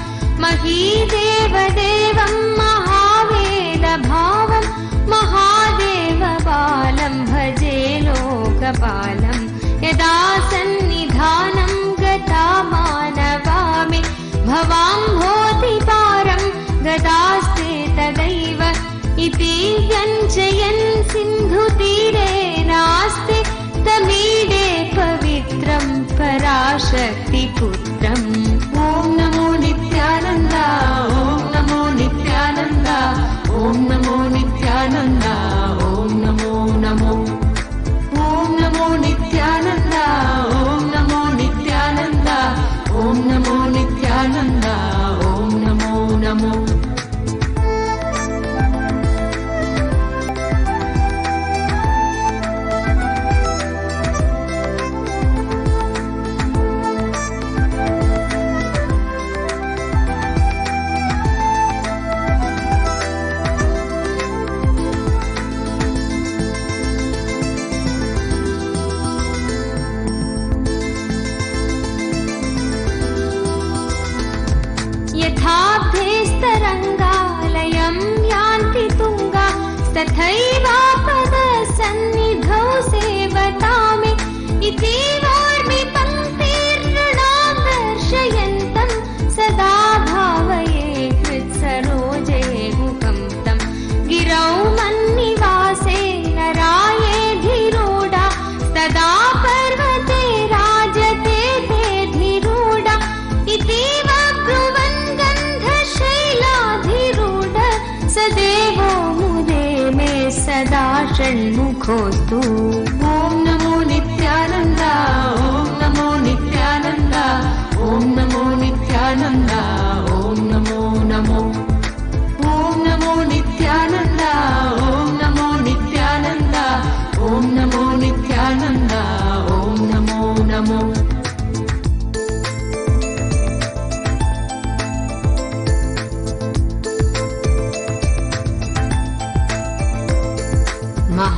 महीदेवदेवं महावेदभावं महादेवबालं भजे लोकपालं यदा सन्निधानं गता मानवामि भवाम्भोतिपारं गतास्ते तदैव इति व्यञ्जयन् सिन्धुतीरे नास्ते तमीडे पवित्रं पराशक्तिपुत्रम् ॐ नमो नित्यानन्द ॐ नमो नित्यानन्द ॐ नमो नित्यानन्द ॐ नमो नमो ॐ नमो नित्यानन्द ॐ नमो नित्यानन्द ॐ नमो नित्यानन्द ॐ नमो नमो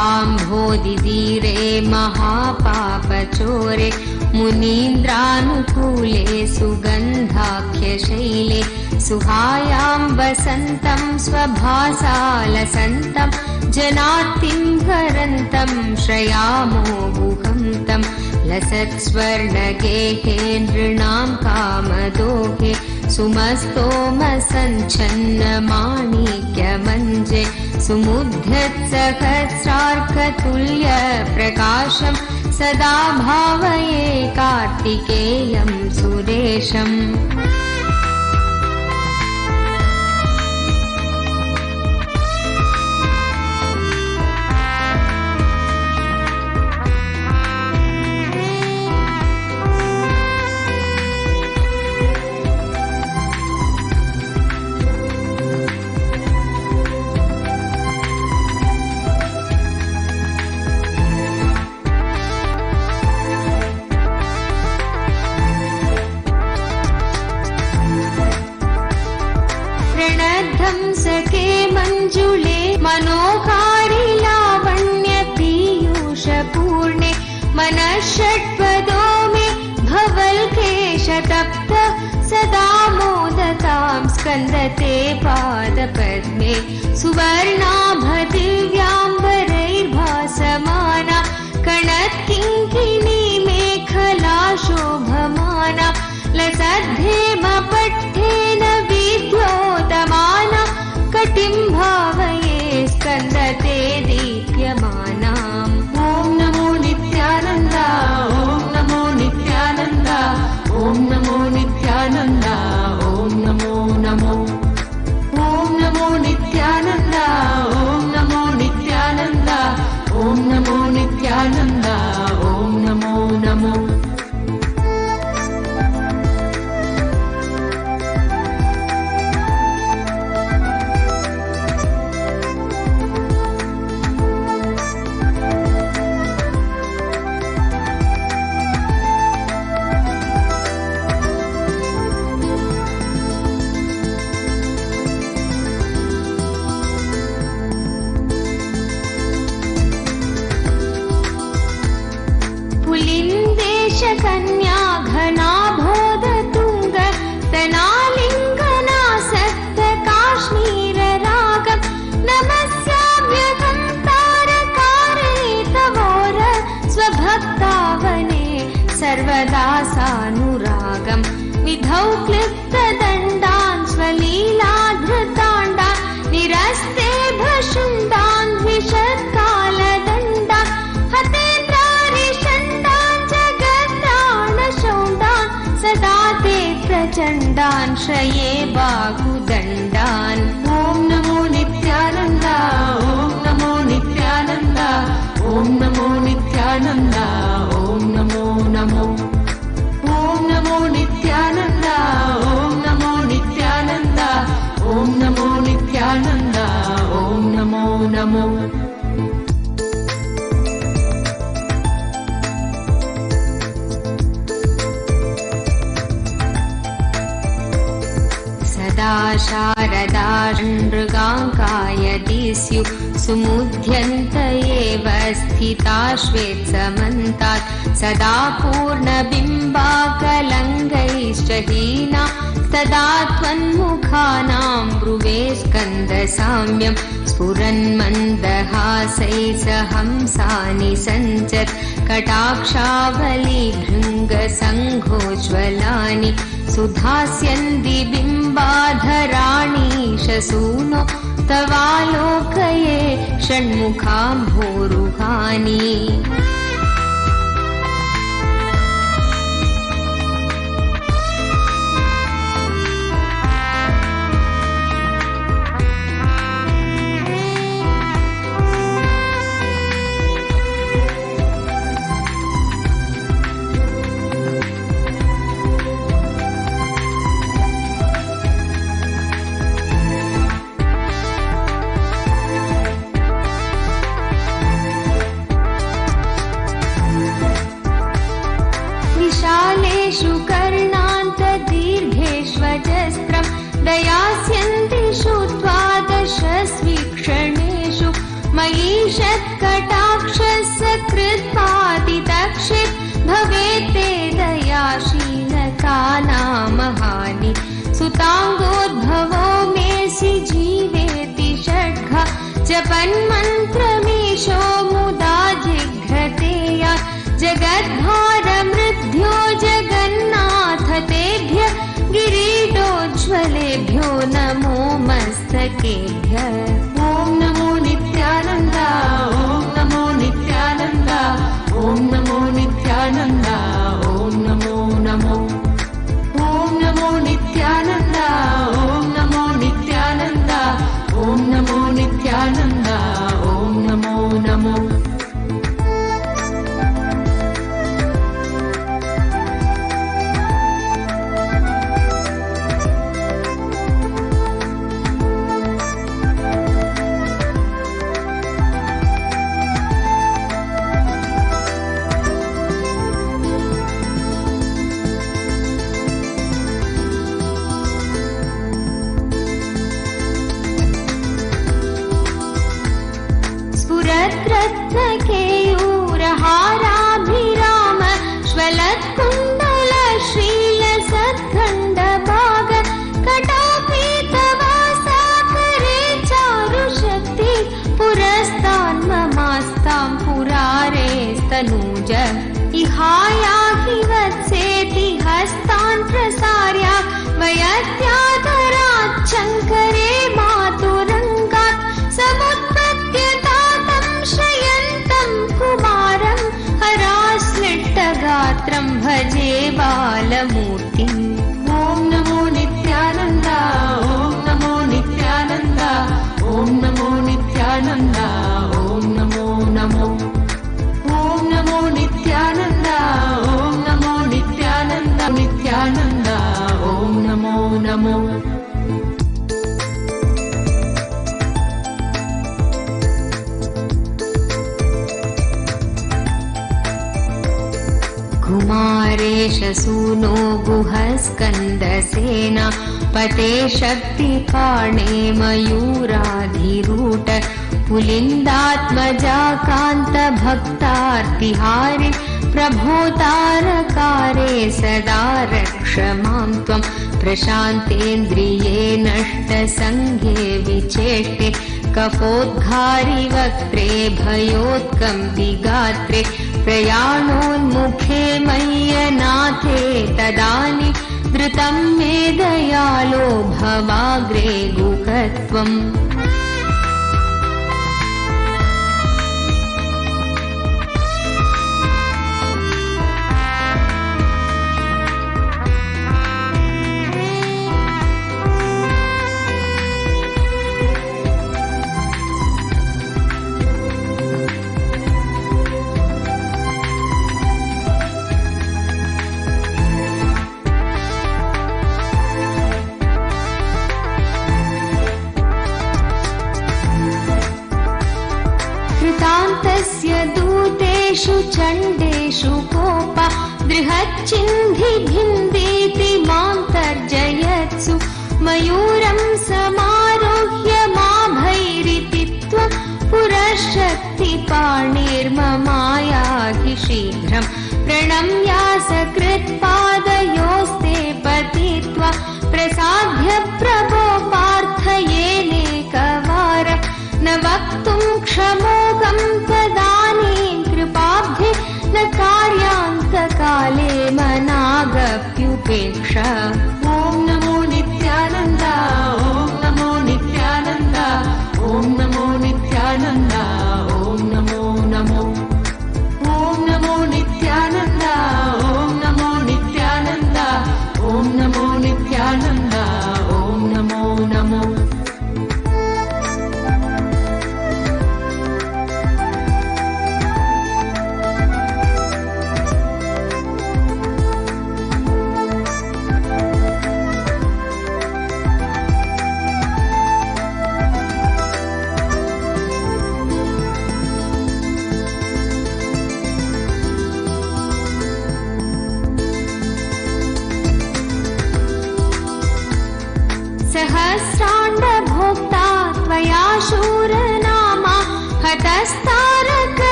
महाम्भोधिधीरे महापापचोरे मुनीन्द्रानुकूले सुगन्धाख्यशैले सुहायां वसन्तं स्वभासालसन्तं जनार्तिं हरन्तं श्रयामो गुहं तं लसत्स्वर्णगेहे नृणां कामदोहे सुमस्तोमसञ्छन्नमाणिक्यमञ्जे सुमुद्यत्सहस्रार्कतुल्यप्रकाशं सदा भावये कार्तिकेयं सुरेशम्। सखे मञ्जुले मनोहारि लावण्य पीयूषपूर्णे मनः षट्पदो मे भवल्केशतप्त सदा मोदतां स्कन्दते पादपद्मे सुवर्णाभदिव्याम्बरैर्भासमाना कणत्किङ्किणी मेखला शोभमाना लसद्धेमपट्ठेन विद्योतमाना कटिं भावये स्कन्दते दीप्यमानाम्। ॐ नमो नित्यानन्द ॐ नमो नित्यानन्द ॐ नमो नित्यानन्द ॐ नमो नमो ॐ नमो नित्यानन्द ॐ नमो नित्यानन्द ॐ नमो नित्यानन्द ॐ नमो नमो। कन्या घनाभोधतुङ्ग तनालिङ्गनासक्त काश्मीररागं नमस्याम्यहं तारकारेतवोर स्वभक्तावने सर्वदा सानुरागं विधौ क्लिप्तदण्डान् स्वलीलाधृताण्डान् निरस्ते भशुण्डान् द्विषत्कालदण्डान् सदा ते प्रचण्डान् श्रये बाहुदण्डान्। ॐ नमो नित्यानन्द ॐ नमो नित्यानन्द ॐ नमो नित्यानन्द ॐ नमो नमो ॐ नमो नित्यानन्द ॐ नमो नित्यानन्द ॐ नमो नित्यानन्द ॐ नमो नमो। शारदा नृगाङ्काय दिस्यु सुमुध्यन्त एव स्थिता श्वेत्समन्तात् सदा पूर्णबिम्बाकलङ्गैश्च हीना तदा त्वन्मुखानां भ्रुवे स्कन्दसाम्यं स्फुरन्मन्दहासै स हंसानि सञ्चत् कटाक्षावलिभृङ्गसङ्घोज्ज्वलानि सुधास्यन्ति बिम्बाधराणीशसूनो तवालोकये षण्मुखाम्भोरुहानि। विशालेषु कर्णान्तदीर्घेष्वजस्त्रं दयास्यन्तिषु द्वादशस्वीक्षणेषु मयीषत्कटाक्षसकृत्पातितक्षित् भवेत् ते दयाशीलकानामहानि सुताङ्गोद्भवो मेऽसि जीवेति षड्घा जपन्मन्त्रमीशो मुदा जिघ्रते या जगद्भारमृद्भ्यो जगन्नाथ तेभ्य गिरीटोज्ज्वलेभ्यो नमो मस्तकेभ्यः। ॐ नमो नित्यानन्द, ॐ नमो नित्यानन्द, ॐ नमो नित्यानन्द, ॐ नमो नमो। ॐ नमो नित्यानन्द, ॐ नमो नित्यानन्द, ॐ नमो नित्यानन्द, ॐ नमो नमो। केयूरहाराभिराम श्वलत्कुण्डल श्रीलसत्खण्डभाग कटापीतवासाकरे चारुशक्ति पुरस्तान्ममास्तां पुरारेस्तनूज इहायाहि वत्सेति हस्तान् प्रसार्या वयत्यादराच्छङ्करे मातुरङ्गात् समुत्पद्यतातं श्रयन्तं कुमारं हराश्लिष्टगात्रं भजे बालमूर्तिम्। ॐ नमो नित्यानन्द, ॐ नमो नित्यानन्द, ॐ नमो नित्यानन्द, ॐ नमो नमो। ॐ नमो नित्यानन्द, ॐ नमो नित्यानन्द, नित्यानन्द, ॐ नमो नमो। कुमारेश सूनो गुहस्कन्दसेना पते शक्तिपाणे मयूराधिरूढ पुलिन्दात्मजा कान्तभक्तार्तिहारे प्रभोतारकारे सदा रक्ष मां त्वं प्रशान्तेन्द्रिये नष्टसङ्गे विचेष्टे कफोद्घारि वक्त्रे भयोत्कम्पिगात्रे प्रयाणोन्मुखे मय्यनाथे तदानीं धृतं मे दयालो भवाग्रे गुहत्वम्। दूतेषु चण्डेषु कोपा बृहच्चिन्धि भिन्देति मां तर्जयत्सु मयूरं समारोह्य माभैरिति त्वं पुरशक्तिपाणिर्ममायाहि शीघ्रं प्रणम्या सकृत्पादयोस्ते पतित्वा प्रसाद्य प्रभो पार्थयेनेकवार न वक्तुं क्षमोगं तदानीं कृपाब्धे न कार्यान्तकाले मनागप्युपेक्षा। ॐ नमो नित्यानन्द, ॐ नमो नित्यानन्द, ॐ नमो नित्यानन्द, ॐ नमो नमो। ॐ नमो नित्यानन्द, ॐ नमो नित्यानन्द, ॐ नमो नित्यानन्द, ॐ नमो नमो।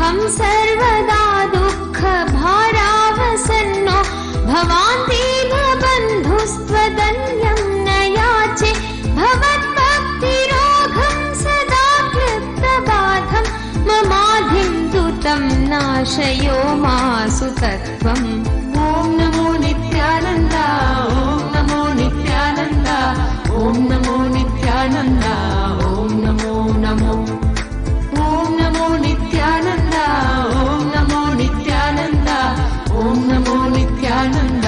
अहं सर्वदा दुःखभारावसन्नो भवान्तीव बन्धुस्त्वदन्यं न याचे भवद्भक्तिरोगं सदा क्लिप्तबाधं ममाधिं तु तं नाशयो मासु तत्त्वम्। ॐ नमो नित्यानन्द, ॐ नमो नित्यानन्द, ॐ नमो नित्यानन्द, ॐ नमो नमो। ॐ नमो नित्यानन्द, ॐ नमो नित्यानन्द, ॐ नमो नित्यानन्द,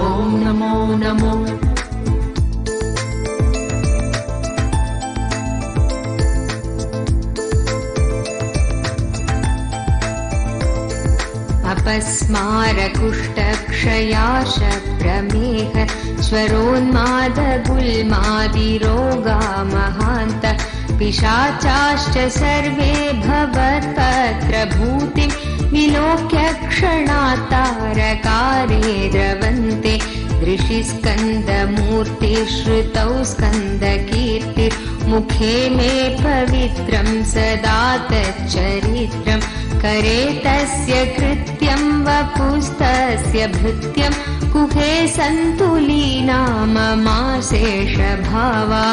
ॐ नमो नमो। अपस्मारकुष्ठक्षयार्शप्रमेह स्वरोन्मादगुल्मादिरोगा महान्त पिशाचाश्च सर्वे भवत्पत्रभूतिं विलोक्य क्षणात्तारकारे द्रवन्ते। दृशिस्कन्दमूर्ति श्रुतौ स्कन्दकीर्तिर्मुखे मे पवित्रं सदा तच्चरित्रम्। करे तस्य कृत्यं वपुस्तस्य भृत्यं कुहे सन्तुलीना ममाशेषभावा।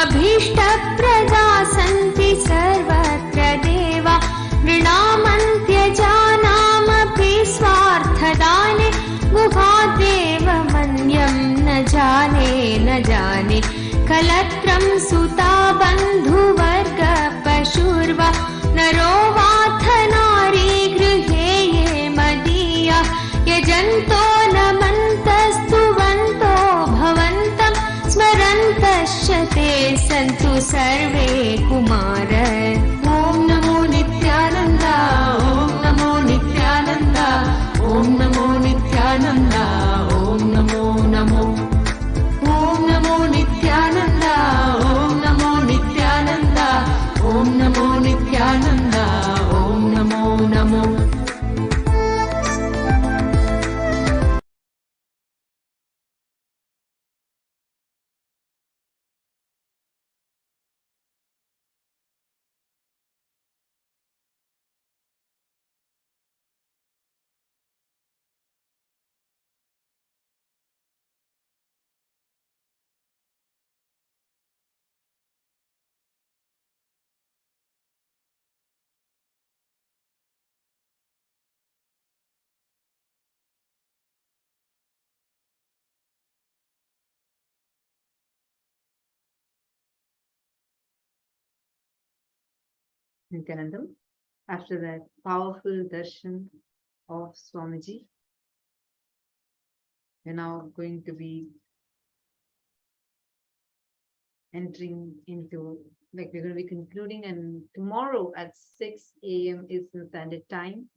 अभीष्टप्रदा सन्ति सर्वत्र देवा नृणामन्त्यजानामपि स्वार्थदाने गुहादेव मन्यं न जाने न जाने। कलत्रं सुता बन्धुवर्ग पशुर्वा नरो वाथ नारी गृहे ये मदीया यजन्तो नमन्तस्तुवन्तो भवन्तं स्मरन्तश्च ते सन्तु सर्वे कुमार। ॐ नमो नित्यानन्द, ॐ नमो नित्यानन्द, ॐ नमो नित्यानन्द, ॐ नमो नमो। ॐ नमो नित्यानन्द, ॐ नमो नित्यानन्द, ॐ नमो नित्यानन्द, ॐ Namo Namo. Nithyanandam. After that powerful darshan of Swamiji, we're now going to be entering into, like, we're going to be concluding, and tomorrow at 6 a.m. Eastern Standard Time,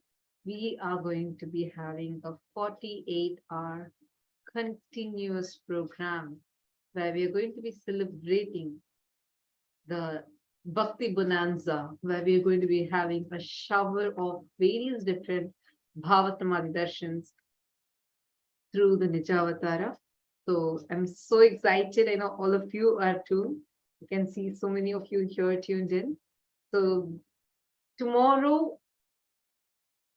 we are going to be having a 48-hour continuous program where we are going to be celebrating the Bhakti Bonanza, where we are going to be having a shower of various different Bhavatamadi darshans through the Nijavatara. So I'm so excited. I know all of you are too. You can see so many of you here tuned in. So tomorrow,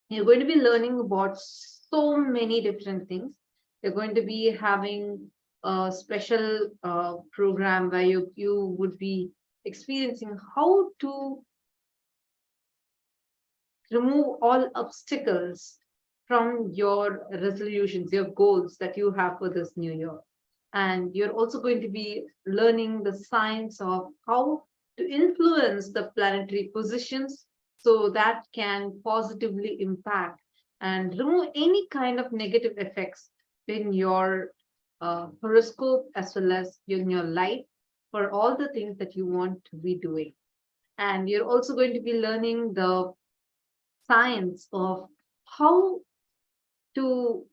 you're going to be learning about so many different things. You're going to be having a special program where you would be experiencing how to remove all obstacles from your resolutions, your goals that you have for this new year. And you're also going to be learning the science of how to influence the planetary positions so that can positively impact and remove any kind of negative effects in your horoscope as well as in your life for all the things that you want to be doing. And you're also going to be learning the science of how to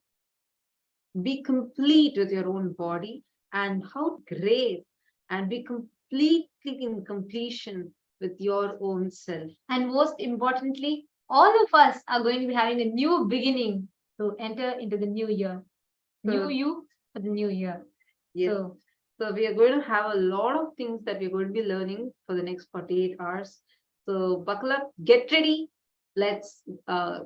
be complete with your own body and how great and be completely in completion with your own self. And most importantly, all of us are going to be having a new beginning to enter into the new year. New So- you for the new year. Yes. So So we are going to have a lot of things that we're going to be learning for the next 48 hours. So buckle up, get ready. Let's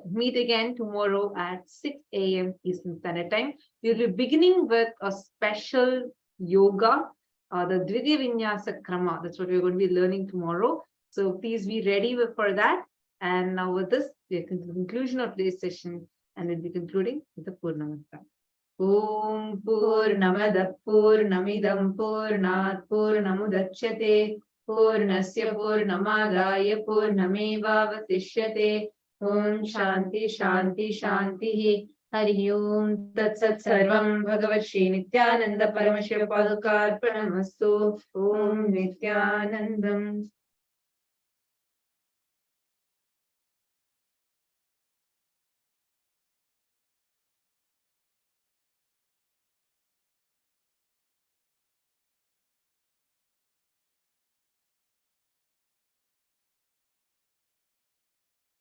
meet again tomorrow at 6 a.m. Eastern Standard Time. We'll be beginning with a special yoga, the Dvidya Vinyasa Krama. That's what we're going to be learning tomorrow. So please be ready for that. And now with this, we're at the conclusion of today's session, and we'll be concluding with the Purnamasta. Om Purnamada Purnamidam Purnat Purnamudachyate Purnasya Purnamadaya Purnamevavasishyate Om Shanti Shanti Shanti Hari Om Tat Sat Sarvam Bhagavat Shri Nithyananda Paramashiva Padukarpanamastu Om Nithyanandam.